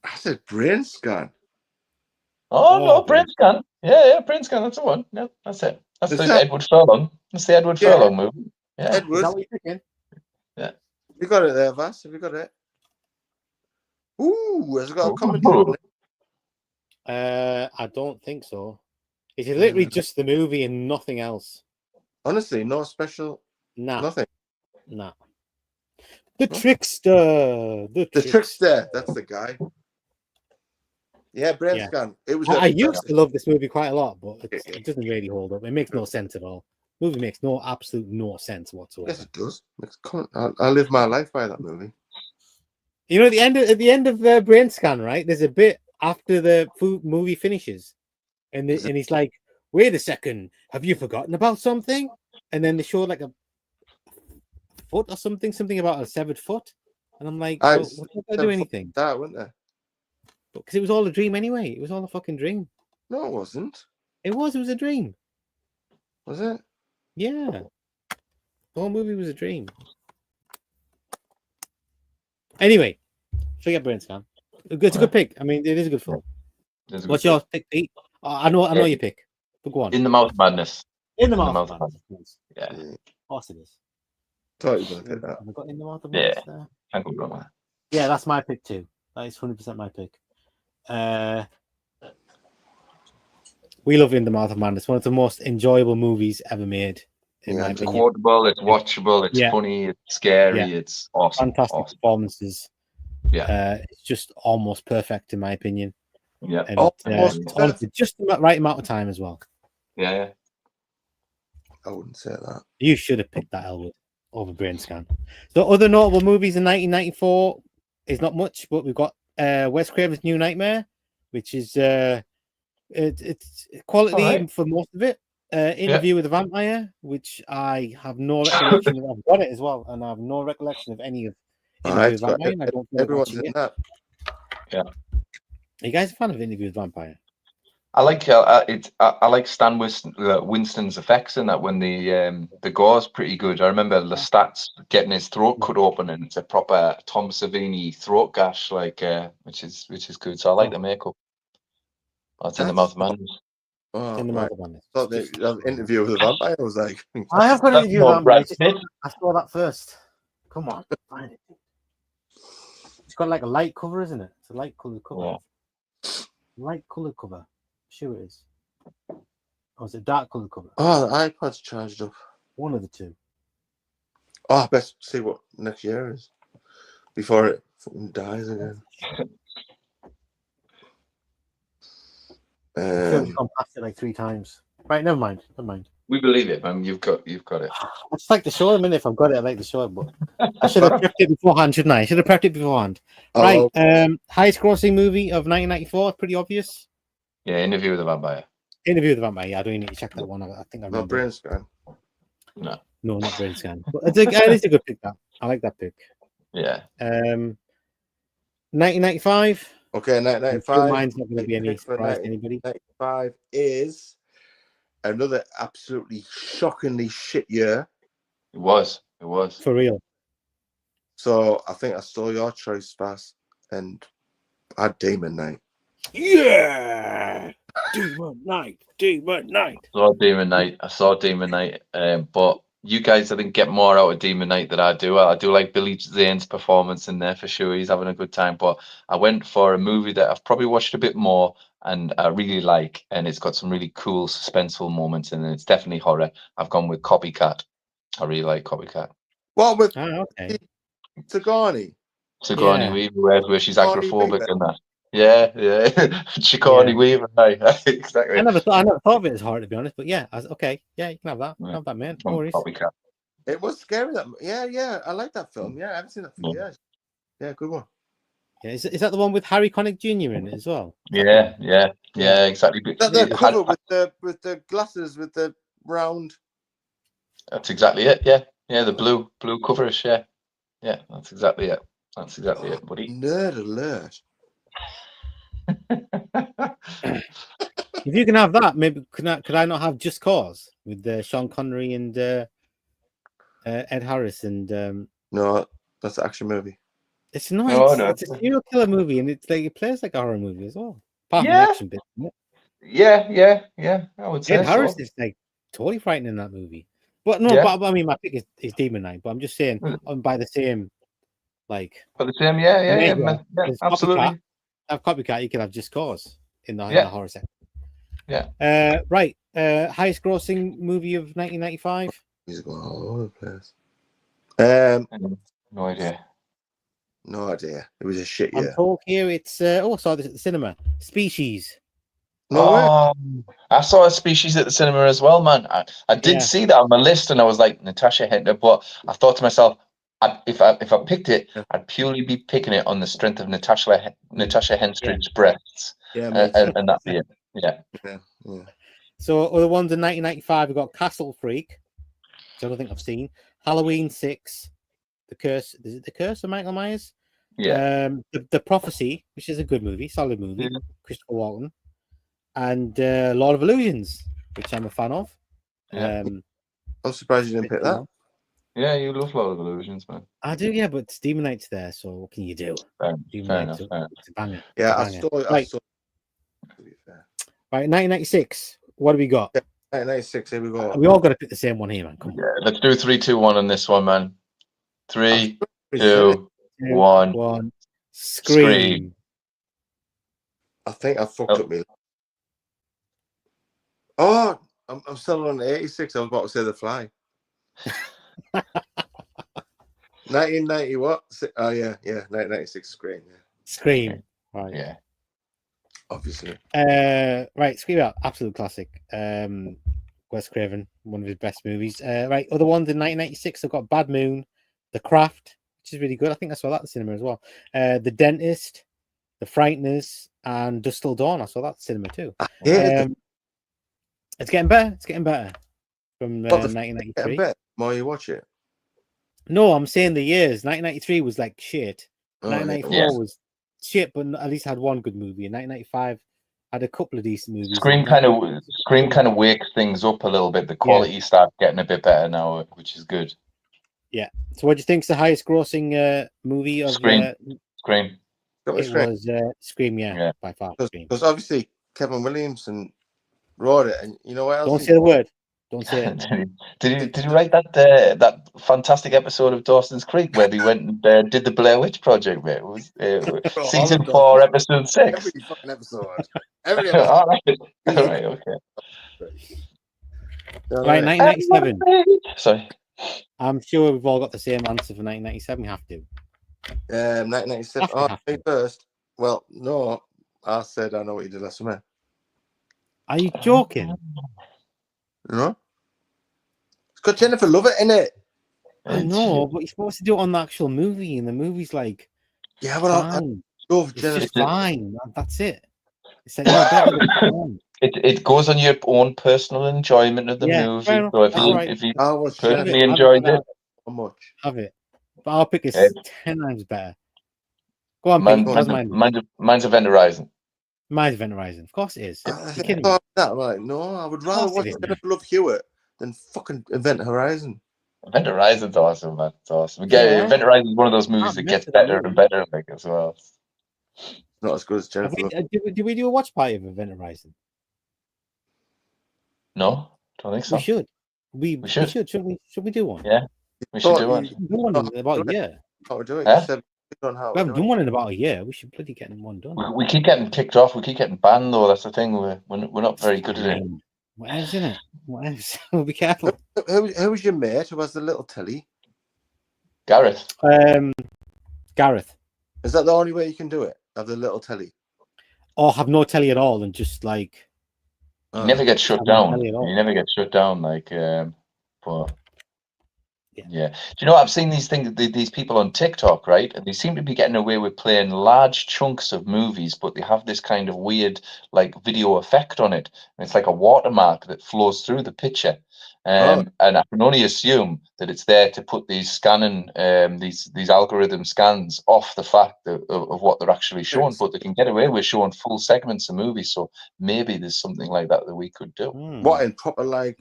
I said brain scan. Oh no, brain scan. Yeah, brain scan. That's the one. Yeah, that's it. That's the Edward Furlong. That's the Edward Furlong movie. Yeah. Edward. Is that what you're thinking? Yeah. You got it there, Vass. Have you got it? Ooh, has it got a commentary? I don't think so. It's literally just the movie and nothing else. Honestly, no special. Nah. Nothing. Nah. The Trickster. The Trickster. That's the guy. Yeah, brain scan. It was. I used to love this movie quite a lot, but it doesn't really hold up. It makes no sense at all. The movie makes no sense whatsoever. Yes, it does. I live my life by that movie. You know, at the end of Brain Scan, right? There's a bit after the movie finishes, and he's like, "Wait a second, have you forgotten about something?" And then they show like a foot or something about a severed foot, and I'm like, "What did I do anything?" That wasn't there. Because it was all a dream anyway. It was all a fucking dream. No, it wasn't. It was a dream. Was it? Yeah. The whole movie was a dream. Anyway, forget Brain Scan. It's a good pick. I mean, it is a good film. What's your pick, Pete? I know your pick. But go on. In the Mouth of Madness. In the Mouth of Madness. Yeah. Of course it is. Thought you were going to pick that. Have I got In the Mouth of Madness there? Can't go wrong with that. Yeah, that's my pick too. That is 100% my pick. We love In the Mouth of Madness. One of the most enjoyable movies ever made. It's quotable, it's watchable, it's funny, it's scary, it's awesome. Fantastic performances. Yeah. It's just almost perfect in my opinion. Yeah. And honestly, just the right amount of time as well. Yeah. I wouldn't say that. You should have picked that, Elwood, over Brain Scan. So other notable movies in 1994 is not much, but we've got Wes Craven's New Nightmare, which is it's quality for most of it. Interview with the Vampire, which I have no recollection of. I've got it as well, and I have no recollection of any of Interview with the Vampire. I don't know everyone's in that. Yeah. Are you guys a fan of Interview with the Vampire? I like I like Stan Winston's effects in that when the gore's pretty good. I remember Lestat's getting his throat cut open, and it's a proper Tom Savini throat gash, which is good. So I like the makeup. That's In the Mouth of Madness. Oh, In the Mouth of Madness. Thought the Interview with the Vampire was like. I have got an Interview with the Vampire. I saw that first. Come on, find it. It's got like a light cover, isn't it? It's a light coloured cover. Yeah. Light coloured cover. Sure it is. Oh, it's a dark coloured cover. Oh, the iPod's charged up. One of the two. Oh, I best see what next year is before it fucking dies again. I've gone past it like 3 times. Right, never mind. We believe it, man. You've got it. I just like to show them, and if I've got it, I like to show it. But I should have prepped it beforehand, shouldn't I? I should have prepped it beforehand. Right. Highest grossing movie of 1994. Pretty obvious. Yeah, Interview with the Vampire. Interview with the Vampire. Yeah, I don't need to check that one. I think I remember. Not Brain Scan. No, not Brain Scan. But it's a good pick. That I like that pick. Yeah. 1995. Okay, 1995. Mine's not going to be any surprise to anybody. 1995 is another absolutely shockingly shit year. It was. For real. So I think I stole your choice, Vass, and I had Demon Knight. Yeah, Demon Knight. I saw Demon Knight, but you guys, I think, get more out of Demon Knight than I do. I do like Billy Zane's performance in there for sure. He's having a good time. But I went for a movie that I've probably watched a bit more and I really like, and it's got some really cool suspenseful moments in it. It's definitely horror. I've gone with Copycat. I really like Copycat. What with okay. Sigourney? Sigourney Yeah. Weaver, where she's Sigourney agoraphobic Weaver. and that. Yeah. Sigourney Yeah. Weaver, right? Exactly. I never thought of it as hard, to be honest. But yeah, okay. Yeah, you can have that. Yeah. Have that, man. No worries. Copycat. It was scary. Yeah. I like that film. Yeah, I haven't seen that for years. Yeah, good one. Yeah, is that the one with Harry Connick Jr. in it as well? Yeah, exactly. Is that the cover with the glasses with the round? That's exactly it. Yeah, the blue covers. Yeah, that's exactly it. That's exactly it, buddy. Nerd alert. If you can have that, maybe could I not have Just Cause with Sean Connery and Ed Harris and No, that's an action movie. it's not. No. It's a serial killer movie, and it's like it plays like a horror movie as well. Apart from the Yeah. action bit. Yeah. I would say Ed Harris so. is like totally frightening in that movie. But no, Yeah. but I mean, my pick is Demon Knight. But I'm just saying, I'm by the same, like. For the same, yeah, There's absolutely. Have Copycat, you can have Just Cause in the horror section. Yeah. Right. Highest grossing movie of 1995. He's going all over the place. No idea. No idea. It was a shit I'm year. told here it's I saw this at the cinema. Species. I saw a Species at the cinema as well, man. I did see that on my list, and I was like, Natasha Henstridge, but I thought to myself, if I picked it, I'd purely be picking it on the strength of Natasha Henstridge's breasts. Yeah, and that'd be it. Yeah. So other ones in 1995, we got Castle Freak, which I don't think I've seen. Halloween 6, The Curse. Is it The Curse of Michael Myers? Yeah. The Prophecy, which is a good movie, solid movie. Christopher Walken. And Lord of Illusions, which I'm a fan of. I'm surprised you didn't pick that. Yeah, you love Lord of Illusions, man. I do, yeah, but Demon Knight's there, so what can you do? Fair enough. It's a banger. Yeah, it's a banger. I saw. Right, 1996. What do we got? 1996. Here we go. We all got to pick the same one here, man. Come on. Yeah, let's do 3, 2, 1 on this one, man. 3, 2, 1. Scream. I think I fucked up me. Oh, I'm still on 86. I was about to say The Fly. 1990 what? Oh yeah, 1996 Scream. Yeah. Scream. Right. Yeah. Obviously. Right, Scream out, absolute classic. Wes Craven, one of his best movies. Right, other ones in 1996. I've got Bad Moon, The Craft, which is really good. I think I saw that at the cinema as well. The Dentist, The Frighteners, and Dusk Till Dawn. I saw that at the cinema too. It's getting better. It's getting better. From 1993. Better more you watch it. No, I'm saying the years. 1993 was like shit. Oh, 1994 was shit, but at least had one good movie. And 1995 had a couple of decent movies. Scream kind of wakes things up a little bit. The quality starts getting a bit better now, which is good. Yeah. So, what do you think is the highest grossing movie of Scream? Scream. It was Scream, yeah, by far. Because obviously Kevin Williamson wrote it, and you know what else? Don't say the word. Don't say it. Did you write that fantastic episode of Dawson's Creek where they went and did the Blair Witch Project, mate? It was season 4, episode 6. Every fucking episode. Every episode. All right, okay. Right, 1997. Sorry. I'm sure we've all got the same answer for 1997. We have to. 1997. Oh, me first. Well, no, I said I know what you did last summer. Are you joking? No. It's got Jennifer Lovett in it. I know, but you're supposed to do it on the actual movie, and the movie's like, yeah, but I love Jennifer. It's just fine. That's it. It's like, it goes on your own personal enjoyment of the movie. So if you personally enjoyed it, how much? Have it. But I'll pick it 10 times better. Go on, mine's Event Horizon. Mine's Event Horizon. Of course it is. I'm like, no, I would rather watch Jennifer Love Hewitt than fucking Event Horizon. Event Horizon's awesome, man. It's awesome. Event Horizon is one of those movies that gets better and better, like, as well. Not as good as Jennifer Love. Did we do a watch party of Event Horizon? No, don't think so. We should. We should. Should we do one? Yeah, we should do one. Do one in about a year. How we do it? Huh? We haven't done one in about a year. We should bloody get one done. We keep getting kicked off. We keep getting banned, though. That's the thing. We're not very good at it. What else in it? What else? Be careful. Who was your mate who has the little telly? Gareth. Gareth. Is that the only way you can do it? Have the little telly? Or have no telly at all and just like. You never get shut down. You never get shut down. Like, but. Yeah. Do you know what? I've seen these things, these people on TikTok, right? And they seem to be getting away with playing large chunks of movies, but they have this kind of weird, like, video effect on it. And it's like a watermark that flows through the picture. And I can only assume that it's there to put these scanning, these algorithm scans off the fact of what they're actually showing. But they can get away with showing full segments of movies. So maybe there's something like that we could do. What, in proper, like,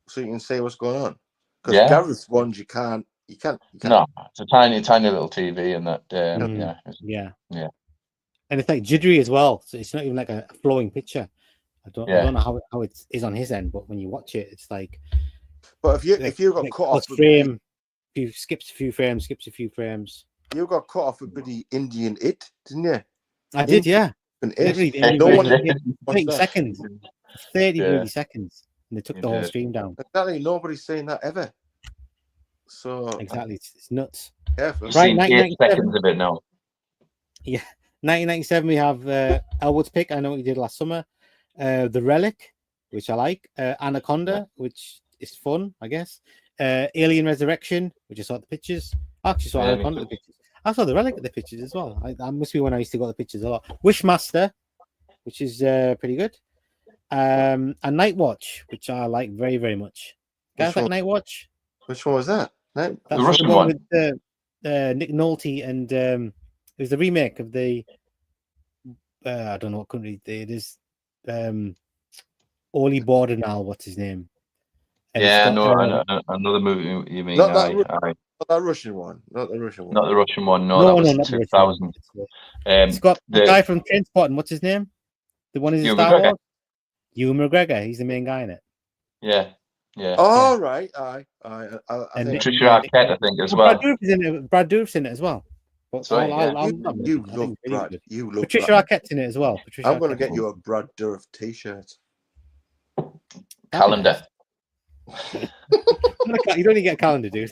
so you can say what's going on? Because Gareth's ones you can't. No, it's a tiny little TV, and that. Yeah. And it's like jittery as well, so it's not even like a flowing picture. I don't know how it is on his end, but when you watch it, it's like. But if you got cut off frame, you skips a few frames. You got cut off with the Indian It, didn't you? I did, yeah. Literally, no one 30 seconds, 30 seconds. And they took the whole stream down. Exactly, nobody's saying that ever. So exactly, it's nuts. Yeah, right. 8 seconds of it now. Yeah, 1997. We have Elwood's pick. I know what you did last summer. The Relic, which I like. Anaconda, which is fun, I guess. Alien Resurrection, which I saw at the pictures. I actually saw Anaconda at the pictures. I saw the Relic at the pictures as well. That must be when I used to go to the pictures a lot. Wishmaster, which is pretty good. And Night Watch, which I like very, very much. Guys like Night Watch? Which one was that? The Russian one with Nick Nolte, and it was the remake of the I don't know what country it is. Oli Bordenal, what's his name? And another movie you mean? Not that Russian one. Not the Russian one. Not the Russian one. No, that was 2000. It's got the guy from Trainspotting. What's his name? The one is in Star Wars. Ewan McGregor, he's the main guy in it. Yeah. Oh, right. And Patricia Arquette, I think, as well. Brad Dourif's in it as well. You love Brad. Patricia Arquette's in it as well. I'm going to get you a Brad Dourif t-shirt. Calendar. You don't even get a calendar, dude.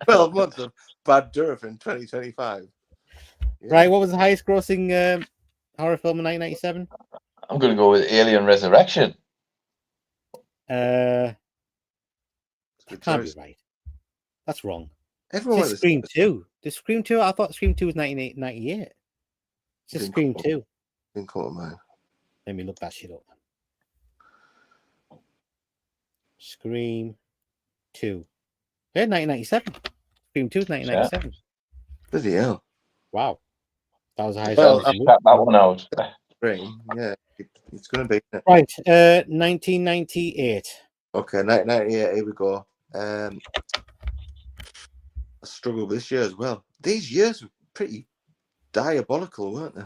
12 months of Brad Dourif in 2025. Yeah. Right, what was the highest grossing horror film in 1997? I'm going to go with Alien Resurrection. That can't be right. That's wrong. Everyone it's Scream 2. The Scream 2, I thought Scream 2 was 1998. It's just Scream 2. Man. Let me look that shit up. Scream 2. Yeah, 1997. Scream 2 is 1997. Bloody hell. Wow. That was the highest. Well, that one out. Yeah, it's going to be. Right, 1998. Okay, 1998, here we go. I struggled this year as well. These years were pretty diabolical, weren't they?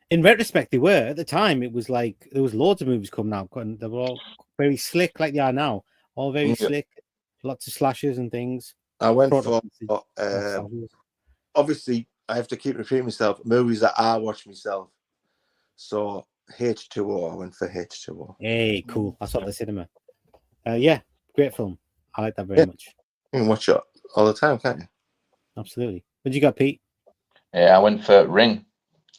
In retrospect, they were. At the time, it was like there was loads of movies coming out, and they were all very slick, like they are now. All very slick, lots of slashes and things. I went for obviously I have to keep repeating myself. Movies that I watch myself. So H2O, I went for H2O. Hey, cool. I saw it at the cinema. Yeah, great film. I like that very much. You can watch it all the time, can't you? Absolutely. What did you got, Pete? Yeah, I went for Ring.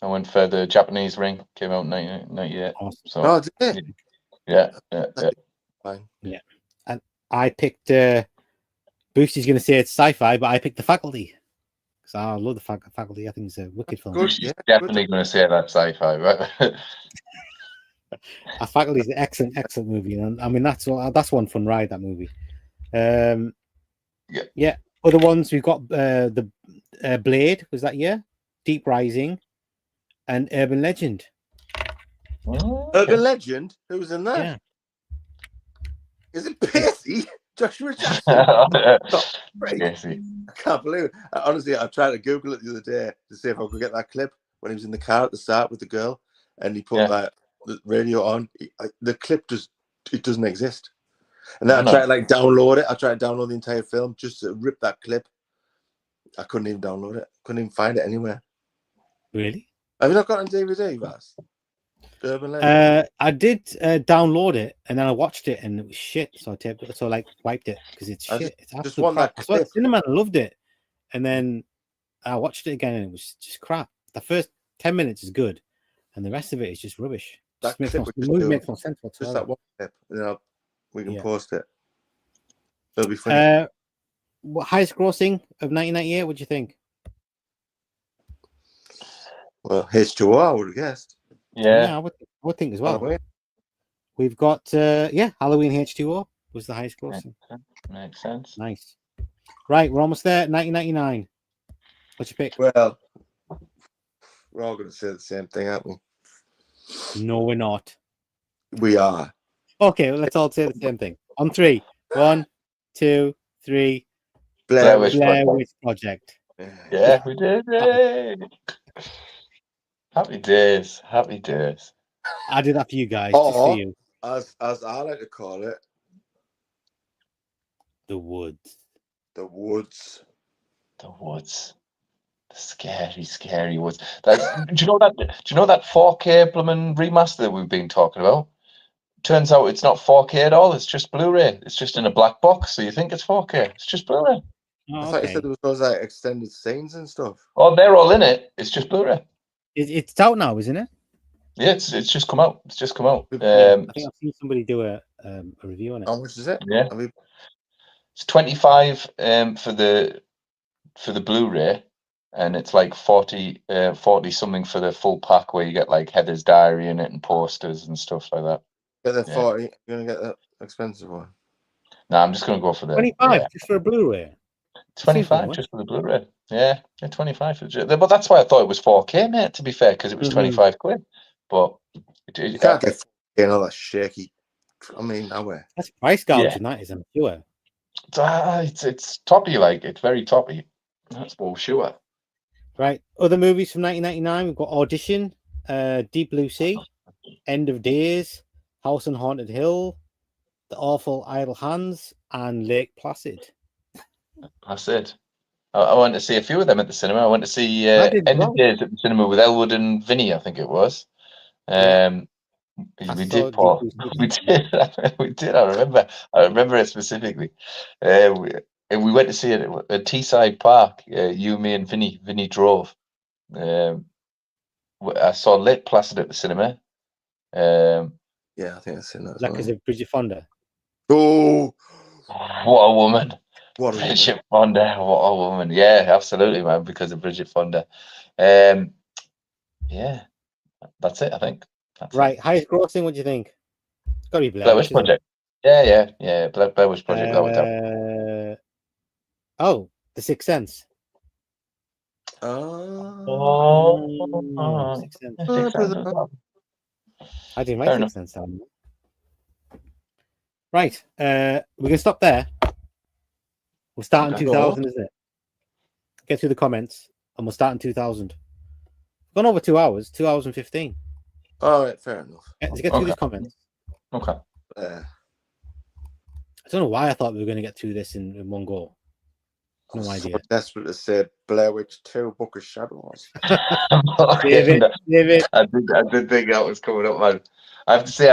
I went for the Japanese Ring. Came out in 1998. Awesome. So, did it? Yeah. Fine. Yeah. And I picked Boosie's going to say it's sci-fi, but I picked The Faculty. Because I love The Faculty. I think it's a wicked film. Good, definitely going to say that sci-fi, right? Faculty is an excellent movie. And I mean, that's one fun ride, that movie. Yeah. Other ones, we've got the Blade, was that year? Deep Rising, and Urban Legend. Urban Legend? Who's in that? Yeah. Is it Pacey? Joshua Jackson? Pacey. I can't believe it. Honestly, I tried to Google it the other day to see if I could get that clip when he was in the car at the start with the girl, and he put the radio on. The clip doesn't exist. And then I tried to download it. I tried to download the entire film just to rip that clip. I couldn't even download it. Couldn't even find it anywhere. Really? Have you not got it on DVD, Vas? Urban Legend. I did download it and then I watched it and it was shit. So I wiped it because it's shit. It's just absolute want crap. that I saw it clip. at cinema and I loved it, and then I watched it again and it was just crap. The first 10 minutes is good, and the rest of it is just rubbish. That Makes clip no, we the just movie do, makes no sense just whatsoever. that one clip. We can Yeah. post it. It'll be funny. What highest grossing of 1998? What do you think? Well, H2O, I would have guessed. Yeah. I would think as well. Halloween. We've got Halloween H2O was the highest grossing. Makes sense. Nice. Right, we're almost there. 1999. What's your pick? Well, we're all going to say the same thing, aren't we? No, we're not. We are. Okay, well, let's all say the same thing. On 3. 1, 2, 3. Blair Witch Project. Yeah, we did. Yay. Happy days. Happy days. I did that for you guys. Just for you. As I like to call it, The Woods. The Woods. The Woods. The scary woods. Do you know that 4K blooming remaster that we've been talking about? Turns out it's not 4K at all. It's just Blu-ray. It's just in a black box, so you think it's 4K. It's just Blu-ray. I thought you said there was those like extended scenes and stuff. Oh, they're all in it. It's just Blu-ray. It's out now, isn't it? Yeah, it's just come out. It's just come out. I think I've seen somebody do a review on it. How much is it? Yeah, it's 25 for the Blu-ray, and it's like 40 something for the full pack, where you get like Heather's diary in it and posters and stuff like that. Get the 40. You're gonna get that expensive one. No, I'm just gonna go for the 25 just for a Blu-ray. 25 just for the Blu-ray. Yeah, 25 for the. But that's why I thought it was 4K, mate. To be fair, because it was 25 quid. But you can't get 4K all that shaky. I mean, nowhere. That's price gouging. That is, I'm sure. It's toppy, like it's very toppy. That's for sure. Right. Other movies from 1999. We've got Audition, Deep Blue Sea, End of Days, House on Haunted Hill, The Awful Idle Hands, and Lake Placid. That's it. I went to see a few of them at the cinema. I went to see End of Days at the cinema with Elwood and Vinny, I think it was. We did, Paul. We did. We did. I remember it specifically. We went to see it at Teesside Park. You, me, and Vinny. Vinny drove. I saw Lake Placid at the cinema. Yeah, I think I've seen that. Like, is it Bridget Fonda? Oh, what a woman! What a Bridget Fonda! What a woman! Yeah, absolutely, man. Because of Bridget Fonda. Yeah, that's it. I think. Right, highest grossing. What do you think? It's got to be Blair Witch Project. Yeah. Blair Witch Project. Oh, The Sixth Sense. Sixth Sense. I didn't write Sixth Sense down. Right, we can stop there. We'll start in 2000, isn't it? Get through the comments, and we'll start in 2000. Gone over 2 hours, 2 hours and 15. All right, fair enough. Let's get through these comments. Okay. I don't know why I thought we were going to get through this in one go. No idea. So desperate to say Blair Witch 2 Book of Shadows. David. I did think that was coming up, man. I have to say,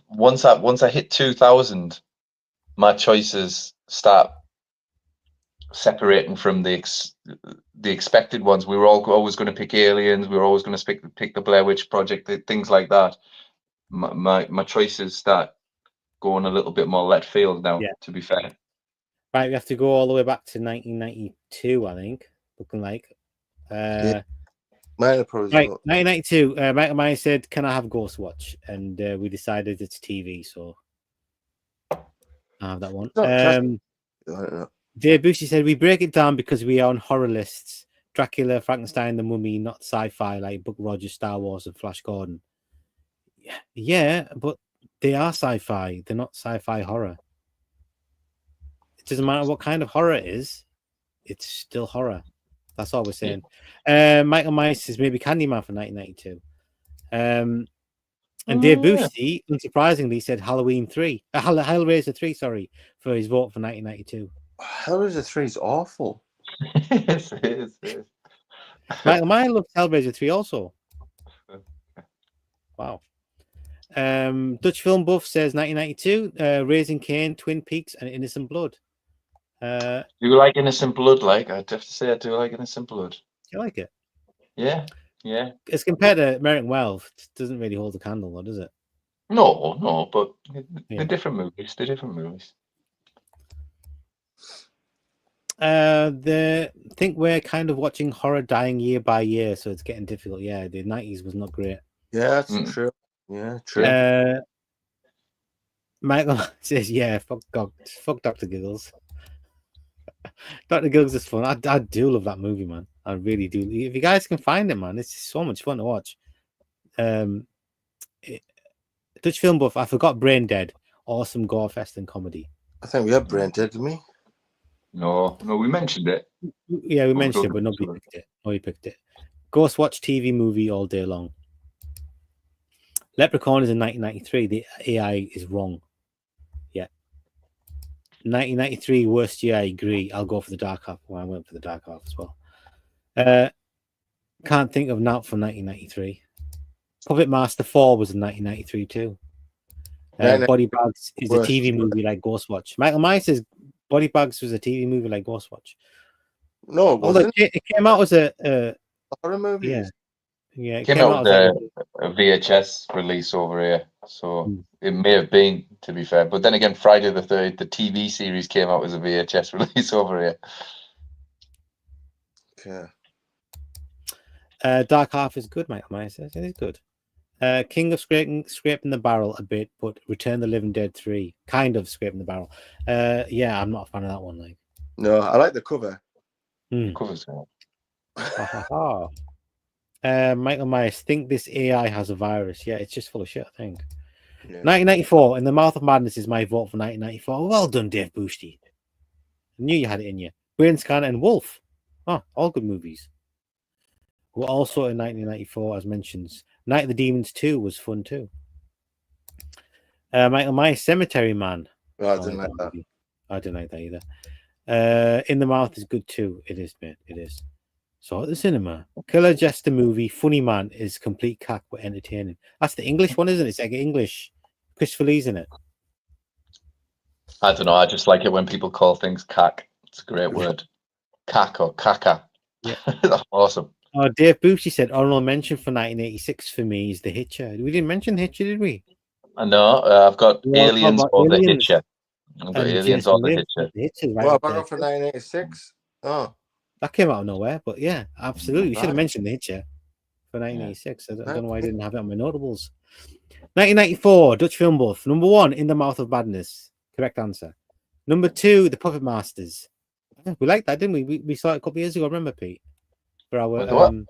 once I hit 2000, my choices start separating from the expected ones. We were always going to pick Aliens. We were always going to pick the Blair Witch Project, things like that. My choices start going a little bit more left field now. To be fair. Right, we have to go all the way back to 1992, I think. Looking like. Right, 1992. Michael Myers said, "Can I have Ghostwatch?" And we decided it's TV, so I have that one. Dave Bushy said, "We break it down because we are on horror lists: Dracula, Frankenstein, The Mummy, not sci-fi like Buck Rogers, Star Wars, and Flash Gordon." Yeah, but they are sci-fi. They're not sci-fi horror. It doesn't matter what kind of horror it is; it's still horror. That's all we're saying. Michael Myers says maybe Candyman for 1992. And Dave Bushy, unsurprisingly, said Halloween 3. Hellraiser 3, sorry, for his vote for 1992. Hellraiser 3 is awful. It is. Michael Myers loves Hellraiser 3 also. Wow. Dutch Film Buff says 1992, Raising Cain, Twin Peaks, and Innocent Blood. Do you like Innocent Blood? Like, I'd have to say I do like Innocent Blood. Do you like it? Yeah, yeah. As compared to American Wealth, it doesn't really hold a candle, though, does it? No, but they're different movies. They're different movies. I think we're kind of watching horror dying year by year, so it's getting difficult. Yeah, the 90s was not great. Yeah, that's true. Yeah, true. Michael says, "Yeah, fuck Dr. Giggles." Dr. Giggles is fun. I do love that movie, man. I really do. If you guys can find it, man, it's so much fun to watch. Dutch Film Buff. I forgot Brain Dead. Awesome gore fest and comedy. I think we have Brain Dead, didn't we? No, we mentioned it. Yeah, we mentioned it, but nobody picked it. Nobody picked it. Ghost Watch TV movie all day long. Leprechaun is in 1993. The AI is wrong. Yeah. 1993 worst year. I agree. I'll go for the dark half. Well, I went for the dark half as well. Can't think of Nout from 1993. Puppet Master 4 was in 1993 too. Body Bags is a TV movie like Ghostwatch. Michael Myers says Body Bags was a TV movie like Ghostwatch. No, it came out as a horror movie. Yeah, it came out with a VHS release over here, so it may have been, to be fair. But then again, Friday the 3rd, the TV series came out as a VHS release over here. Okay. Dark Half is good, Michael Myers says. It is good. King of Scraping the Barrel a bit, but Return the Living Dead 3, kind of Scraping the Barrel. Yeah, I'm not a fan of that one. Like, no, I like the cover. Covers. Michael Myers, think this AI has a virus. Yeah, it's just full of shit, I think. Yeah. 1994, In the Mouth of Madness is my vote for 1994. Well done, Dave Boosty. I knew you had it in you. Brain Scanner and Wolf. Oh, all good movies. Were also in 1994, as mentioned. Night of the Demons 2 was fun too. Michael Myers, Cemetery Man. I didn't like that. I didn't like that either. In the Mouth is good too. It is, mate. It is. So at the cinema, Killer Jester movie, Funny Man is complete cack but entertaining. That's the English one, isn't it? It's like English. Christopher Lee's in it. I don't know. I just like it when people call things cack. It's a great word. Cack or caca. Yeah. That's awesome. Oh, Dave Boosty said honorable mention for 1986 for me is The Hitcher. We didn't mention The Hitcher, did we? No, I've got Aliens or The Hitcher. I've got Aliens or The Hitcher. The Hitcher's right what up about there. for 1986? Oh. That came out of nowhere, but yeah, absolutely. We should have mentioned The Hitcher for 1986. I don't know why I didn't have it on my notables. 1994, Dutch Film Buff. Number 1, In the Mouth of Madness. Correct answer. Number 2, The Puppet Masters. We liked that, didn't we? We saw it a couple of years ago, remember, Pete? For our The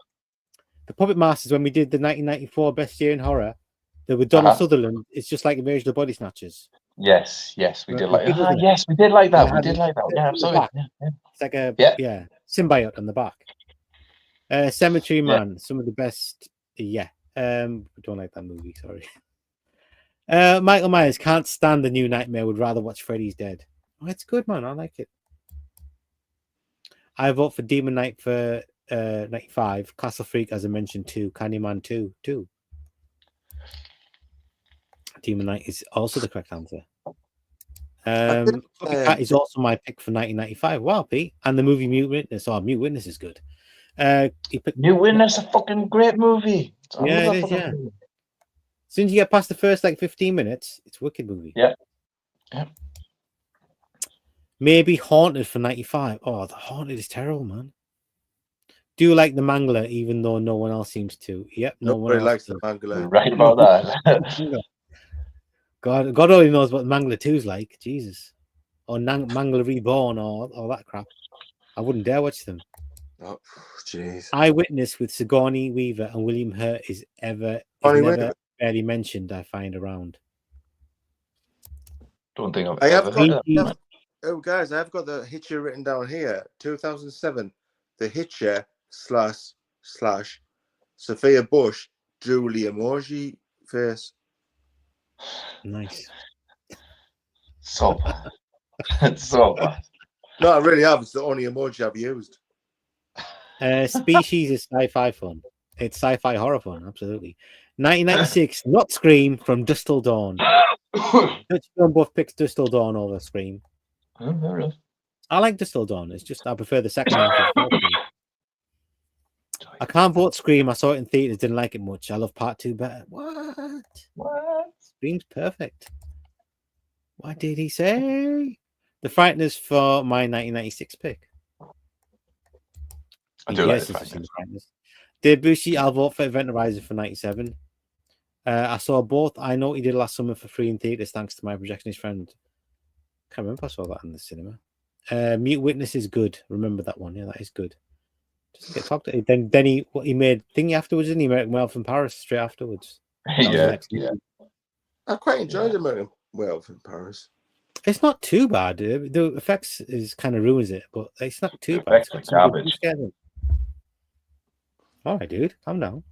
Puppet Masters, when we did the 1994 Best Year in Horror, there were Donald Sutherland. It's just like Invasion of the Body Snatchers. Yes, we did like that. Yes, we did like that. We did like that. Yeah, absolutely. Yeah. It's like a symbiote on the back. Cemetery Man, some of the best. Yeah. We don't like that movie, sorry. Michael Myers, can't stand the new Nightmare, would rather watch Freddy's Dead. Oh, it's good, man. I like it. I vote for Demon Knight for 95. Castle Freak, as I mentioned, 2. Candyman 2. Demon Knight is also the correct answer. Copycat is also my pick for 1995. Wow, Pete. And the movie Mute Witness. Oh, Mute Witness is good. Mute Witness is a fucking great movie. Yeah, it is, yeah. As soon as you get past the first 15 minutes, it's a wicked movie. Yeah. Maybe Haunted for 95. Oh, the Haunted is terrible, man. Do you like the Mangler, even though no one else seems to? Yep, nobody likes the Mangler. Right about that. God only knows what Mangler 2 is like. Jesus. Or Mangler Reborn or that crap. I wouldn't dare watch them. Oh, jeez. Eyewitness with Sigourney Weaver and William Hurt is never barely mentioned, I find around. Don't think I have got oh, guys, I've got the Hitcher written down here. 2007. The Hitcher / Sophia Bush drew the emoji face. Nice. So bad. It's so bad. No, I really have. It's the only emoji I've used. Species is sci-fi fun. It's sci-fi horror fun, absolutely. 1996, not Scream, from Dusk Till Dawn. Touchstone both picks Dusk Till Dawn over Scream. Oh, fair enough. I like Dusk Till Dawn. It's just I prefer the second half of the first one. I can't vote Scream. I saw it in theaters, didn't like it much. I love Part 2 better. What? Scream's perfect. What did he say? The Frighteners for my 1996 pick. I do like The Frighteners. Debussy, I'll vote for Event Horizon for 97. I saw both. I Know What You Did Last Summer for free in theaters thanks to my projectionist friend. Can't remember if I saw that in the cinema. Mute Witness is good. Remember that one? Yeah, that is good. Just get talked to. Then he made thingy afterwards, didn't he? American Werewolf in Paris straight afterwards. Yeah. I quite enjoyed American Werewolf in Paris. It's not too bad. The effects is kind of ruins it, but it's not too bad. Effects are garbage. All right, dude, calm down.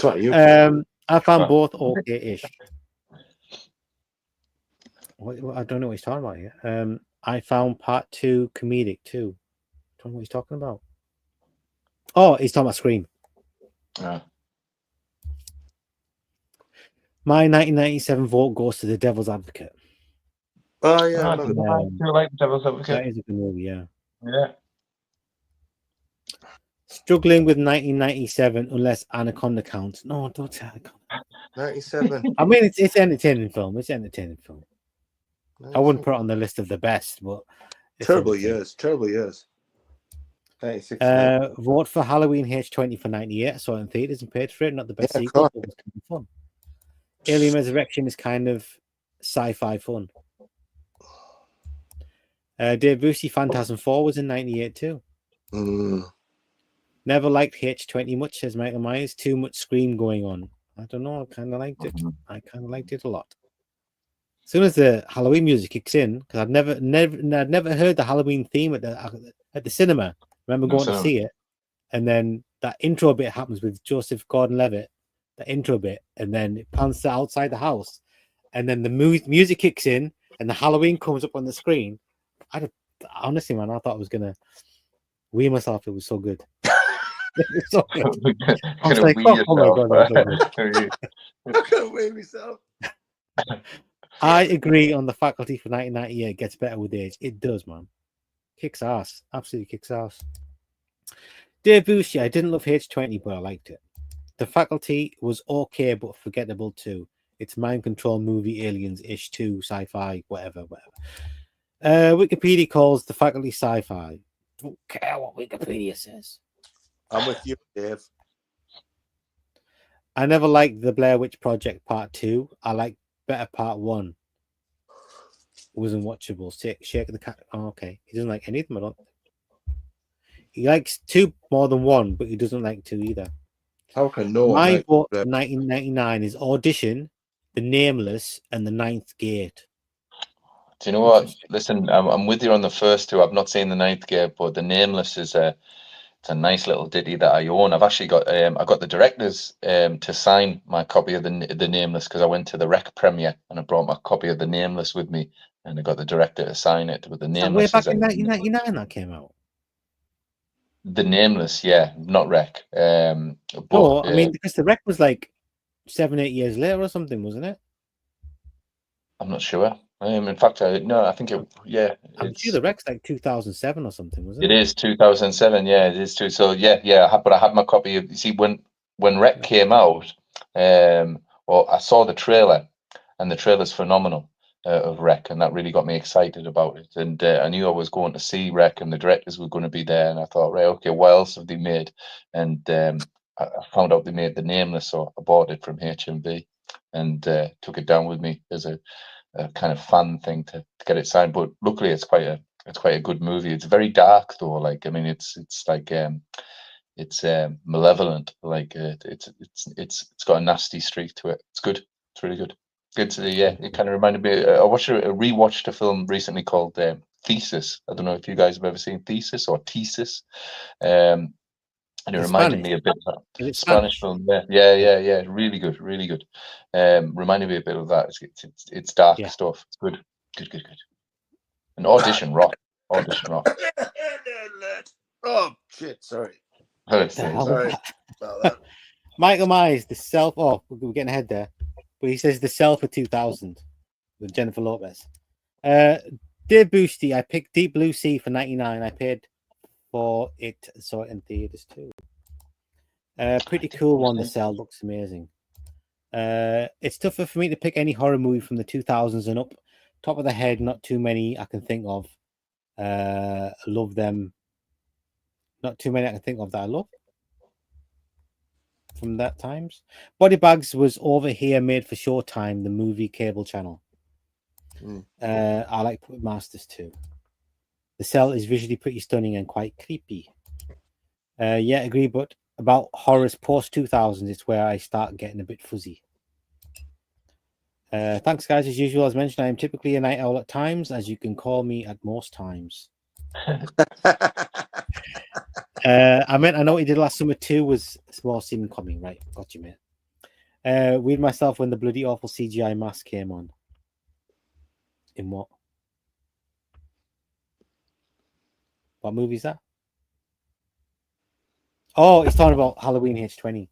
I found both okay-ish. I don't know what he's talking about here. I found Part 2 comedic too. I don't know what he's talking about. Oh, he's talking about Scream. My 1997 vote goes to The Devil's Advocate. Oh yeah, I do like The Devil's Advocate. That is a good movie, yeah. Yeah. Struggling with 1997 unless Anaconda counts. No, don't say Anaconda. 97. I mean, it's entertaining film. It's entertaining film. I wouldn't put it on the list of the best, but terrible years. 96. Vote for Halloween H20 for 98. I saw it in theaters and paid for it. Not the best sequel, but it was kind of fun. Alien Resurrection is kind of sci-fi fun. Debussy Phantasm 4 was in 98 too. Never liked H20 much, says Michael Myers. Too much Scream going on. I don't know. I kind of liked it. I kind of liked it a lot. As soon as the Halloween music kicks in, because I'd never heard the Halloween theme at the cinema. I remember going to see it, and then that intro bit happens with Joseph Gordon-Levitt. The intro bit, and then it pans to outside the house, and then the music kicks in, and the Halloween comes up on the screen. Honestly, man, I thought I was gonna wee myself. It was so good. It was so good. I was like, oh my god, I'm gonna wee myself. I agree on The Faculty for 1998 gets better with age. It does, man. Kicks ass. Absolutely kicks ass. Debussy, I didn't love H20, but I liked it. The Faculty was okay, but forgettable too. It's mind control movie, aliens-ish too, sci-fi, whatever. Wikipedia calls The Faculty sci-fi. Don't care what Wikipedia says. I'm with you, Dave. I never liked The Blair Witch Project Part 2. I liked better Part 1. It wasn't watchable. Shake the cat. Oh, okay. He doesn't like any of them, I don't think. He likes 2 more than 1, but he doesn't like 2 either. How can no one? My vote for 1999 is Audition, The Nameless, and The Ninth Gate. Do you know what? Listen, I'm with you on the first 2. I've not seen The Ninth Gate, but The Nameless is it's a nice little ditty that I own. I've actually got I got the directors to sign my copy of the Nameless because I went to the Rec premiere and I brought my copy of The Nameless with me, and I got the director to sign it with The Nameless. Way back in 1999 that came out. The Nameless, yeah, not Rec. I mean, because the Rec was like 7-8 years later or something, wasn't it? I'm not sure. In fact, I think it. Yeah, I'm sure the Rec's like 2007 or something, wasn't it? It is 2007. Yeah, it is too. So yeah. But I had my copy of. You see, when Rec came out, well, I saw the trailer, and the trailer's phenomenal. Of Rec, and that really got me excited about it. And I knew I was going to see Rec, and the directors were going to be there. And I thought, right, okay, what else have they made? And I found out they made The Nameless, so I bought it from HMV and took it down with me as a kind of fun thing to get it signed. But luckily, it's quite a good movie. It's very dark though. Like, I mean, it's like it's malevolent. Like it's got a nasty streak to it. It's good. It's really good. Good to yeah. It kind of reminded me. I rewatched a film recently called Thesis. I don't know if you guys have ever seen Thesis or Thesis. And it reminded me a bit of that Spanish film. Yeah. Really good. Reminded me a bit of that. It's dark stuff. It's good. And Audition rock. Oh shit! Sorry. Sorry about that. Michael Myers, the Cell. Oh, we're getting ahead there, but he says the Cell for 2000 with Jennifer Lopez. Dear Boosty, I picked Deep Blue Sea for 99. I paid for it, saw it in theaters too. Pretty cool one. The Cell looks amazing. It's tougher for me to pick any horror movie from the 2000s and up. Top of the head, not too many I can think of. Love them. Not too many I can think of that I love from that times. Body Bags was over here, made for Showtime, the movie cable channel. I like Puppet Masters too. The Cell is visually pretty stunning and quite creepy. Yeah, agree, but about horrors post 2000s, it's where I start getting a bit fuzzy. Thanks, guys. As usual, as mentioned, I am typically a night owl at times, as you can call me at most times. I know what you did last summer too was Small Semen coming, right? Got you, mate. Weird myself when the bloody awful CGI mask came on. In what? What movie is that? Oh, he's talking about Halloween H20.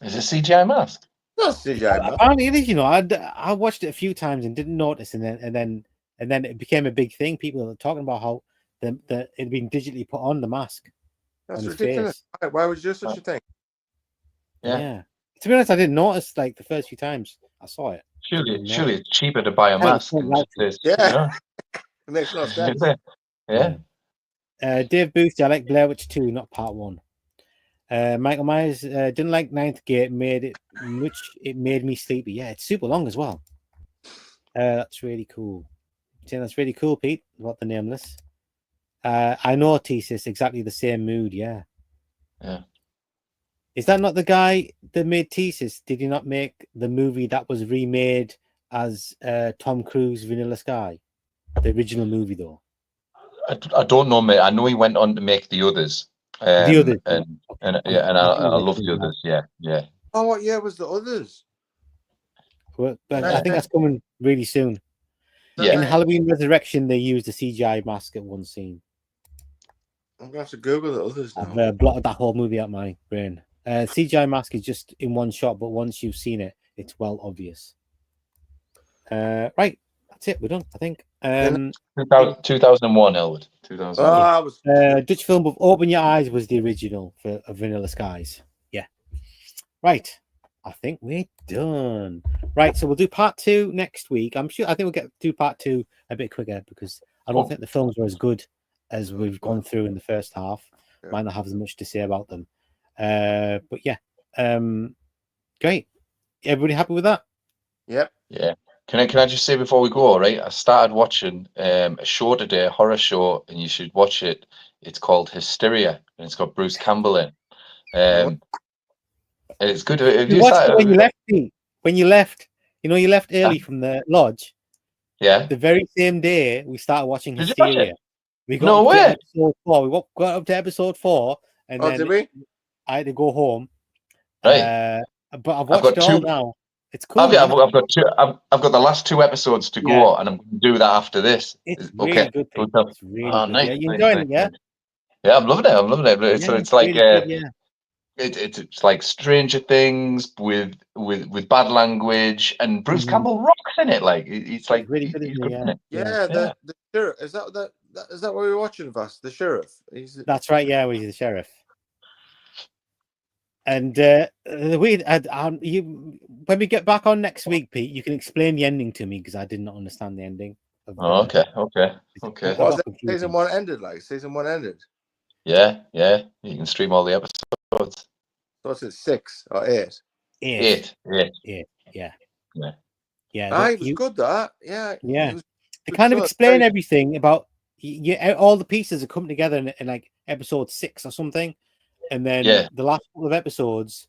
Is it CGI mask? Not CGI mask. Apparently it is, you know. I watched it a few times and didn't notice, and then it became a big thing. People were talking about how it had been digitally put on the mask. That's ridiculous. Why would you do such a thing? Yeah. To be honest, I didn't notice like the first few times I saw it. Surely it's cheaper to buy a mask. Yeah. It makes no sense. Yeah. Dave Booth, I like Blair Witch 2, not part 1. Michael Myers didn't like Ninth Gate, it made me sleepy. Yeah, it's super long as well. That's really cool. That's really cool, Pete. About the Nameless. I know Thesis, exactly the same mood. Yeah. Is that not the guy that made Thesis? Did he not make the movie that was remade as Tom Cruise Vanilla Sky? The original movie, though. I don't know, mate. I know he went on to make the others. The others, and I love the others. Yeah. Oh, what year was the others? Well, I think that's coming really soon. Yeah. In Halloween Resurrection, they used a CGI mask at one scene. I'm gonna have to Google the others now. I've blotted that whole movie out my brain. CGI mask is just in one shot, but once you've seen it, it's well obvious. Right, that's it. We're done, I think. 2001, Elwood. 2001. Dutch film of Open Your Eyes was the original for Vanilla Skies. Yeah. Right. I think we're done. Right, so we'll do part 2 next week. I think we'll get to part 2 a bit quicker because I don't think the films were as good as we've gone through in the first half. Might not have as much to say about them. But yeah. Great. Everybody happy with that? Yep. Yeah. Can I just say before we go, all right? I started watching a show today, a horror show, and you should watch it. It's called Hysteria, and it's got Bruce Campbell in. It's good. You watched it when you left, Pete. When you left, you left early from the lodge. Yeah. The very same day we started watching Hysteria. We got no up way. To episode 4. We got up to episode 4, and then did we? I had to go home. Right. But I've watched it all now. It's cool. I've got two. I've got the last 2 episodes to go, and I'm going to do that after this. It's okay. Really good. It's really good. Nice, yeah, you enjoying it, yeah? Yeah, I'm loving it. So it's like really good, it's like Stranger Things with bad language, and Bruce Campbell rocks in it. Like it's like really good, isn't it? Yeah. The sheriff. Is that what we're watching, Vass? The sheriff. That's right. Yeah, he's the sheriff. And when we get back on next week, Pete, you can explain the ending to me because I did not understand the ending. Okay. Season 1 ended. Season 1 ended. Yeah. You can stream all the episodes. So it's at 6 or 8. 8. Yeah. It was good. That. Yeah. They kind of explain everything about all the pieces that come together in like episode 6 or something. And then the last couple of episodes,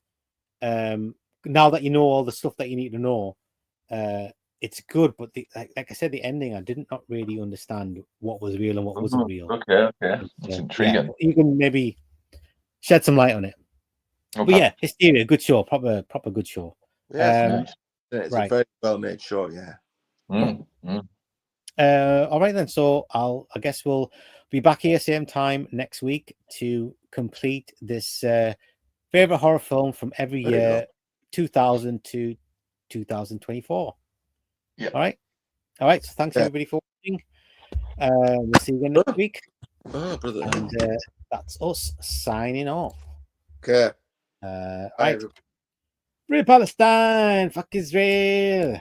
now that you know all the stuff that you need to know, it's good. But like I said, the ending, I did not really understand what was real and what wasn't real. Okay. That's intriguing. You can maybe shed some light on it. Okay. But yeah, Hysteria, good show, proper good show. Yeah, it's a very well made show. Yeah. All right then. So I guess we'll be back here same time next week to complete this favorite horror film from every year, 2000 to 2024. Yeah. All right. So thanks everybody for watching. We'll see you again next week. Oh, brother. And that's us signing off. Okay. Right. Free Palestine. Fuck Israel.